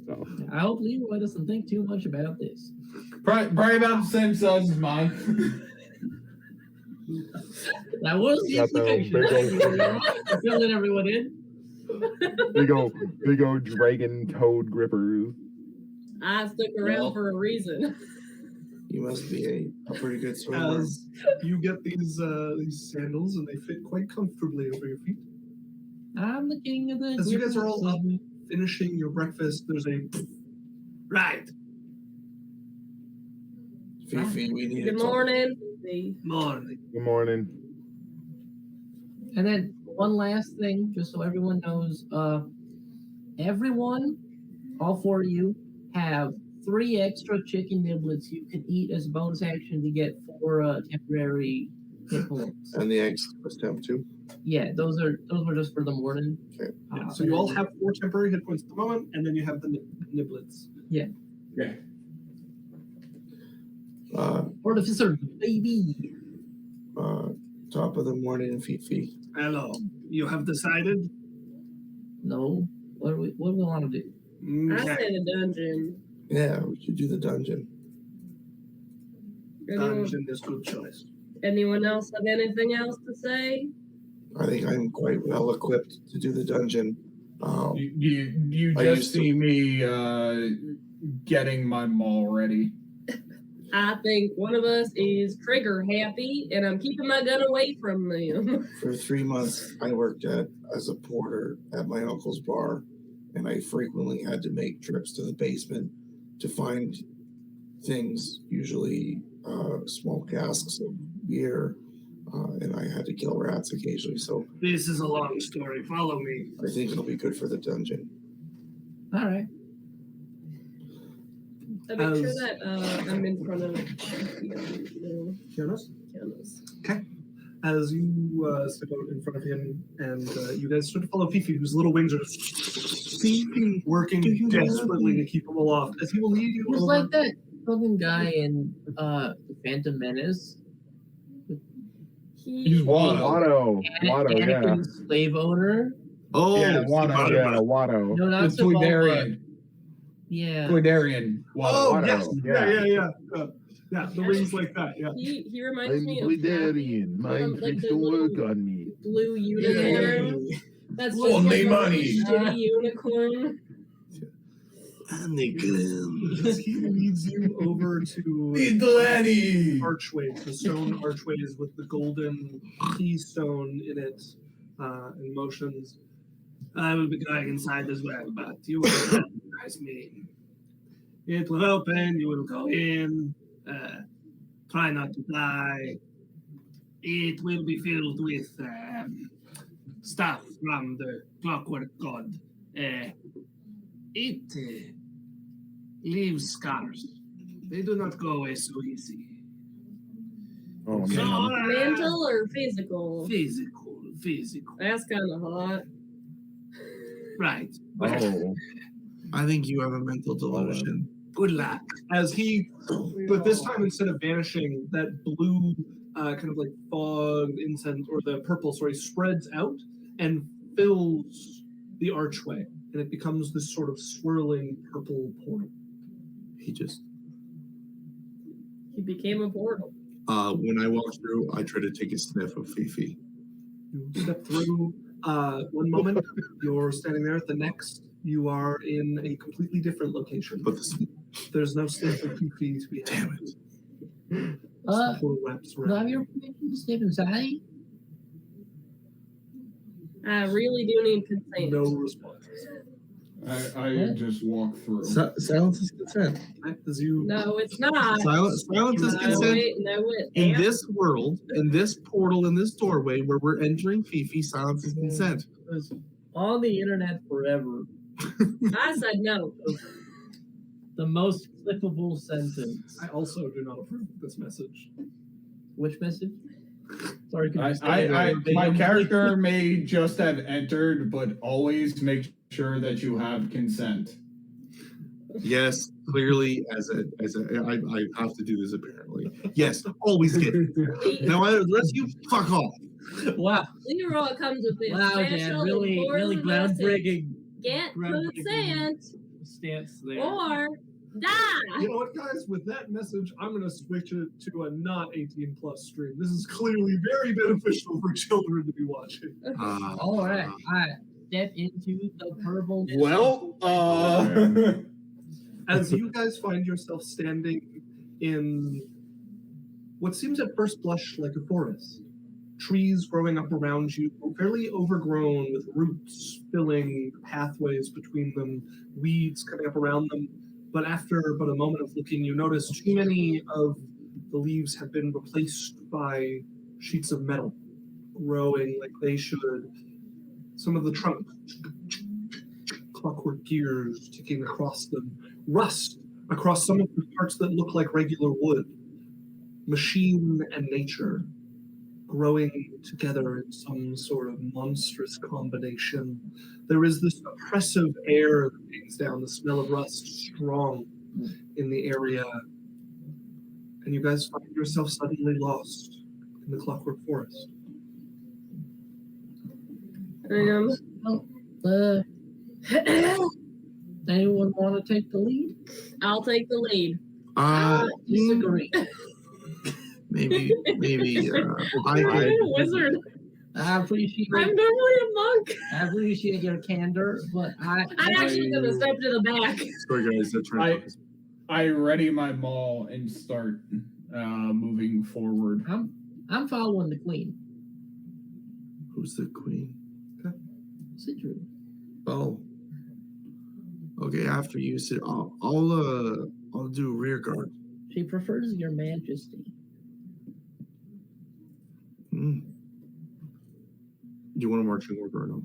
So I hope Leroy doesn't think too much about this. Probably about the same size as mine. That was the implication. Filling everyone in. Big old dragon toad grippers. I stuck around for a reason. You must be a pretty good swimmer. As you get these sandals, and they fit quite comfortably over your feet. I'm the king of the... As you guys are all up, finishing your breakfast, there's a... Right. Fifi, we need Good morning. Morning. Good morning. And then one last thing, just so everyone knows, everyone, all 4 of you, have 3 extra chicken niblets you can eat as a bonus action to get 4 temporary hit points. And the eggs was temp too. Yeah, those were just for the morning. Okay. So you all have 4 temporary hit points at the moment, and then you have the niblets. Yeah. Yeah. Artificer, baby. Top of the morning, Fifi. Hello. You have decided? No. What do we want to do? I said a dungeon. Yeah, we should do the dungeon. Dungeon is good choice. Anyone else have anything else to say? I think I'm quite well equipped to do the dungeon. You I just used to- see me getting my maul ready. I think one of us is trigger happy, and I'm keeping my gun away from them. For 3 months, I worked as a porter at my uncle's bar, and I frequently had to make trips to the basement to find things, usually small casks of beer, and I had to kill rats occasionally. So This is a long story. Follow me. I think it'll be good for the dungeon. All right. I make sure that I'm in front of Jonas? Jonas. Okay. As you step out in front of him, and you guys start to follow Fifi, whose little wings are working desperately to keep him aloft. As he will lead you It was over. like that fucking guy in Phantom Menace. He's Watto, yeah. Anakin's slave owner. Oh, Yeah, Watto. Yeah, Watto. No, not With Sabal, Toydarian. Yeah. Toydarian. Oh, Watto, yes. yeah. Yeah, the wings like that, yeah. He reminds I'm me of Toydarian. Mind like tricks the don't little work on me. blue unicorn. That's just Only like a money. shitty unicorn. As he leads you over to Little Annie. archways, the stone archways with the golden keystone in it, and motions. I will be going inside as well, but you will recognize me. It will open, you will go in, try not to die. It will be filled with stuff from the Clockwork God. It leaves scars. They do not go away so easy. Oh, So, man. Mental or physical? Physical. That's kind of hot. Right. Oh. I think you have a mental delusion. Good luck. As he, but this time instead of vanishing, that blue kind of like fog incense, or the purple, sorry, spreads out and fills the archway, and it becomes this sort of swirling purple portal. He just He became a portal. when I walk through, I try to take a sniff of Fifi. You step through one moment, you're standing there. The next, you are in a completely different location. But this, There's no sniff of Fifi to be had. damn it. The portal wraps Do I have around. your permission to step inside? I really do need consent. No responses. I just walk through. Silence is consent. As you No, it's not. Silence is No, consent. it In ain't. this world, in this portal, in this doorway where we're entering Fifi, silence is consent. It's on the internet forever. I said no. The most clippable sentence. I also do not approve of this message. Which message? Sorry, could you I, say I, it my verbatim? character may just have entered, but always make sure that you have consent. Yes, clearly, I have to do this apparently. Yes, always get it. Now, unless you fuck off. Wow. Leroy comes with this Wow, Dan, special really important groundbreaking message. Get consent stance there. or die. You know what, guys? With that message, I'm going to switch it to a not 18 plus stream. This is clearly very beneficial for children to be watching. All right. Step into the purple. Well, As you guys find yourself standing in what seems at first blush like a forest, trees growing up around you, fairly overgrown with roots filling pathways between them, weeds coming up around them. But after but a moment of looking, you notice too many of the leaves have been replaced by sheets of metal growing like they should. Some of the trunk, clockwork gears ticking across them, rust across some of the parts that look like regular wood, machine and nature growing together in some sort of monstrous combination. There is this oppressive air that hangs down, the smell of rust strong in the area, and you guys find yourself suddenly lost in the clockwork forest. Anyone want to take the lead? I'll take the lead. Disagree. Maybe. I'm a wizard. I appreciate. I'm normally a monk. I appreciate your candor, but I'm actually gonna step to the back. Sorry, guys. That's right. I ready my maul and start moving forward. I'm following the queen. Who's the queen? Symyro. Oh. Okay, after you sit, I'll do rear guard. She prefers your majesty. Do you want a marching order or no?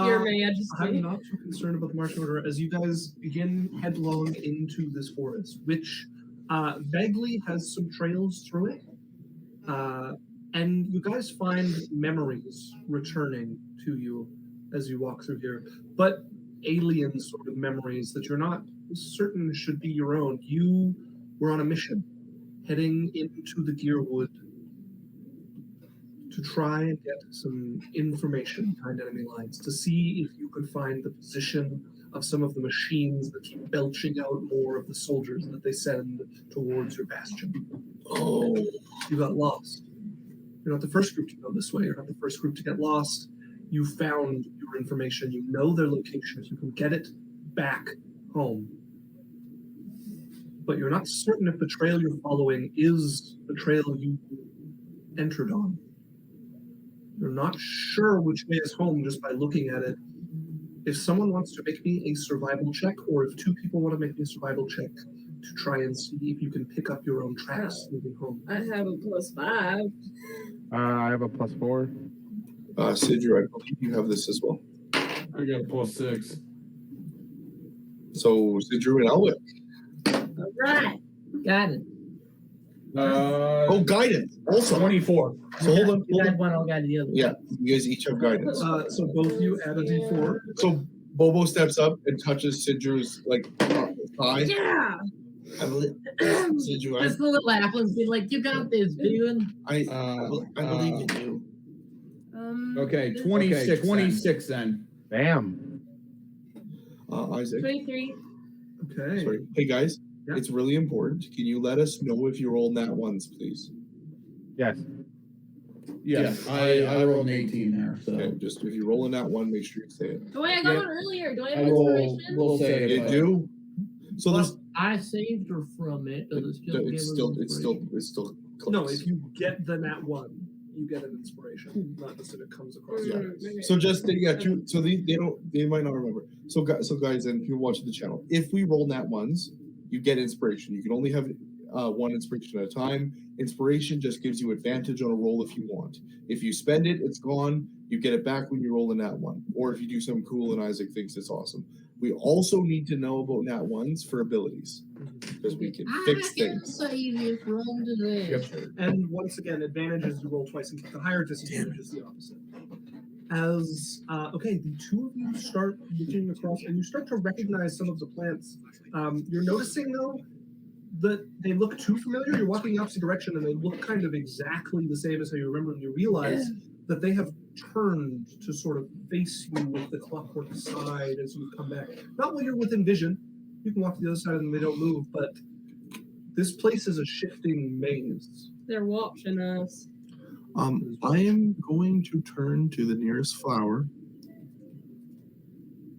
Your Majesty. I'm not too concerned about the marching order as you guys begin headlong into this forest, which vaguely has some trails through it. And you guys find memories returning to you as you walk through here, but alien sort of memories that you're not certain should be your own. You were on a mission heading into the Gearwood to try and get some information behind enemy lines, to see if you could find the position of some of the machines that keep belching out more of the soldiers that they send towards your bastion. Oh, you got lost. You're not the first group to go this way. You're not the first group to get lost. You found your information. You know their locations. You can get it back home. But you're not certain if the trail you're following is the trail you entered on. You're not sure which way is home just by looking at it. If someone wants to make me a survival check, or if two people want to make me a survival check to try and see if you can pick up your own tracks moving home. I have a +5. I have a +4. Symyro, I believe you have this as well. I got a +6. So Symyro and Elwick. All right. Got it. Guidance. Also 24. So hold on. You got one, I'll got the other. Yeah, you guys each have guidance. So both of you add a d4. So Bobo steps up and touches Symyro's thigh. Yeah. Symyro, Just a little laugh and be like, "You got this, dude." I believe in you. Okay, 26 then. Bam. Isaac. 23. Okay. Sorry. Hey guys, Yeah. it's really important. Can you let us know if you roll nat ones, please? Yes. Yes, I rolled an 18 there. So Okay, just if you roll a nat one, make sure you say it. Oh wait, I got one earlier. Do I have I will inspiration? we'll say You it. do? So I saved her from it. Does it still give her inspiration? It's still No, close. if you get the nat 1, you get an inspiration, not just if it comes across Yeah. your eyes. So just they might not remember. So guys, and if you're watching the channel, if we roll nat ones, you get inspiration. You can only have one inspiration at a time. Inspiration just gives you advantage on a roll if you want. If you spend it, it's gone. You get it back when you roll a nat 1, or if you do something cool and Isaac thinks it's awesome. We also need to know about nat 1s for abilities because we can fix things. Save you from disaster. And once again, advantage is you roll twice and keep the higher, disadvantage is the opposite. As okay, the two of you start looking across and you start to recognize some of the plants. You're noticing though that they look too familiar. You're walking in the opposite direction and they look kind of exactly the same as how you remember, and you realize that they have turned to sort of face you with the clockwork side as you come back. Not while you're within vision. You can walk to the other side and they don't move, but this place is a shifting maze. They're watching us. I am going to turn to the nearest flower.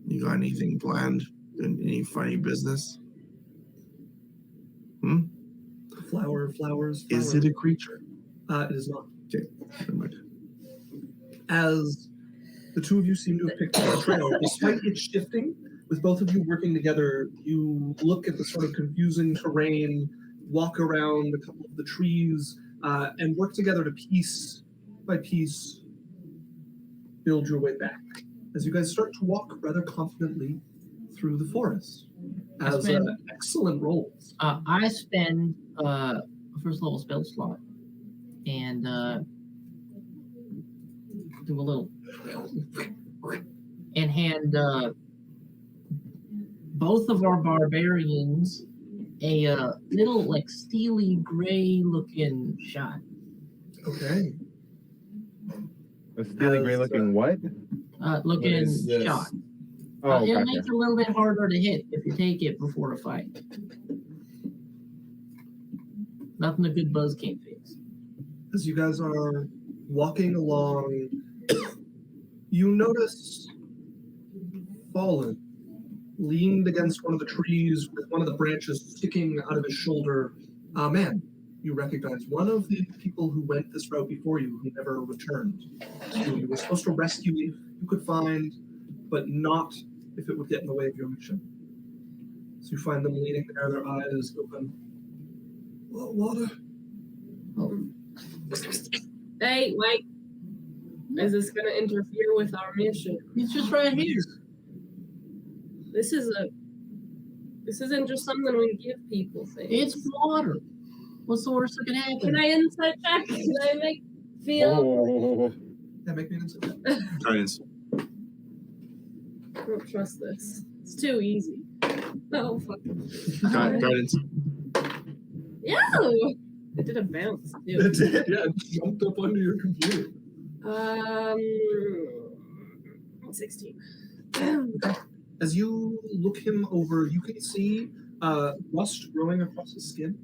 You got anything planned? Any funny business? Flowers. Is it a creature? It is not. Okay, never mind. As the two of you seem to have picked up the trail, despite it shifting, with both of you working together, you look at the sort of confusing terrain, walk around a couple of the trees, and work together to piece by piece build your way back. As you guys start to walk rather confidently through the forest. As excellent rolls. I spend a first level spell slot and do a little and hand both of our barbarians a little like steely gray looking shot. Okay. A steely gray looking what? Looking shot. Oh, it gotcha. makes it a little bit harder to hit if you take it before a fight. Nothing a good buzz can't fix. As you guys are walking along, you notice Fallen leaned against one of the trees with one of the branches sticking out of his shoulder. Man, you recognize one of the people who went this route before you who never returned. So you were supposed to rescue if you could find, but not if it would get in the way of your mission. So you find them leaning there, their eyes open. Water. Oh. Hey, wait. Is this going to interfere with our mission? It's just right here. This isn't just something we give people things. It's water. What's the worst that can happen? Can I insight check? Can I make feel? Oh. Yeah, make me an insight check. Guidance. I don't trust this. It's too easy. Oh fuck. Guidance. Yeah. It did a bounce too. It did, yeah. It jumped up onto your computer. 16. As you look him over, you can see rust growing across his skin.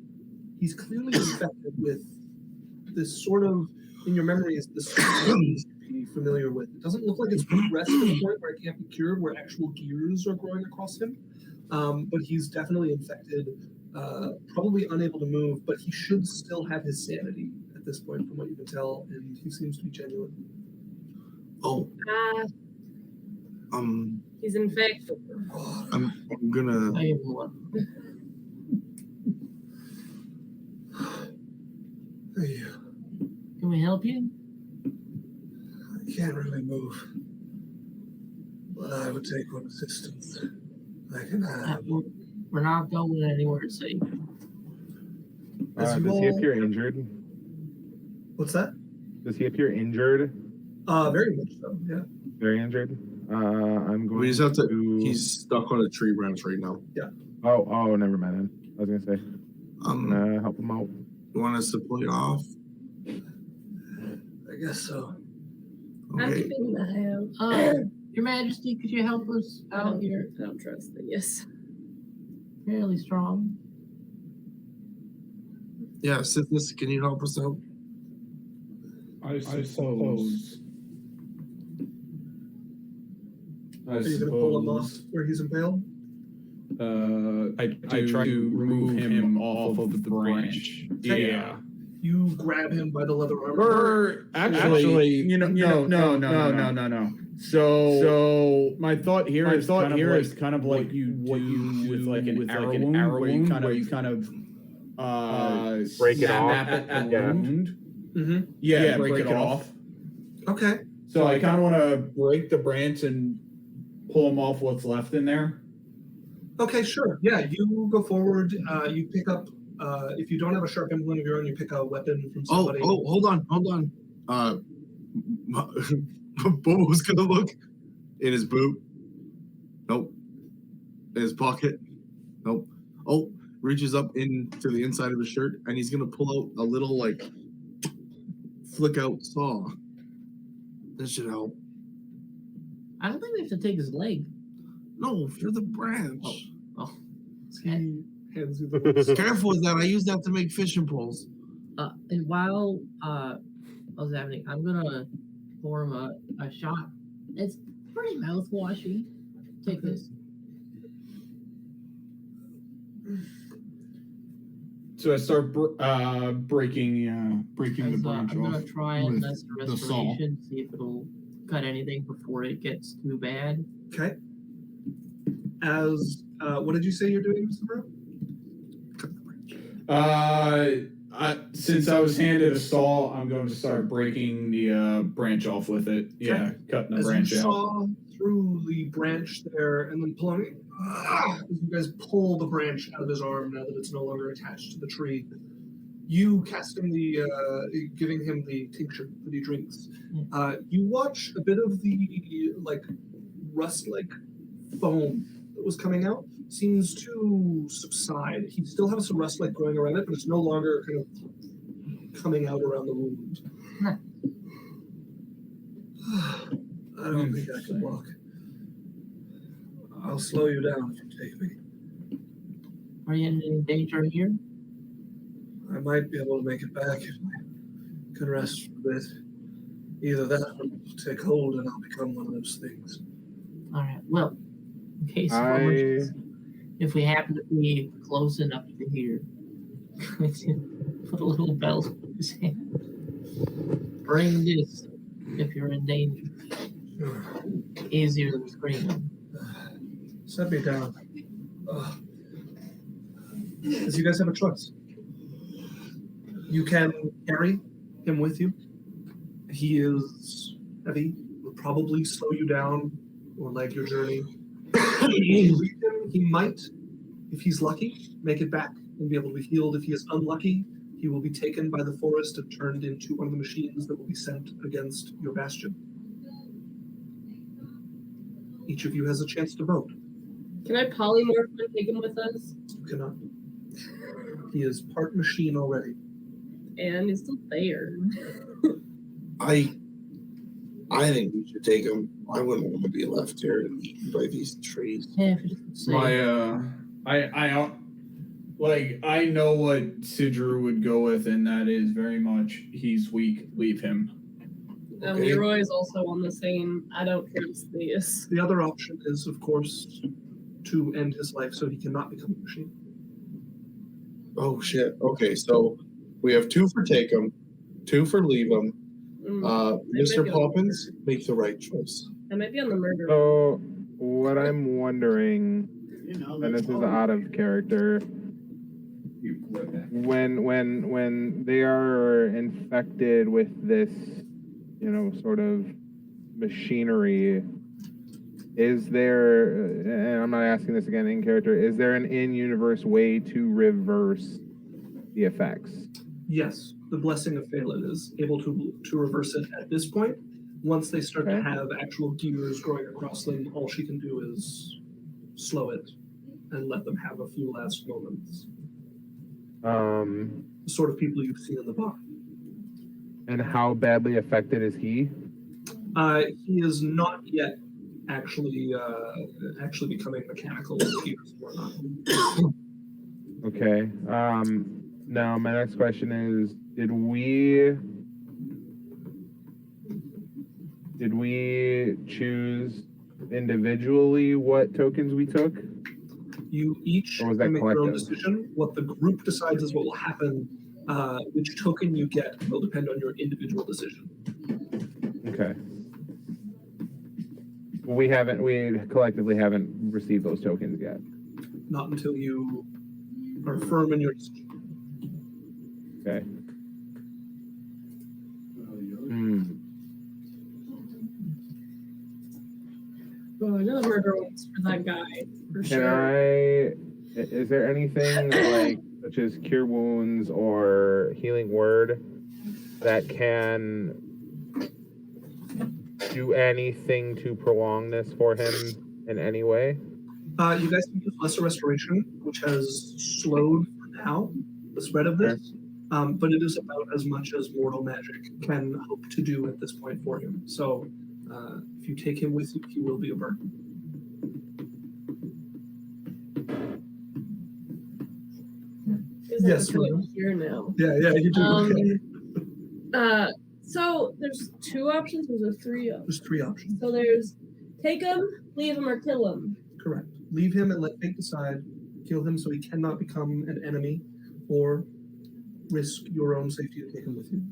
He's clearly infected with this sort of, in your memories, this sort of disease you'd be familiar with. It doesn't look like it's progressed to the point where it can't be cured, where actual gears are growing across him. But he's definitely infected, probably unable to move, but he should still have his sanity at this point, from what you can tell, and he seems to be genuine. Oh. He's infected. I'm gonna. I am one. Hey, Can we help you? I can't really move, but I would take what assistance I can have. We're not going anywhere safe. As you Does he all- appear injured? What's that? Does he appear injured? Very much so, yeah. Very injured? I'm going We just have to. He's stuck on a tree branch right now. Yeah. Oh, never mind. I was gonna say. Help him out. You want us to pull you off? I guess so. I'm Okay. keeping the hell. Your Majesty, could you help us out here? I don't trust it. Yes. Fairly strong. Yeah, Sithis, can you help us out? I suppose. Are you going to pull him off where he's impaled? I try to remove him off of the branch. Okay. Yeah. You grab him by the leather arm. Or actually, no. So my thought here is kind of like you do with like an arrow wound, where you kind of break it off at the wound. Mm-hmm. Yeah, break it off. Okay. So I kind of want to break the branch and pull him off what's left in there. Okay, sure. Yeah, you go forward. You pick up. If you don't have a sharp implement of your own, you pick a weapon from somebody. Oh, hold on. Bobo's gonna look in his boot. Nope. In his pocket. Nope. Oh, reaches up into the inside of his shirt, and he's gonna pull out a little like flick out saw. This should help. I don't think we have to take his leg. No, you're the branch. Oh. He hands you the Careful with that. I use that to make fishing poles. And while what's happening, I'm gonna pour him a shot. It's pretty mouthwashy. Take this. So I start breaking the branch I'm off. gonna try and with test the the saw. restoration, see if it'll cut anything before it gets too bad. Okay. As what did you say you're doing, Mr. Bro? Since I was handed a saw, I'm going to start breaking the branch off with it. Yeah, cutting the As branch you out. saw through the branch there, and then pulling. As you guys pull the branch out of his arm now that it's no longer attached to the tree, you cast him giving him the tincture that he drinks. You watch a bit of the rust-like foam that was coming out seems to subside. He still has some rust-like going around it, but it's no longer kind of coming out around the wound. I don't think I can walk. I'll slow you down if you take me. Are you in any danger here? I might be able to make it back if I can rest for a bit. Either that or it'll take hold and I'll become one of those things. All right. Well, in case of emergency, if we happen to be close enough to hear, put a little bell in his hand. Bring this if you're in danger. Easier than screaming. Set me down. As you guys have a choice. You can carry him with you. He is heavy, will probably slow you down or lag your journey. He might, if he's lucky, make it back and be able to be healed. If he is unlucky, he will be taken by the forest and turned into one of the machines that will be sent against your bastion. Each of you has a chance to vote. Can I polymorph and take him with us? You cannot. He is part machine already. And he's still there. I think we should take him. I wouldn't want to be left here and eaten by these trees. Yeah, I know what Sidru would go with, and that is very much he's weak, leave him. Okay. Leroy is also on the same. I don't trust this. The other option is, of course, to end his life so he cannot become a machine. Oh shit. Okay, so we have 2 for take him, 2 for leave him. Mr. Poppins, make the right choice. I might be on the murder. So, what I'm wondering, and this is out of character, when they are infected with this, sort of machinery, is there, and I'm not asking this again in character, is there an in-universe way to reverse the effects? Yes, the blessing of Phelan is able to reverse it at this point. Once they start to have actual gears growing across them, all she can do is slow it and let them have a few last moments. The sort of people you've seen in the bar. And how badly affected is he? He is not yet actually becoming mechanical with gears or not. Okay. Now my next question is, did we choose individually what tokens we took? You each Or was that can make your own collective? decision. What the group decides is what will happen. Which token you get will depend on your individual decision. Okay. We collectively haven't received those tokens yet. Not until you are firm in your decision. Okay. Oh, another murder ones for that guy, for Can sure. is there anything like such as cure wounds or healing word that can do anything to prolong this for him in any way? You guys can use Lesser Restoration, which has slowed for now the spread of this, but it is about as much as mortal magic can hope to do at this point for him. So if you take him with you, he will be a burden. Yes, I'm here now. Yeah, you do. So there's two options. There's three options. There's three options. So there's take him, leave him, or kill him. Correct. Leave him and let fate decide. Kill him so he cannot become an enemy, or risk your own safety to take him with you.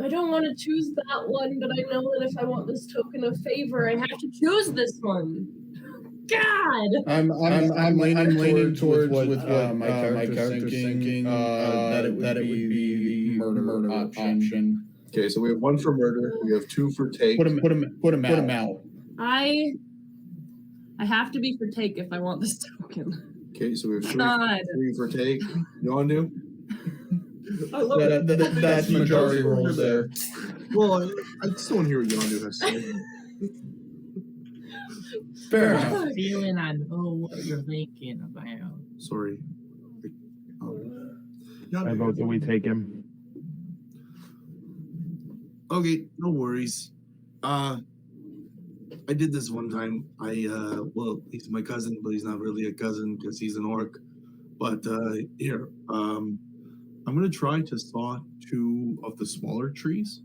I don't want to choose that one, but I know that if I want this token of favor, I have to choose this one. God! I'm leaning towards what my character's thinking that it would be the murder option. Okay, so we have one for murder. We have two for take. Put him out. I have to be for take if I want this token. Okay, so we have God. three for take. Yondu? I love that's majority rules there. Well, I still want to hear what Yondu has to say. Fair enough. Feeling I know what you're thinking about. Sorry. I vote that we take him. Okay, no worries. I did this one time. Well, he's my cousin, but he's not really a cousin because he's an orc. But here, I'm gonna try to saw two of the smaller trees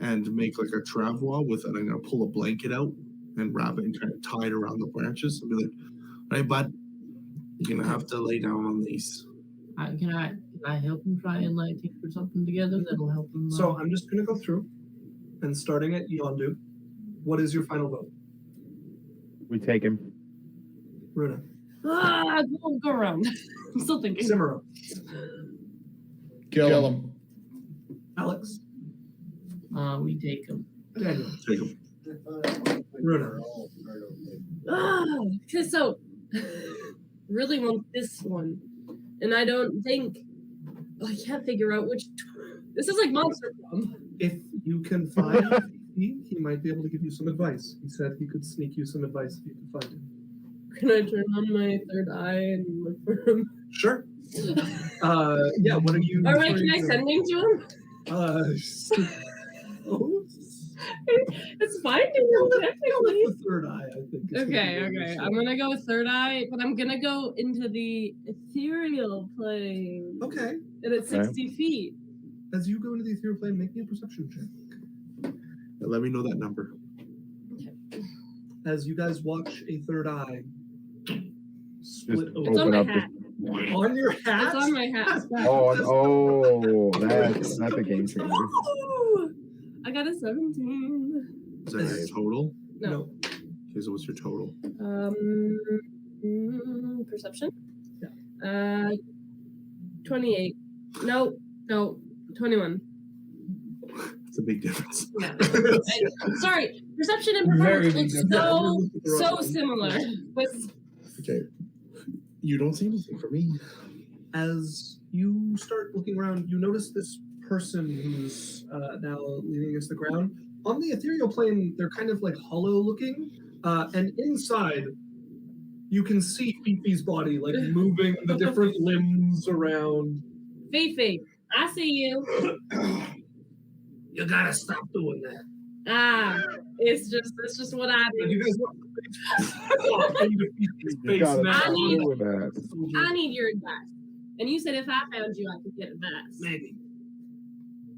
and make like a travois with it. I'm gonna pull a blanket out and wrap it and kind of tie it around the branches. I'll be like, "All right, bud, you're gonna have to lay down on these." Can I help him try and like put something together that'll help him? So I'm just going to go through, and starting at Yondu, what is your final vote? We take him. Runa. Go around. I'm still thinking. Symyro. Kill him. Alex. We take him. Daniel. Take him. Runa. Okay, so really want this one, and I don't think I can't figure out which. This is like Monster Bomb. If you can find he might be able to give you some advice. He said he could sneak you some advice if you could find him. Can I turn on my third eye and look for him? Sure. Yeah, what are you... All right, can I send him to him? It's finding him, technically. The third eye, I think. Okay. I'm going to go with third eye, but I'm going to go into the ethereal plane. Okay. And it's 60 feet. As you go into the ethereal plane, make me a perception check. Let me know that number. Okay. As you guys watch a third eye split open. It's on my hat. On your hat? It's on my hat. That's a game changer. I got a 17. Is that your total? No. Okay, so what's your total? Perception? Yeah. 28. No, 21. It's a big difference. Yeah. Sorry, perception and performance look so similar. Okay. You don't see anything for me. As you start looking around, you notice this person who's now leaning against the ground. On the ethereal plane, they're kind of like hollow looking, and inside, you can see Fifi's body like moving the different limbs around. Fifi, I see you. You gotta stop doing that. It's just what I do. You guys want I need your advice. And you said if I found you, I could get advice. Maybe.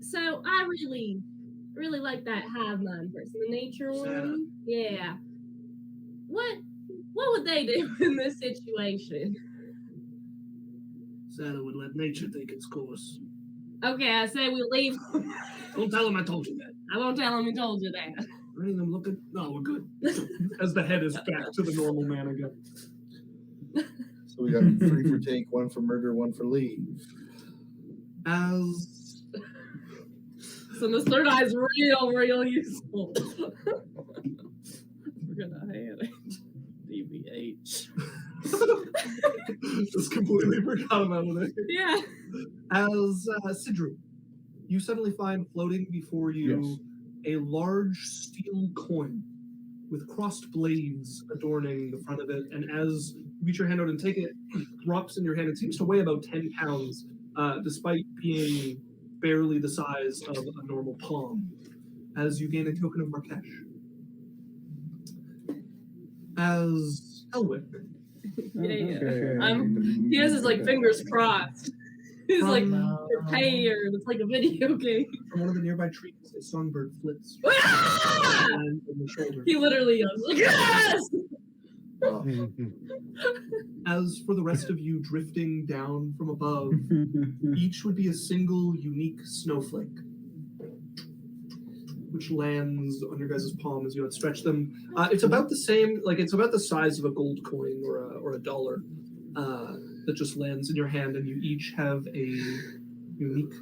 So I really like that hive mind person, the nature one. Yeah. What What would they do in this situation? Santa would let nature take its course. Okay, I say we leave. Don't tell him I told you that. I won't tell him he told you that. Are any of them looking? No, we're good. As the head is back to the normal man again. So we got 3 for take, 1 for murder, 1 for leave. As So this third eye is real useful. We're gonna have it. DBH. just completely forgot about it. Yeah. As Sidru, you suddenly find floating before you a large steel coin with crossed blades adorning the front of it. And as you reach your hand out and take it, it drops in your hand. It seems to weigh about 10 pounds, despite being barely the size of a normal palm, as you gain a token of Markesh. As Elwick. Yeah. He has his like fingers crossed. He's like prepared. It's like a video game. From one of the nearby trees, a songbird flits. On the shoulder. He literally yells like, yes! As for the rest of you drifting down from above, each would be a single unique snowflake, which lands on your guys' palm as you outstretch them. It's about the same, like it's about the size of a gold coin or a dollar that just lands in your hand, and you each have a unique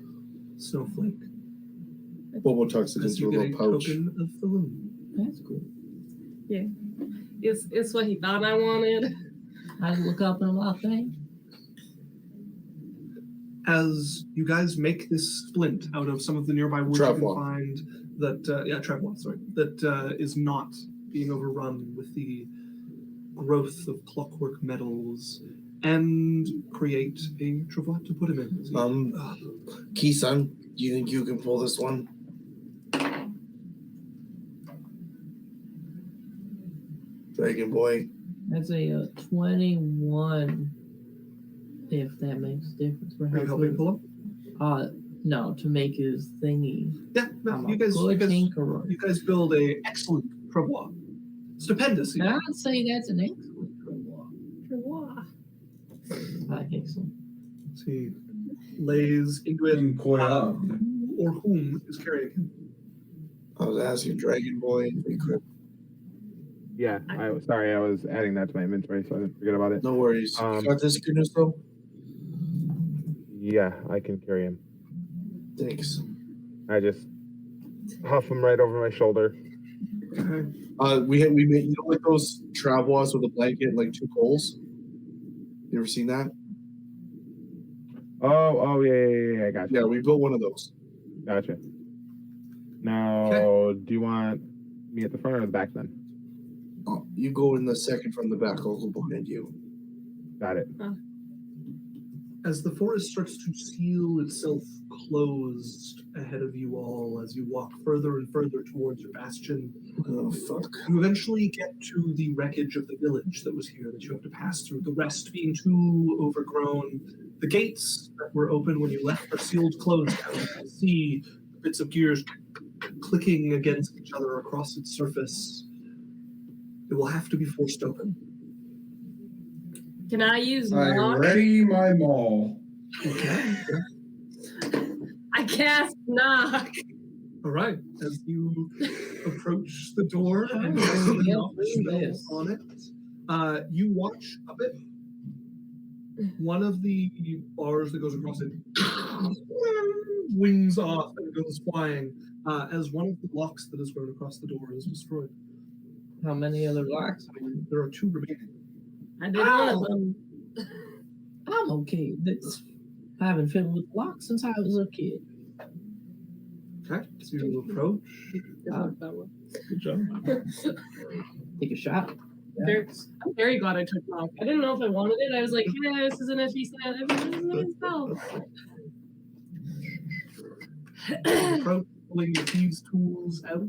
snowflake. Bobo tucks it As into you a get little a pouch. token of Falloon. That's cool. Yeah. It's what he thought I wanted. I look up and I'm like, thank. As you guys make this splint out of some of the nearby wood, you Travois. can find that Travois, sorry, that is not being overrun with the growth of clockwork metals, and create a Travois to put him in. Key-san, do you think you can pull this one? Dragon Boy. That's a 21. If that makes a difference for Are you helping pull him? No, to make his thingy. Yeah, no, I'm you a guys good tinkerer. you guys build a excellent Travois. Stupendous. I'd say that's an excellent Travois. Travois. I like excellent. He lays into it, or whom is carrying him. I was asking Dragon Boy if he could. Yeah, I was adding that to my inventory, so I didn't forget about it. No worries. Got this goodness though? Yeah, I can carry him. Thanks. I just huff him right over my shoulder. We made, you know, like those Travois with a blanket and like 2 poles. You ever seen that? Oh, yeah, I got you. Yeah, we built one of those. Gotcha. Now, do you want me at the front or the back then? Oh, you go in the second from the back. I'll go behind you. Got it. As the forest starts to seal itself closed ahead of you all as you walk further and further towards your bastion, Oh, fuck. you eventually get to the wreckage of the village that was here that you have to pass through, the rest being too overgrown. The gates that were open when you left are sealed closed now. You can see bits of gears clicking against each other across its surface. It will have to be forced open. Can I use I knock? ready my maul. Okay. I cast knock. All right. As you approach the door and Oh, cast the yeah, knock please. spell on it, you watch a bit. One of the bars that goes across it wings off and goes flying as one of the locks that has grown across the door is destroyed. How many other locks? There are 2 remaining. I did one of them. I'm okay with this. I haven't fiddled with locks since I was a kid. Okay, so you approach. Good job. Take a shot. I'm very glad I took knock. I didn't know if I wanted it. I was like, yeah, this is an FE set. Everything's spell. Approach, pulling your thieves' tools out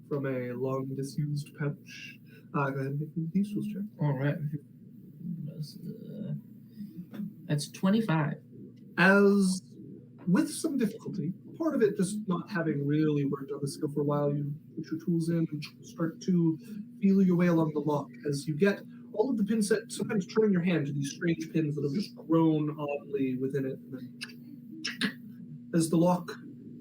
from a long disused pouch. Go ahead and make the thieves' tools check. All right. That's 25. As with some difficulty, part of it just not having really worked on the skill for a while, you put your tools in and start to feel your way along the lock as you get all of the pin set sometimes turn your hand to these strange pins that have just grown oddly within it. And then, as the lock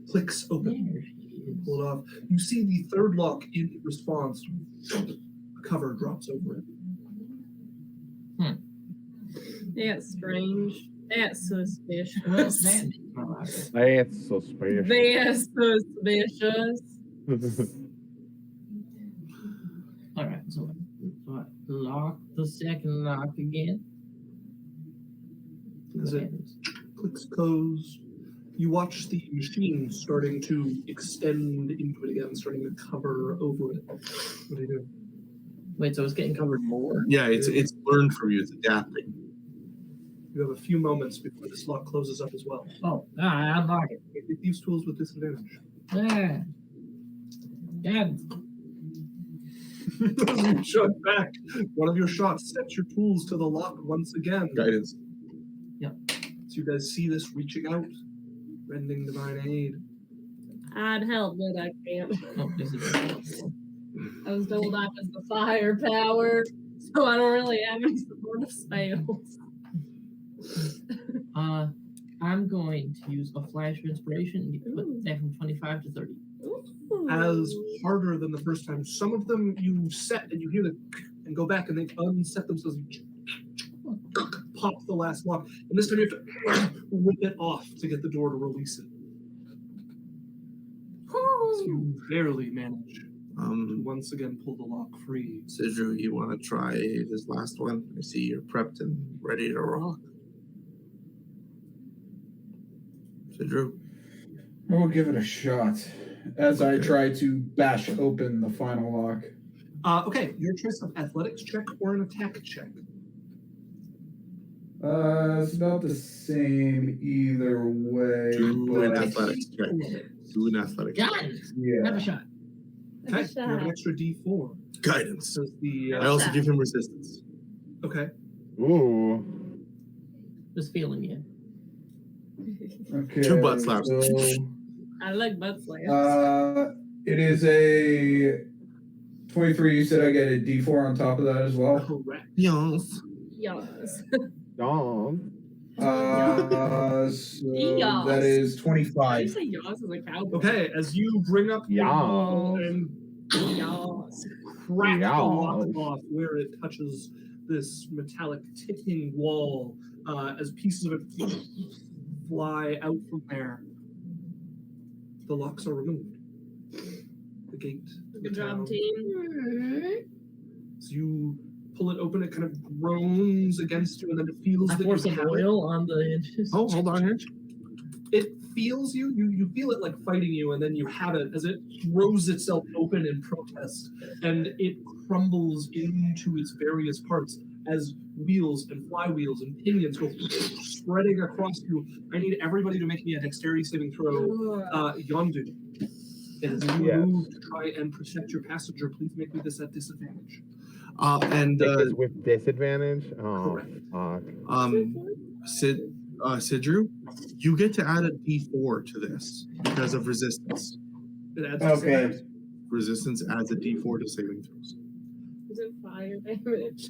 clicks open, you pull it off. You see the third lock in response. A cover drops over it. That's strange. That's suspicious. That's suspicious. That's suspicious. All right, so lock the second lock again. As it clicks close, you watch the machine starting to extend into it again, starting to cover over it. What do you do? Wait, so it's getting covered more? Yeah, it's learned from you. It's adapting. You have a few moments before this lock closes up as well. Oh, I unlock it. Make these tools with disadvantage. Yeah. God. You shot back. One of your shots sets your tools to the lock once again. Guidance. Yep. So you guys see this reaching out, rending divine aid. I'd help, but I can't. Oh, disadvantage. I was told I was the firepower, so I don't really have any supportive spells. I'm going to use a flash of inspiration and put that from 25 to 30. As harder than the first time. Some of them you set and you hear the and go back and they unset themselves. Pop the last lock. And this time you have to rip it off to get the door to release it. So you barely manage to once again pull the lock free. Sidru, you want to try this last one? I see you're prepped and ready to rock. Sidru? I will give it a shot as I try to bash open the final lock. Okay, your choice of athletics check or an attack check. It's about the same either way. Do an athletics check. Do an athletics check. Guys, Yeah. have a shot. Okay, you have an extra D4. Guidance. So the, I also give him resistance. Okay. Ooh. Just feeling you. Okay. 2 butt slaps. So, I like butt slaps. it is a 23. You said I get a D4 on top of that as well. Correct. Yes. Yes. Dom. So Yas. that is Why do you 25. say yas as a cowboy? Okay, as you bring up your ball and Yas. crack the lock Yas. off where it touches this metallic ticking wall, as pieces of it fly out from there. The locks are removed. The gate. Good job, team. So you pull it open, it kind of groans against you, and then it feels I that pour you some have it. oil on the edges. Oh, hold on here. It feels you. You feel it like fighting you, and then you have it as it throws itself open in protest, and it crumbles into its various parts as wheels and flywheels and pinions go spreading across you. I need everybody to make me a dexterity saving throw. Yondu, as you move to try and protect your passenger, please make me this at disadvantage. With disadvantage? Oh, fuck. Sidru, you get to add a D4 to this because of resistance. It adds Okay. Resistance adds a D4 to saving throws. Is it fire damage?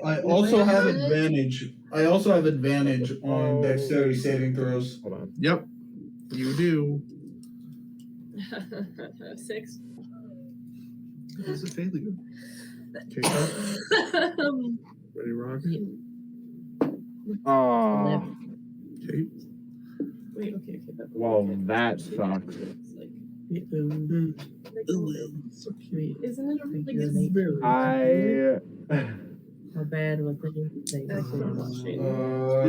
I also have advantage. I also have advantage on dexterity saving throws. Hold on. Yep, you do. 6. It's a failure. Okay, ready, rock? Oh. Okay. Wait, okay. Well, that sucks. So cute. Isn't it a really good How bad was it?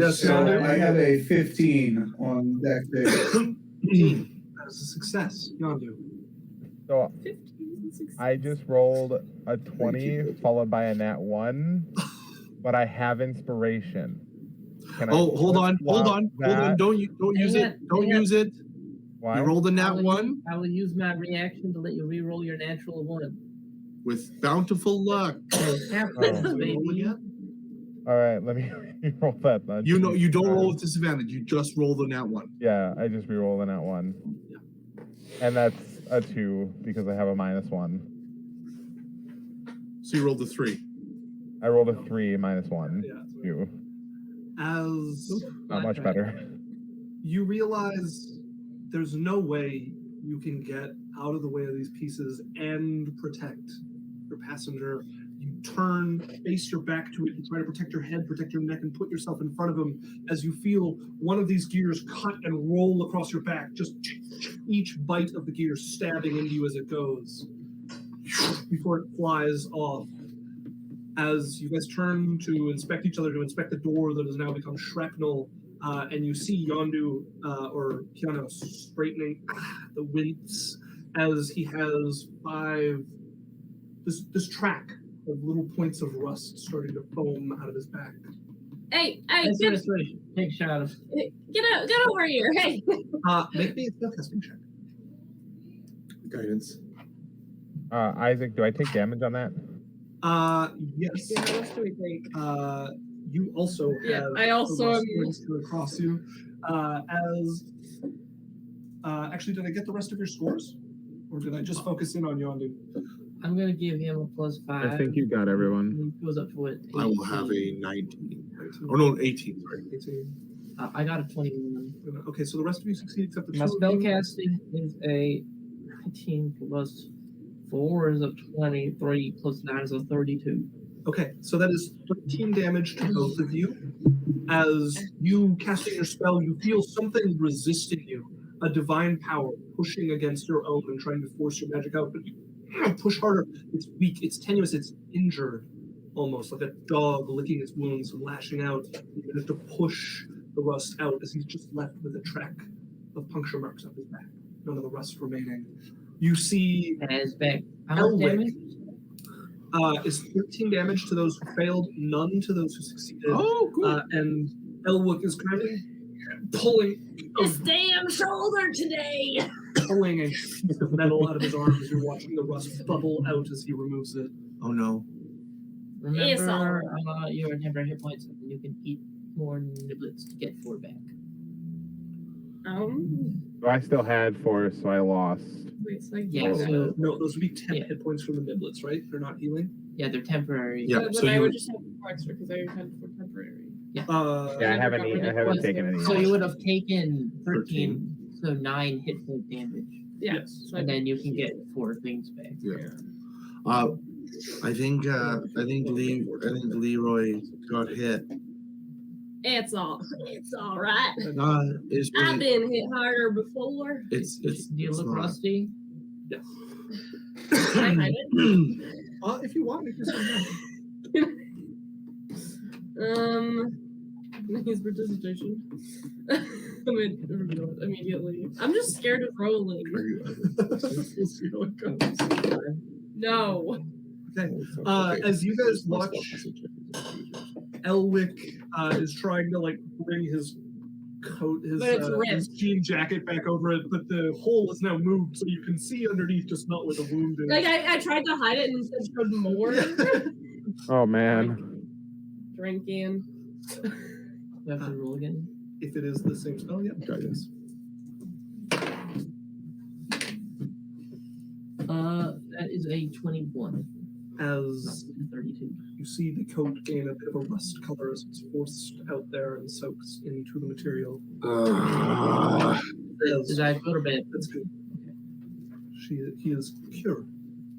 Yes, So I have a 15 on dex save. That is a success. Yondu. So 15, 16. I just rolled a 20 followed by a nat 1, but I have inspiration. Can I Hold on. that? Don't use it. Don't use it. Why? You rolled a nat 1 I will use my reaction to let you re-roll your natural 1. with bountiful luck. Baby. All right, let me roll that then. You know you don't roll with disadvantage. You just roll the nat 1. Yeah, I just re-roll the nat 1. And that's a 2 because I have a -1. So you rolled the 3. I rolled a 3 minus 1. Yeah. 2. As Not much better. you realize there's no way you can get out of the way of these pieces and protect your passenger. You turn, face your back to it, and try to protect your head, protect your neck, and put yourself in front of him as you feel one of these gears cut and roll across your back, just each bite of the gear stabbing into you as it goes, before it flies off. As you guys turn to inspect each other, to inspect the door that has now become shrapnel, and you see Yondu or Keanu straightening the wince as he has this track of little points of rust starting to foam out of his back. Hey, That's get, restoration. Take a shot of. get over here. Hey. Make me a skill testing check. Guidance. Isaac, do I take damage on that? Yes. Yeah, how much do we take? You also have. Yeah, I also am. Going across you. Actually, did I get the rest of your scores, or did I just focus in on Yondu? I'm gonna give him a +5. I think you got everyone. He goes up to what? I will have a 19. Oh no, 18. Sorry. 18. I got a 21. Okay, so the rest of you succeed except the My two of spell you. casting is a 19 plus 4 is a 23 plus 9 is a 32. Okay, so that is 13 damage to both of you. As you casting your spell, you feel something resisting you, a divine power pushing against your own and trying to force your magic out. But you push harder. It's weak. It's tenuous. It's injured, almost like a dog licking its wounds and lashing out. You have to push the rust out as he's just left with a track of puncture marks up his back. None of the rust remaining. You see And his back. How much damage? Is 13 damage to those who failed, none to those who succeeded. Oh, cool. And Elwick is kind of pulling This damn shoulder today. pulling a piece of metal out of his arm as you're watching the rust bubble out as he removes it. Oh no. It's all Remember, your temporary hit points, and you can eat more niblets to get 4 back. So I still had 4, so I lost. Wait, so I Yeah, so No, those would be 10 Yeah. hit points from the niblets, right? They're not healing? yeah, they're temporary. Yeah, but so I you would would, just have 4 extra because I had for temporary. Yeah, I haven't taken any. So you would have taken 13, so 9 hit point damage, Yeah. Yes. So and then you can get 4 things back. I think Leroy got hit. It's all right. It's I've been hit harder before. it's Do you it's look not. rusty? Yes. Can I hide it? If you want, you can His participation. I'm gonna reveal it immediately. I'm just scared of rolling. We'll see how it goes. No. Okay. As you guys watch, Elwick is trying to like bring his coat, his But it's ripped. jean jacket back over it, but the hole is now moved, so you can see underneath, just not where the wound is. Like I tried to hide it and instead showed more. Oh man. Drinking. You have to roll again. If it is the same spell, yeah. Guidance. That is a 21. As Not 32. you see the coat gain a bit of a rust color as it's forced out there and soaks into the material. Is that good or bad? That's good. He is cured.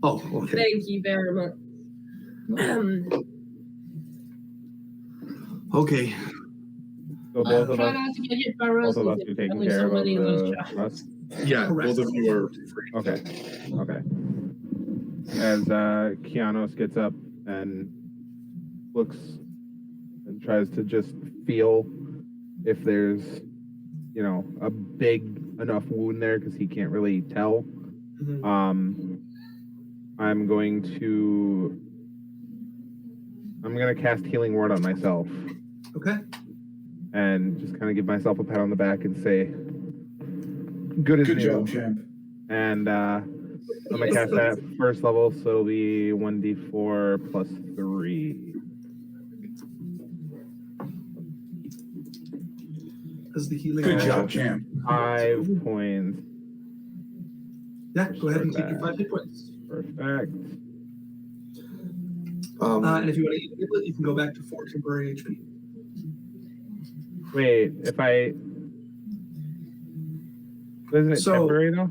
Oh, okay. Thank you very much. Okay. So both of Try us, not to get hit by both rust. of us are taking Only care so of many of those the shots. rust. Yeah, Correct. both of you are free. Okay. Okay. As Keanos gets up and looks and tries to just feel if there's, a big enough wound there because he can't really tell. Mhm. I'm gonna cast Healing Word on myself Okay. and just kind of give myself a pat on the back and say, "Good as Good new." job, champ. And I'm gonna cast that first level, so it'll be 1d4 plus 3. As the healing. Good word. job, champ. 5 points. Yeah, go ahead and take your Perfect. 5 hit points. Perfect. And if you want to eat a niblet, you can go back to 4 temporary HP. Wait, if I isn't it temporary though?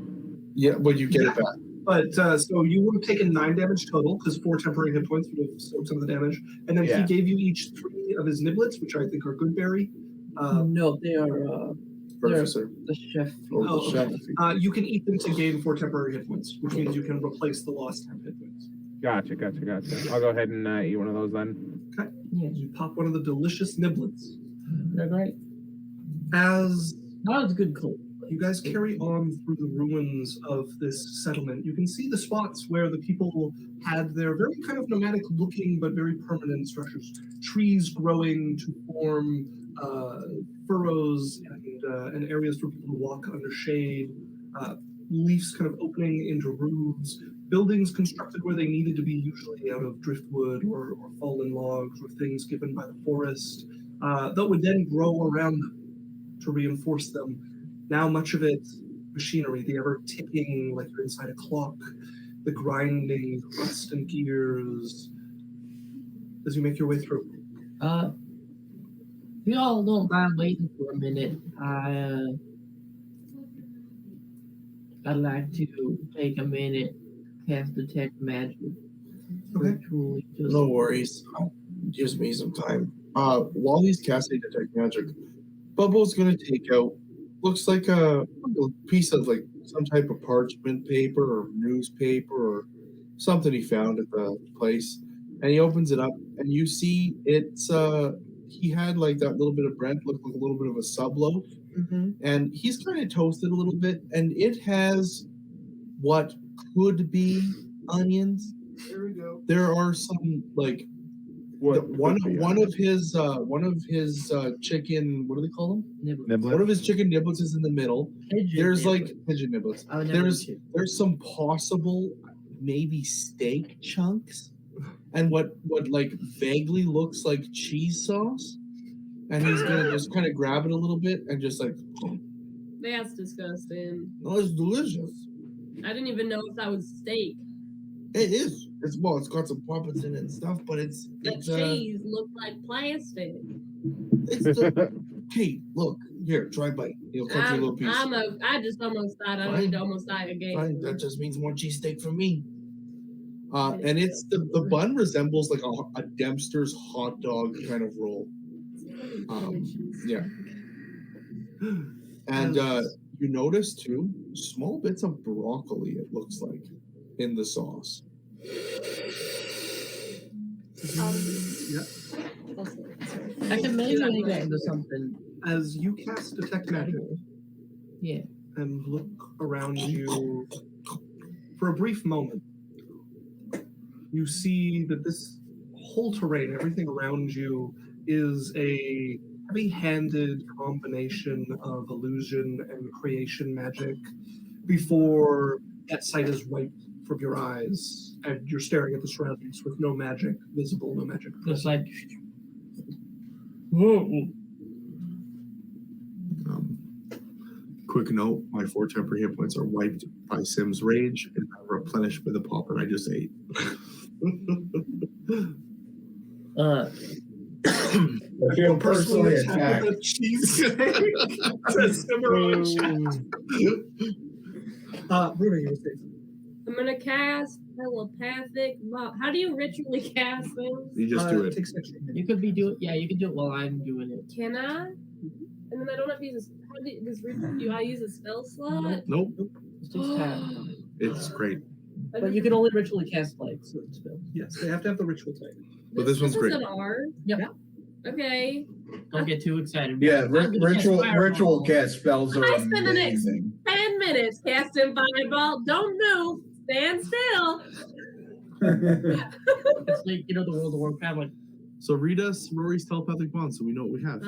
Yeah, but you get it back. But so you would have taken 9 damage total because 4 temporary hit points would have soaked some of the damage, and then he gave you each 3 of his niblets, which I think are good berry. No, they are Professor. the chef. Oh, chef. You can eat them to gain 4 temporary hit points, which means you can replace the lost 10 hit points. Gotcha. I'll go ahead and eat one of those then. Okay. Yeah. You pop one of the delicious niblets. They're great. As that was good cold. You guys carry on through the ruins of this settlement. You can see the spots where the people had their very kind of nomadic looking but very permanent structures. Trees growing to form furrows and areas for people to walk under shade. Leaves kind of opening into roofs. Buildings constructed where they needed to be, usually out of driftwood or fallen logs or things given by the forest, that would then grow around them to reinforce them. Now much of it machinery, the ever ticking like you're inside a clock, the grinding, rust and gears as you make your way through. You all don't mind waiting for a minute. I'd like to take a minute, cast detect magic. Okay. No worries. Gives me some time. While he's casting detect magic, Bubbles gonna take out looks like a piece of like some type of parchment paper or newspaper or something he found at the place, and he opens it up and you see it's he had like that little bit of bread, looked like a little bit of a sub loaf, and he's kind of toasted a little bit, and it has what could be onions. There we go. There are some like one of his chicken, what do they call them? Niblets. One of his chicken niblets is in the middle. There's like pigeon niblets. There's some possible maybe steak chunks and what like vaguely looks like cheese sauce. And he's gonna just kind of grab it a little bit and just like That's disgusting. no, it's delicious. I didn't even know if that was steak. It is. It's got some puppets in it and stuff, but it's cheese looked like plastic. Hey, look here, try a bite. He'll cut you a little piece. I just almost died. I don't need to almost die again. Fine, that just means more cheesesteak for me. And it's the bun resembles like a Dempster's hot dog kind of roll. Yeah. And you notice too, small bits of broccoli, it looks like, in the sauce. I can maybe make that into something. As you cast detect magic, and look around you for a brief moment, you see that this whole terrain, everything around you, is a heavy-handed combination of illusion and creation magic before that sight is wiped from your eyes and you're staring at the surroundings with no magic visible, no magic present. It's like Quick note, my 4 temporary hit points are wiped by Sim's rage and replenished by the popper I just ate. I feel personally attacked. Bruno, you were saying something. I'm gonna cast telepathic. How do you ritually cast things? You just do it. You could do it while I'm doing it. Can I? And then I don't have to use do I use a spell slot? Nope. It's just tap. It's great. But you can only ritually cast like certain spells. Yes, they have to have the ritual type. But this one's great. Is an R? Yep. Okay. Don't get too excited. Yeah, ritual cast spells are I spend the next amazing. 10 minutes casting fireball. Don't move. Stand still. It's like, the World of Warcraft, like, So read us Rory's telepathic bond so we know what we have.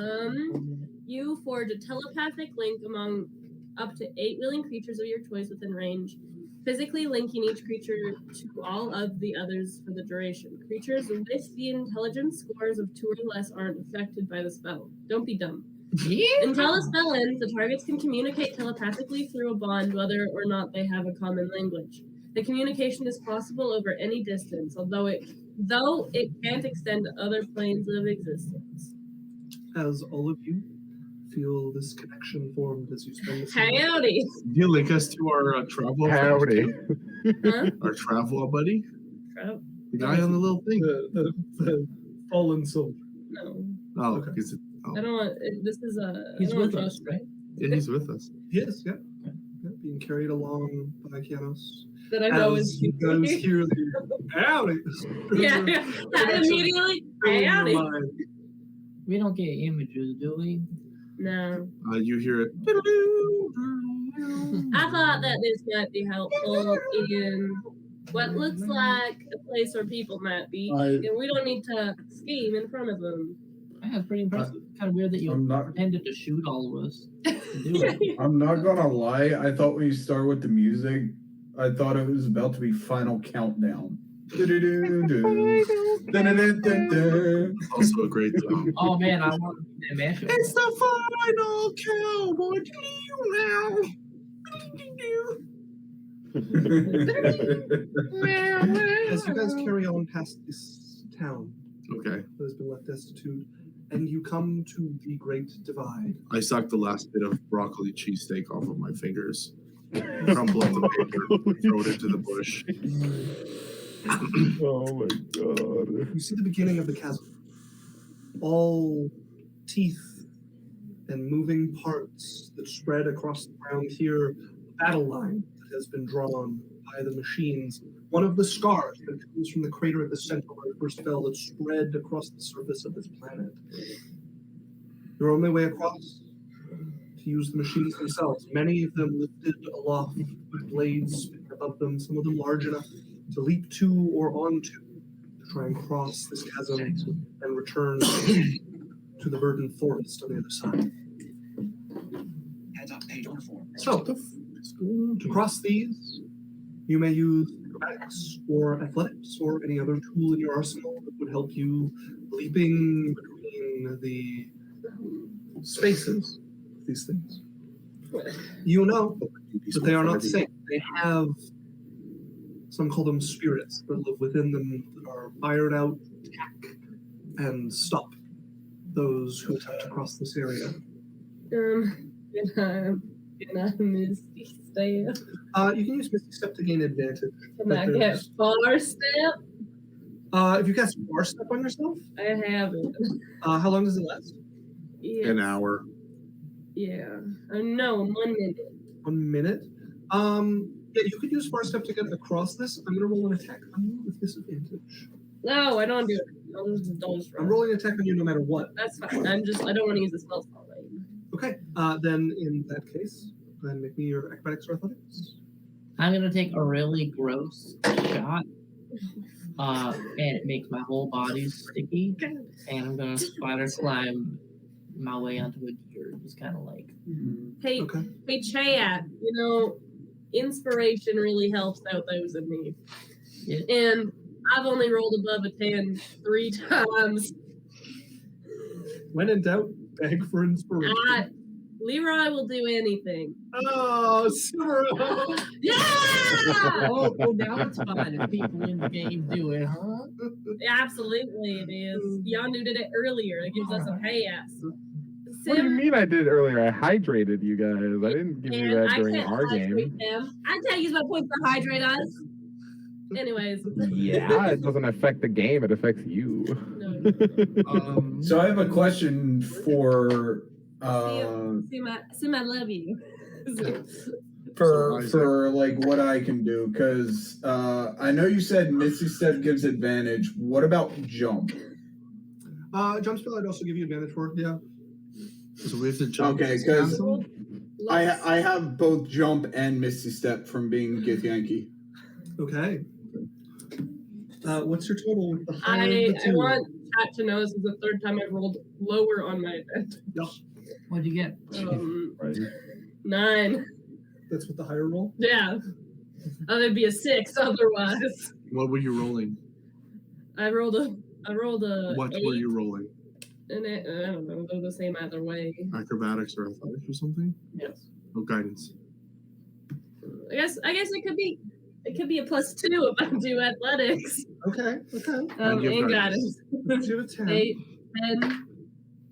You forge a telepathic link among up to 8 willing creatures of your choice within range, physically linking each creature to all of the others for the duration. Creatures with the intelligence scores of 2 or less aren't affected by the spell. Don't be dumb. Until the spell ends, the targets can communicate telepathically through a bond whether or not they have a common language. The communication is possible over any distance, although it though it can't extend to other planes of existence. As all of you feel this connection formed as you spend this evening. Howdy. Do you link us to our travel? Howdy. Huh? Our travel buddy? Oh, The guy on the little thing? The fallen soldier. no. Oh, Okay. is it? Oh. I don't want. This is a. He's with us, right? Yeah, he's with us. Yes, yeah. Yeah, being carried along by Kianos. That I know As is you guys hear the howdy. Yeah, yeah. That immediately. Howdy. We don't get images, do we? No. You hear it. I thought that this might be helpful in what looks like a place where people might be, and we don't need to scheme in front of them. That's pretty impressive. Kind of weird that you pretended to shoot all of us. To do it. I'm not gonna lie. I thought when you started with the music, I thought it was about to be Final Countdown. It's also a great song. Oh man, I want that mashup. It's the final cowboy As you guys carry on past this town Okay. that has been left destitute, and you come to the Great Divide. I sucked the last bit of broccoli cheesesteak off of my fingers. Crumple up the paper, throw it into the bush. Oh my god. You see the beginning of the chasm. All teeth and moving parts that spread across the ground here. A battle line that has been drawn by the machines. One of the scars that comes from the crater at the center where it first fell that spread across the surface of this planet. Your only way across, to use the machines themselves. Many of them lifted aloft with blades spinning above them, some of them large enough to leap to or onto, to try and cross this chasm and return to the verdant forest on the other side. Heads up, page 4. So, to cross these, you may use acrobatics or athletics or any other tool in your arsenal that would help you leaping between the spaces of these things. You know that they are not safe. They have, some call them spirits that live within them that are fired out to attack and stop those who attempt to cross this area. Can I Misty Step? You can use Misty Step to gain advantage. Can I get Far Step? If you cast Far Step on yourself, I haven't. how long does it last? Yes. An hour. Yeah. No, 1 minute. 1 minute. Yeah, you could use Far Step to get across this. I'm gonna roll an attack on you with disadvantage. No, I don't do it. I'll just I'm rolling an attack on you no matter what. That's fine. I don't want to use the spell slot. Okay. Then in that case, go ahead and make me your acrobatics or athletics. I'm gonna take a really gross shot. And it makes my whole body sticky. And I'm gonna spider climb my way onto a deer. Just kind of like. Hey, Okay. hey, Chad. You know, inspiration really helps out those in need. Yeah. And I've only rolled above a 10 3 times. When in doubt, beg for inspiration. Leroy will do anything. Oh, Symyro! Yeah! Oh, now it's fine if people in the game do it, huh? Absolutely, it is. Yondu did it earlier. It gives us a pass. What do you mean I did earlier? I hydrated you guys. I didn't give you that during our game. I can't use my points to hydrate us. Anyways. Yeah, it doesn't affect the game. It affects you. No. So I have a question for Sim, I love you. for like what I can do, because I know you said Misty Step gives advantage. What about jump? Jump spell I'd also give you advantage for, yeah. So we have to jump. Okay, because I have both jump and Misty Step from being Gith Yankee. Okay. What's your total? I want Pat to know this is the third time I've rolled lower on my event. Yep. What'd you get? 9. That's with the higher roll? Yeah. It'd be a 6 otherwise. What were you rolling? I rolled a What 8, were you rolling? and I don't know, they're the same either way. Acrobatics or athletics or something? Yes. Oh, guidance. I guess it could be a +2 if I do athletics. Okay. And you've And got got it. Let's give it 10. 8, 10,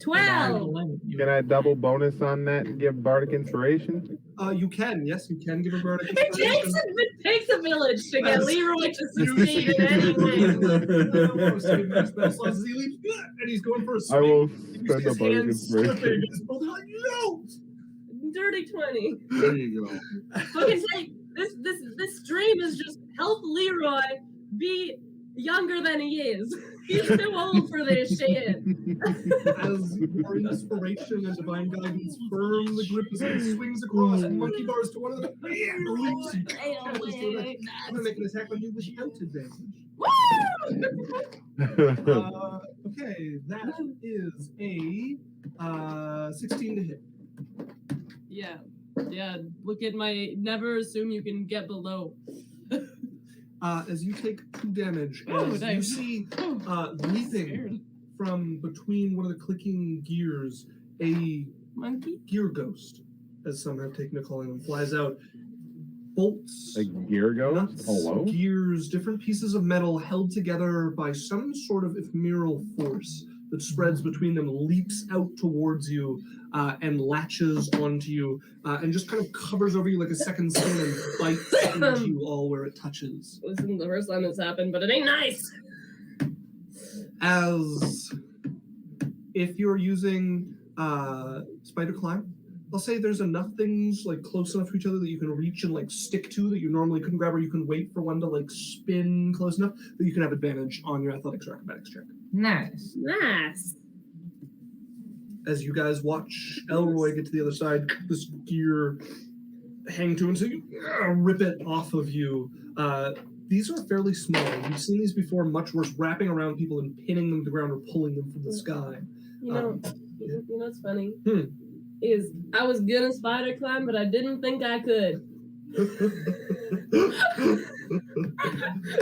12. Can I double bonus on that and give Bardic Inspiration? You can. Yes, you can give a bardic It takes a village to get Leroy to succeed in any way. And he's going for a I swing. will You spend see a his Bardic hands slipping, Inspiration. and his brother like, no! Dirty 20. There you go. Fucking say, this dream is just help Leroy be younger than he is. He's too old for this shit. As your inspiration and divine guidance firm the grip as he swings across and monkey bars to one of the leaps and catches to the next. I'm gonna make an attack on you without advantage. Okay, that is a 16 to hit. Yeah, look at my, never assume you can get below. As you take 2 damage, Oh, as you nice. see leaping from between one of the clicking gears, a Monkey? gear ghost, as some have taken to calling them, flies out. Bolts, A gear ghost? nuts, Hello? gears, different pieces of metal held together by some sort of ephemeral force that spreads between them, leaps out towards you and latches onto you and just kind of covers over you like a second skin and bites into you all where it touches. This isn't the first time it's happened, but it ain't nice. As if you're using spider climb, I'll say there's enough things like close enough to each other that you can reach and like stick to that you normally couldn't grab, or you can wait for one to like spin close enough that you can have advantage on your athletics or acrobatics check. Nice. As you guys watch Elroy get to the other side, this gear hang to him, so you rip it off of you. These are fairly small. You've seen these before, much worse, wrapping around people and pinning them to the ground or pulling them from the sky. You know what's funny? Hmm. Is I was gonna spider climb, but I didn't think I could.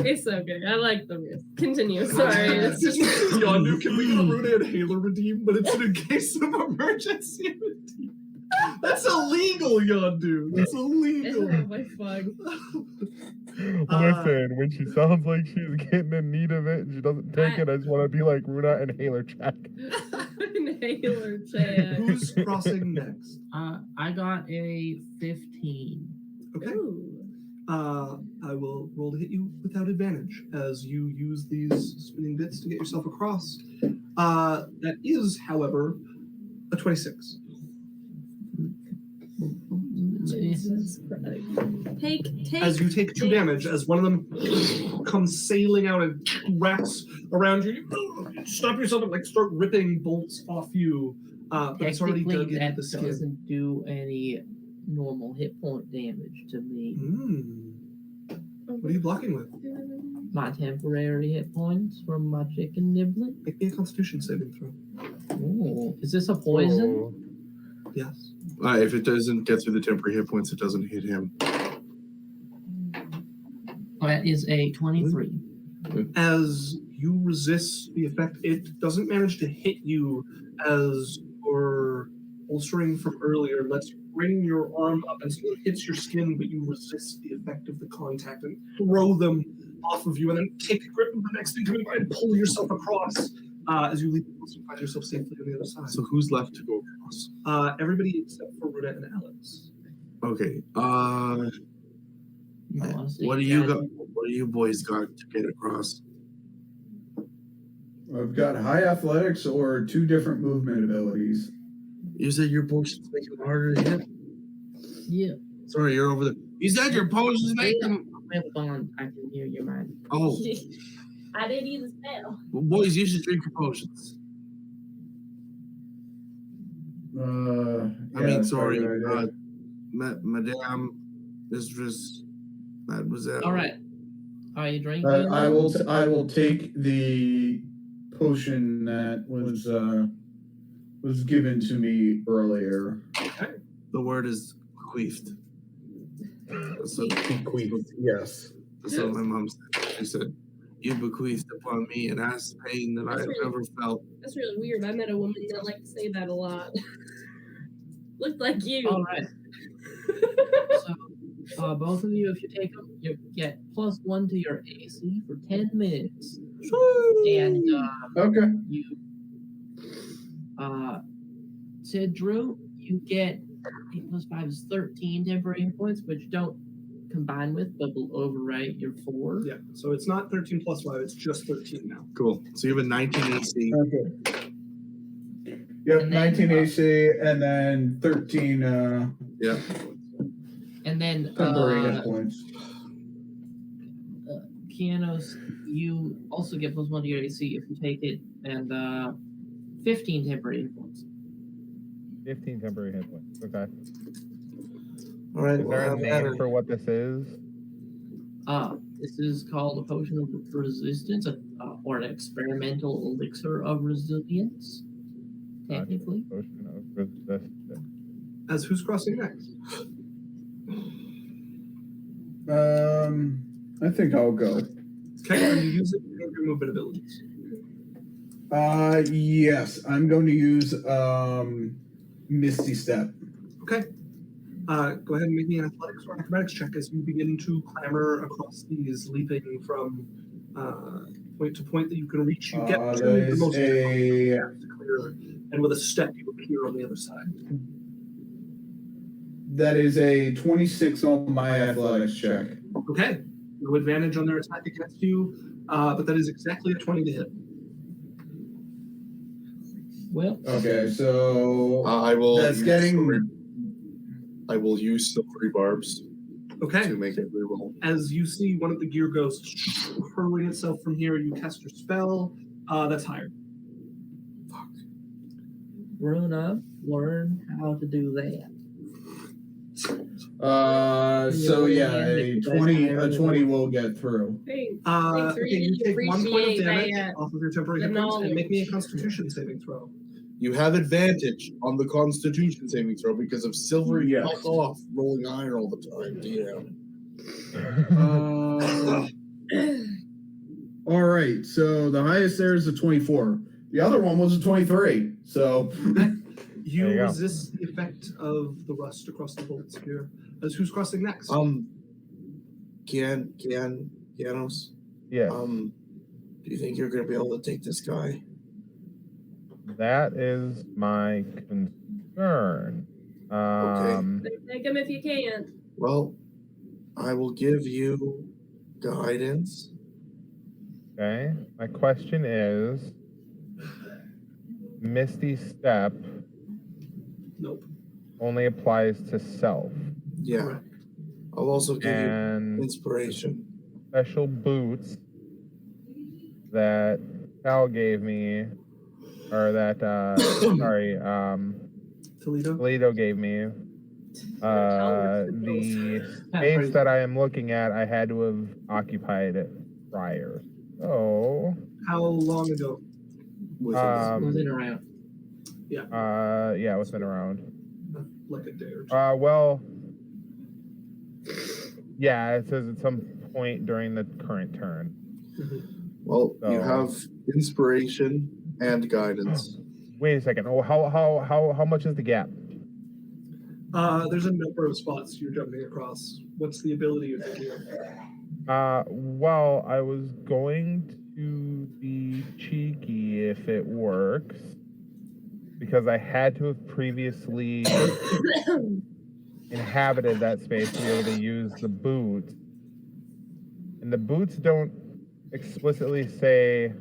It's okay. I like the risk. Continue. Sorry. It's just Yondu, can we get a Rune and Hailer redeem? But it's in case of emergency redeem. That's illegal, Yondu. That's illegal. oh my fuck. Listen, when she sounds like she's getting in need of it and she doesn't take it, I just want to be like Runa and Haler check. Inhaler chat. Who's crossing next? I got a 15. Okay. Ooh. I will roll to hit you without advantage as you use these spinning bits to get yourself across. That is, however, a 26. Jesus Christ. Take. As you take 2 damage, as one of them comes sailing out and wraps around you, you stop yourself and like start ripping bolts off you. But it's already dug into that the skin. doesn't do any normal hit point damage to me. What are you blocking with? My temporary hit points from my chicken niblet. Make me a Constitution saving throw. Oh, is this a poison? Oh. Yes. If it doesn't get through the temporary hit points, it doesn't hit him. That is a 23. As you resist the effect, it doesn't manage to hit you as your bolstering from earlier lets you bring your arm up and still hits your skin, but you resist the effect of the contact and throw them off of you and then take a grip of the next thing coming by and pull yourself across as you leave and find yourself safely on the other side. So who's left to go across? Everybody except for Runa and Alex. Okay. Honestly, What do you got? What do you boys got to get across? I've got high athletics or 2 different movement abilities. You said your potions make it harder to hit? Yeah. Sorry, you're over there. You said your potions make them. I have a bond. I can hear your mind. Oh, I didn't use a spell. well, boys, you should drink your potions. I mean, sorry, right. Madame, Mistress, Mademoiselle. All right. Are you drinking? I will take the potion that was given to me earlier. The word is bequeathed. So, Bequeathed, yes. that's what my mom said. She said, "You bequeathed upon me an ass pain that I have never felt." That's really weird. I met a woman that liked to say that a lot. Looked like you. All right. So, Both of you, if you take them, you get +1 to your AC for 10 minutes. And Okay. you, Sid Drew, you get 8 + 5 is 13 temporary hit points, which don't combine with, but will overwrite your 4. Yeah, so it's not 13 + 5, it's just 13 now. Cool. So you have a 19 AC. Okay. Yep, And then, 19 AC and then 13 Yeah. And then temporary hit points. Kianos, you also get +1 to your AC if you take it, and 15 temporary hit points. 15 temporary hit points. Okay. All right. Is there a name for what this is? This is called a potion of resistance, or an experimental elixir of resilience, technically. Potion of resistance. As who's crossing next? I think I'll go. Okay, are you using your movement abilities? Yes, I'm going to use Misty Step. Okay. Go ahead and make me an athletics or acrobatics check as you begin to clamber across these, leaping from point to point that you can reach. You get to the most to clear, and with a step you appear on the other side. That is a 26 on my athletics check. Okay. No advantage on their attack against you, but that is exactly a 20 to hit. Well. Okay, so I will. That's getting. I will use silvery barbs. Okay. To make it reroll. As you see one of the gear ghosts hurling itself from here, you cast your spell. That's higher. Fuck. Runa, learn how to do that. So yeah, a 20 will get through. Thanks. Okay, you take 1 point of damage Appreciate off of your temporary hit points and make me a Constitution saving throw. You have advantage on the Constitution saving throw because of silvery fuck off rolling iron all the time. All right, so the highest there is a 24. The other one was a 23. So you resist the effect of the rust across the bolts here. As who's crossing next? Kianos. Yeah. Do you think you're gonna be able to take this guy? That is my concern. Take him if you can. Well, I will give you guidance. Okay. My question is, Misty Step Nope. only applies to self. Yeah. I'll also give and you inspiration. Special boots that Cal gave me, or that Toledo gave me. The space that I am looking at, I had to have occupied it prior. So how long ago? Within around. Yeah. Yeah, within around. Like a day or two. Well, yeah, it says at some point during the current turn. Well, So, you have inspiration and guidance. Wait a second. Oh, how much is the gap? There's a number of spots you're jumping across. What's the ability you're thinking of? Well, I was going to be cheeky if it works, because I had to have previously inhabited that space to be able to use the boots. And the boots don't explicitly say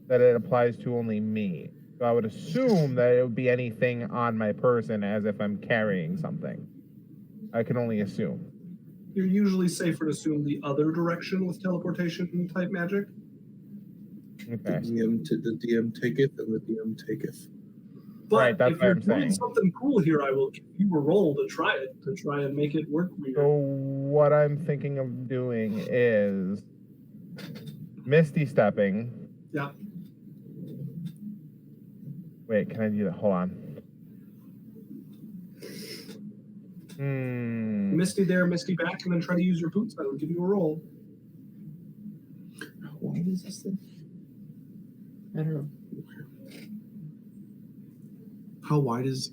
that it applies to only me. So I would assume that it would be anything on my person as if I'm carrying something. I can only assume. You're usually safer to assume the other direction with teleportation type magic. Okay. The DM taketh and the DM taketh. But right, that's if what you're I'm doing saying. something cool here, I will give you a roll to try it, to try and make it work weird. So what I'm thinking of doing is Misty stepping. Yeah. Wait, can I do that? Hold on. Misty there, Misty back, and then try to use your boots. I will give you a roll. Why is this thing? I don't know. How wide is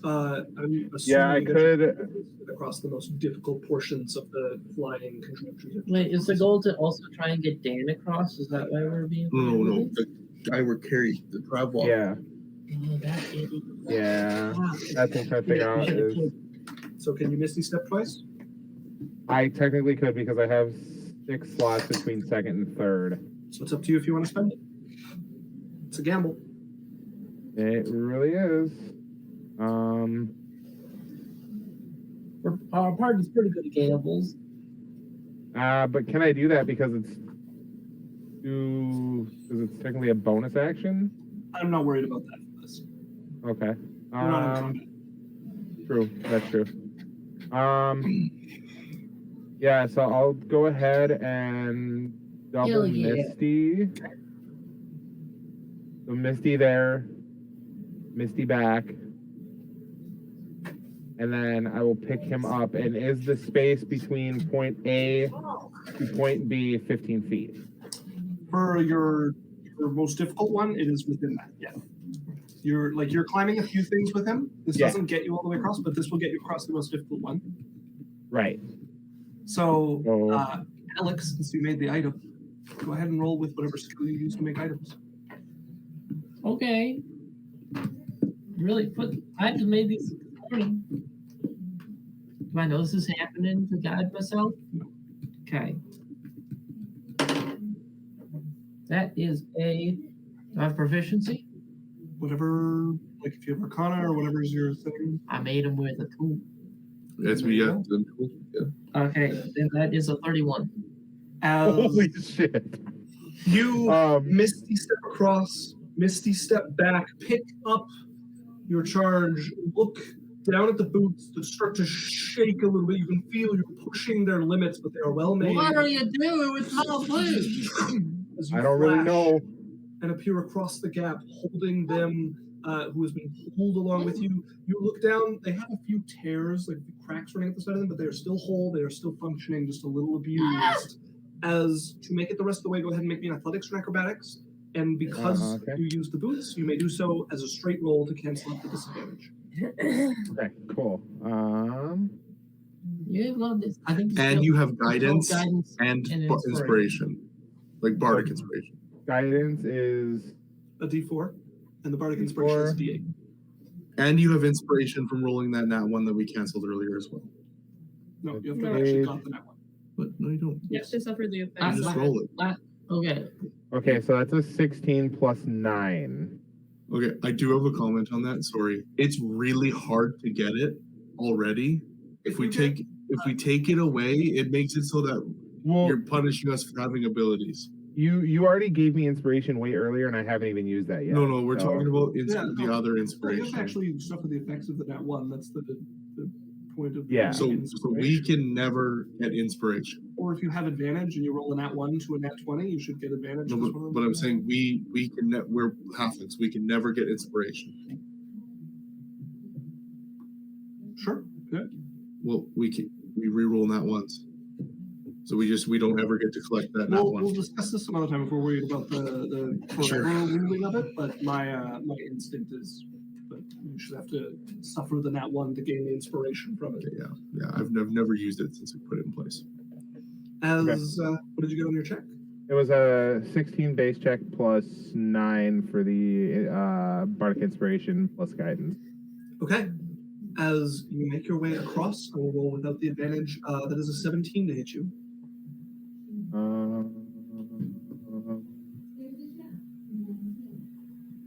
I'm assuming Yeah, I that could. you across the most difficult portions of the flying contraption. Wait, is the goal to also try and get Dan across? Is that why we're being? No. The guy we're carrying, the travel. Yeah. Oh, that idiot. Yeah. Wow. That's what I'm trying to figure out is So can you Misty Step twice? I technically could because I have 6 slots between second and third. So it's up to you if you want to spend it. It's a gamble. It really is. Our party's pretty good at gambles. But can I do that because it's technically a bonus action? I'm not worried about that for this. Okay. We're not in combat. True. That's true. Yeah, so I'll go ahead and double Hell yeah. Misty. So Misty there, Misty back. And then I will pick him up. And is the space between point A to point B 15 feet? For your most difficult one, it is within that. Yeah. You're climbing a few things with him. This doesn't get you all the way across, but this will get you across the most difficult one. Right. So, Alex, since you made the item, go ahead and roll with whatever skill you use to make items. Okay. I just made these this morning. Do I know this is happening to guide myself? No. Okay. That is do I have proficiency? Whatever, like if you have Arcana or whatever's your thing. I made them with a tool. That's me. Yeah. Yeah. Okay, then that is a 31. Holy shit. You Misty Step across, Misty Step back, pick up your charge, look down at the boots that start to shake a little bit. You can feel you're pushing their limits, but they are well made. What are you doing with my boots? I don't really know. And appear across the gap, holding them, who has been pulled along with you. You look down, they have a few tears, like cracks running at the side of them, but they are still whole, they are still functioning, just a little abused. As to make it the rest of the way, go ahead and make me an athletics or acrobatics. And because you use the boots, you may do so as a straight roll to cancel out the disadvantage. Okay, cool. You love this. I think. And you have guidance and inspiration, like bardic inspiration. Guidance is a D4, and the bardic inspiration is a D8. And you have inspiration from rolling that nat one that we canceled earlier as well. No, you have to have actually got the nat one. But no, you don't. You have to suffer the You effects. just roll it. Okay. Okay, so that's a 16 plus 9. Okay, I do have a comment on that. Sorry, it's really hard to get it already. If we take it away, it makes it so that you're punishing us for having abilities. You already gave me inspiration way earlier, and I haven't even used that yet. No, we're talking about the other inspiration. You have to actually suffer the effects of the nat one. That's the point of So we can never get inspiration. Or if you have advantage and you roll a nat 1 to a nat 20, you should get advantage. No, but I'm saying we can we're halflings. We can never get inspiration. Sure. Good. Well, we re-roll nat ones. So we don't ever get to collect that nat one. We'll discuss this some other time if we're worried about the forever ruling of it. But my instinct is that you should have to suffer the nat 1 to gain the inspiration from it. Yeah. I've never used it since I put it in place. What did you get on your check? It was a 16 base check plus 9 for the bardic inspiration plus guidance. Okay. As you make your way across, I will roll without the advantage. That is a 17 to hit you.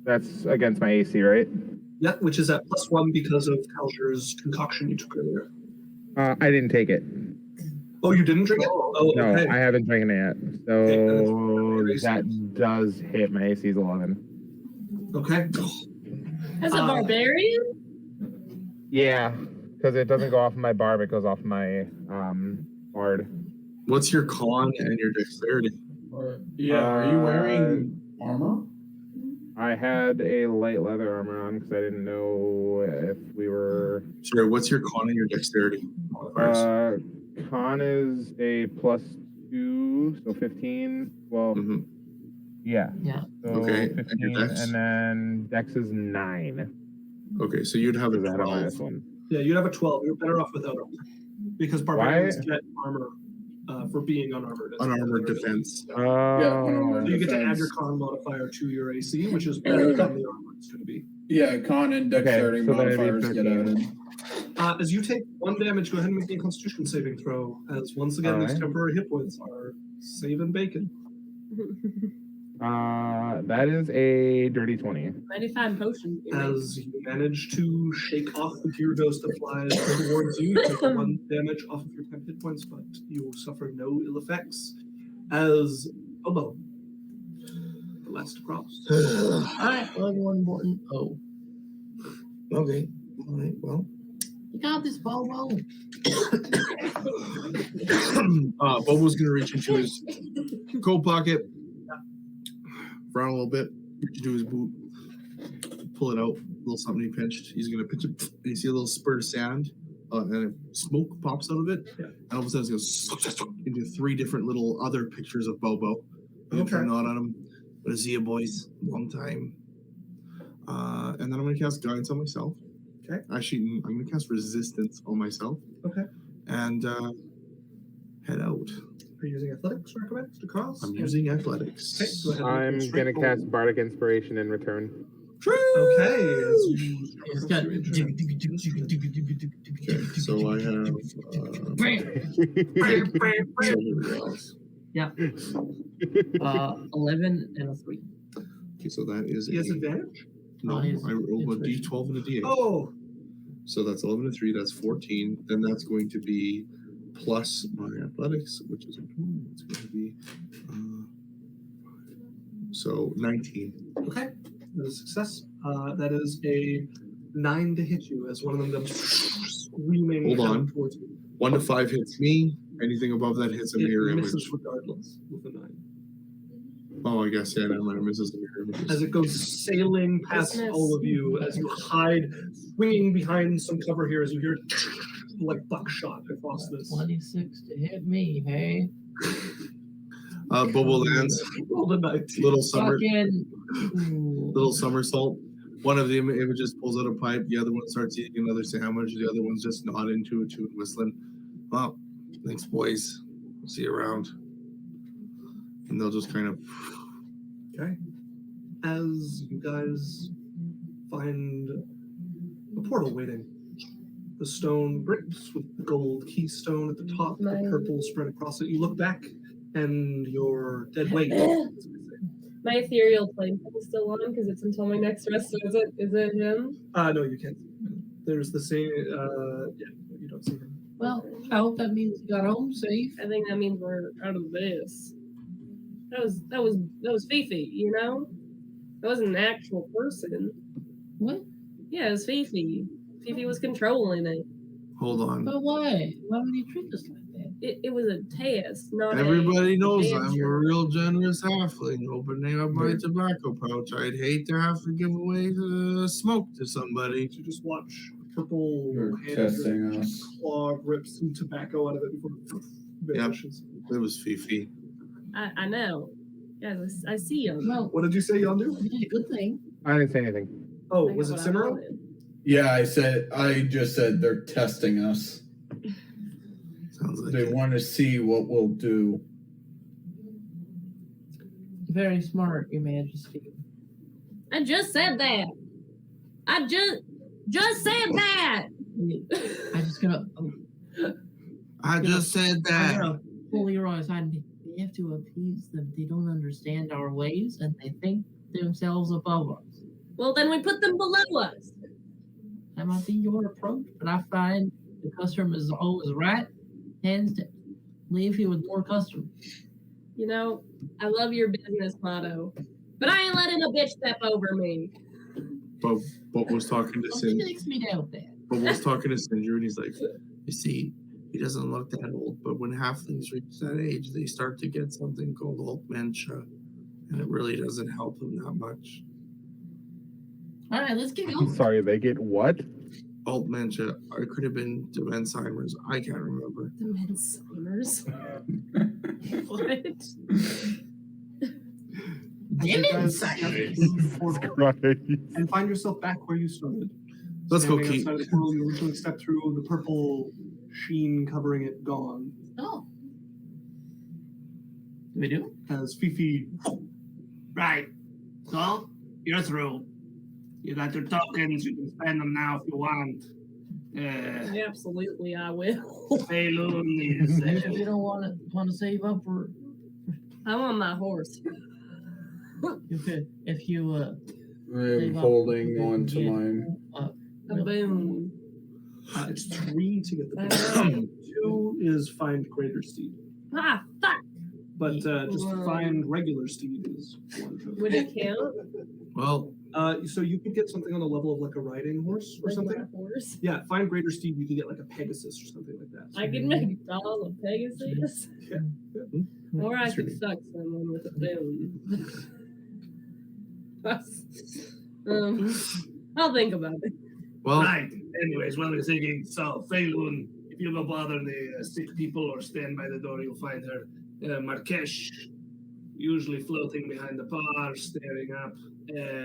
That's against my AC, right? Yeah, which is at +1 because of Talger's concoction you took earlier. I didn't take it. Oh, you didn't drink it? Oh, no, okay. I haven't drinking it yet. So that does hit. My AC is 11. Okay. As a barbarian? Yeah, because it doesn't go off of my barb, it goes off my bard. What's your con and your dexterity? Are you wearing armor? I had a light leather armor on because I didn't know if we were. Sorry, what's your con and your dexterity? Con is a +2, so 15. Well, yeah. Yeah. So okay. 15, and then dex is 9. Okay, so you'd have a Because I had a 12. -1. Yeah, you'd have a 12. You're better off without armor. Because barbarians get armor for being unarmored. Unarmored defense. Oh. So you get to add your con modifier to your AC, which is better than the armor is going to be. Yeah, con and dexterity so then it'd be modifiers get 13. added. As you take 1 damage, go ahead and make a Constitution saving throw. As once again, these Alright. temporary hit points are saving bacon. That is a dirty 20. 95 potions. As you manage to shake off the gear ghost that flies towards you, you take 1 damage off of your temp hit points, but you will suffer no ill effects. As Bobo, the last across. Alright, well, one important. Oh. Okay. All right. Well. You got this, Bobo. Bobo's gonna reach into his coat pocket, frown a little bit, reach into his boot, pull it out, a little something he pinched. He's gonna pinch it, and you see a little spurt of sand, and smoke pops out of it. Yeah. And all of a sudden, it goes into 3 different little other pictures of Bobo. I'm Okay. gonna nod on him. But see you, boys. Long time. And then I'm gonna cast guidance on myself. Okay. Actually, I'm gonna cast resistance on myself. Okay. And head out. Are you using athletics or acrobatics to cross? I'm using athletics. Okay, go ahead. I'm Straight gonna forward. cast Bardic Inspiration in return. Okay. As you It's got. So I have. So here we go. Yeah. 11 and a 3. Okay, so that is He has advantage? No, Oh, he has I rolled a inspiration. d12 and a d8. Oh, So that's 11 and 3, that's 14. Then that's going to be plus my athletics, which is it's going to be so 19. okay. That is a success. That is a 9 to hit you as one of them comes screaming Hold on. towards you. 1 to 5 hits me. Anything above that hits a mirror It image. misses regardless with a 9. Oh, I guess, yeah, never mind. It misses the mirror image. As it goes sailing past Business. all of you, as you hide, swinging behind some cover here, as you hear like buckshot across this. 26 to hit me, hey? Bobo lands, Roll a 19. little Fucking. little somersault. One of the images pulls out a pipe. The other one starts eating another sandwich. The other one's just nodding to it, and whistling. Well, thanks, boys. See you around. And they'll just kind of. Okay. As you guys find a portal waiting, the stone bricks with the gold keystone at the top, the Nice. purple spread across it. You look back, and your dead weight. My ethereal plane is still on because it's until my next rest. So is it him? No, you can't. There's the same. Yeah, you don't see him. Well, I hope that means you got home safe. I think that means we're out of this. That was Fifi, you know? That wasn't an actual person. What? Yeah, it was Fifi. Fifi was controlling it. Hold on. But why? Why would you treat us like that? It was a test, not Everybody a knows I'm a adventure. real generous halfling. Opening up my tobacco pouch, I'd hate to have to give away the smoke to somebody. You just watch purple You're hand testing us. claw rips some tobacco out of it before it vanishes. It was Fifi. I know. Yes, I see him. Well, What did you say, Yondu? you did a good thing. I didn't say anything. Oh, I got was it what I Symyro? wanted. Yeah, I just said they're testing us. Sounds like They it. want to see what we'll do. Very smart, Your Majesty. I just said that. I just said that. I just gotta I just said that. pull your eyes on. We have to appease them. They don't understand our ways, and they think themselves above us. Well, then we put them below us. That might be your approach, but I find the customer is always right. Tends to leave you with more customers. You know, I love your business motto, but I ain't letting a bitch step over me. Bob was talking to What Sin. makes me doubt that? Bob was talking to Sindri, and he's like, "You see, he doesn't look that old, but when halflings reach that age, they start to get something called dementia, and it really doesn't help them that much. All right, let's get I'm going. sorry, they get what? Dementia. It could have been Alzheimer's. I can't remember. The Midsummer's. What? As you guys Jesus Christ. and find yourself back where you started. Let's go, standing Keith. outside of the portal you originally stepped through, the purple sheen covering it gone. Oh. We do? As Fifi. Right. So, you're through. You got your tokens. You can spend them now if you want. Absolutely, I will. Feilun is. If you don't want to save up for, I'm on my horse. if you I'm holding on to mine. A boon. It's 3 to get the boon. 2 is find greater steed. Ah, fuck. But just find regular steed is 1. Would it count? Well, so you could get something on the level of like a riding horse or Like something. my horse? Yeah, find greater steed. You can get like a Pegasus or something like that. I can make all of Pegasus. Yeah. Or I could suck someone with a boon. I'll think about it. Well, Right. Anyways, what I was thinking, so Feilun, if you go bother the sick people or stand by the door, you'll find her. Markesh, usually floating behind the bar, staring up.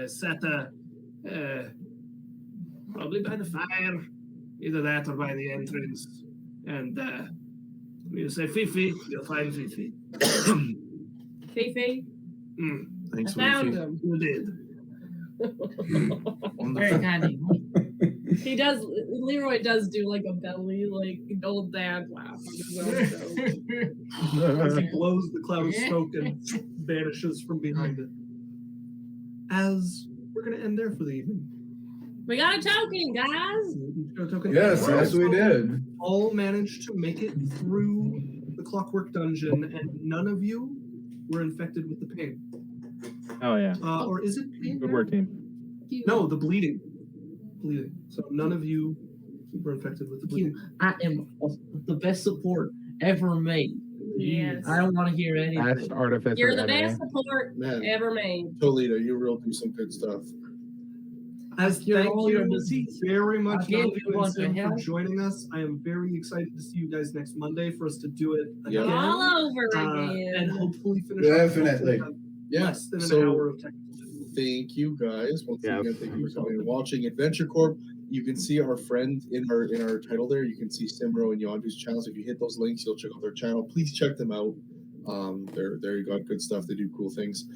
Seta, probably by the fire, either that or by the entrance. And you say Fifi, you'll find Fifi. Fifi? Thanks, I found Fifi. him. You did. very kind of you. He does. Leroy does do like a belly, like old dad laugh. As he blows the cloud of smoke and vanishes from behind it. As we're going to end there for the evening. We got a token, guys. Yes, we did. All managed to make it through the Clockwork Dungeon, and none of you were infected with the pain. Oh yeah. Or is it pain? Good work, team. No, the bleeding. So none of you were infected with the bleeding. I am the best support ever made. Yes. I don't want to hear anything. Best artificer You're the ever. best support Man. ever made. Toledo, you really do some good stuff. As Cure thank all your you disease. very much I gave Yondu you and one to Sim, for help. joining us. I am very excited to see you guys next Monday for us to do it again. All over again. And hopefully finish Definitely. less than an so- hour of technical. Thank you guys once Yeah. again. Thank you for coming and watching Adventure Corp. You can see our friend in our title there. You can see Symyro and Yondu's channels. If you hit those links, you'll check out their channel. Please check them out. They're got good stuff. They do cool things.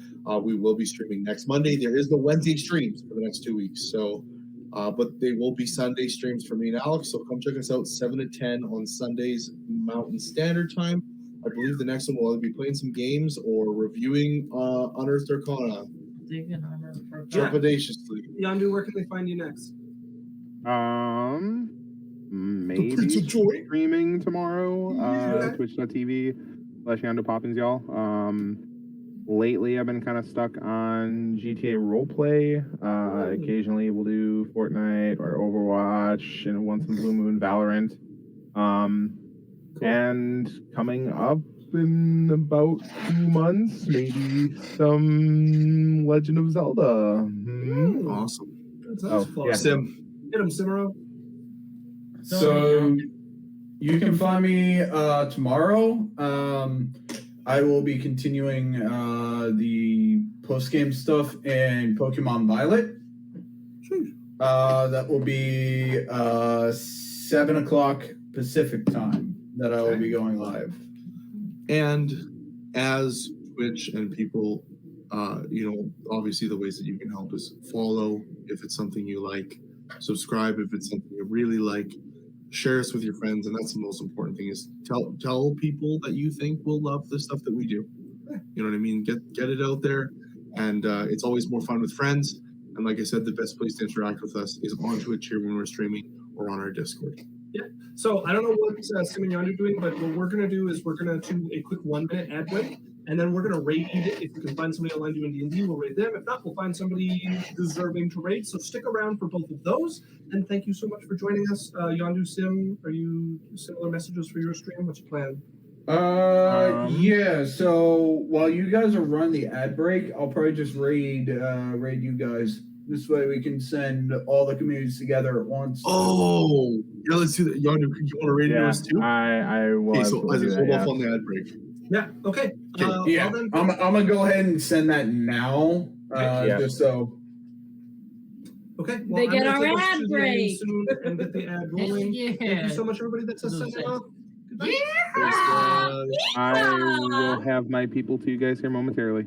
We will be streaming next Monday. There is no Wednesday streams for the next 2 weeks. So, but they will be Sunday streams for me and Alex. So come check us out 7 to 10 on Sundays Mountain Standard Time. I believe the next one will either be playing some games or reviewing Unearthed Arcana. Trepidatiously. Yondu, where can they find you next? Maybe Prince of Joy. streaming tomorrow. Yeah. Twitch.tv/Yondupoppinsyall. Lately, I've been kind of stuck on GTA roleplay. Occasionally, we'll do Fortnite or Overwatch, and once in Blue Moon, Valorant. And coming up in about 2 months, maybe some Legend of Zelda. Awesome. That sounds fun. yeah. Sim. Hit him, Symyro. So you can find me tomorrow. I will be continuing the post-game stuff in Pokemon Violet. That will be 7 o'clock Pacific time that I will be going live. And as Twitch and people, obviously the ways that you can help is follow if it's something you like, subscribe if it's something you really like, share us with your friends, and that's the most important thing is tell people that you think will love the stuff that we do. You know what I mean? Get it out there, and it's always more fun with friends. And like I said, the best place to interact with us is on Twitch here when we're streaming or on our Discord. Yeah. So I don't know what Sim and Yondu are doing, but what we're going to do is we're going to do a quick 1-minute ad break, and then we're going to raid. If you can find somebody online doing D&D, we'll raid them. If not, we'll find somebody deserving to raid. So stick around for both of those. And thank you so much for joining us. Yondu, Sim, are you similar messages for your stream? What's your plan? Yeah. So while you guys are running the ad break, I'll probably just raid you guys. This way we can send all the communities together at once. Oh, yeah, let's do that. Yondu, you want to raid us too? I will. Okay, so let's hold off on the ad break. Yeah. Okay. Yeah. Well then, I'm gonna go ahead and send that now. Just so. Okay, They I'm get gonna our take us ad to the break. ending soon and get the ad rolling. Thank you so much, everybody. That's us signing off. Goodbye. I will have my people to you guys here momentarily.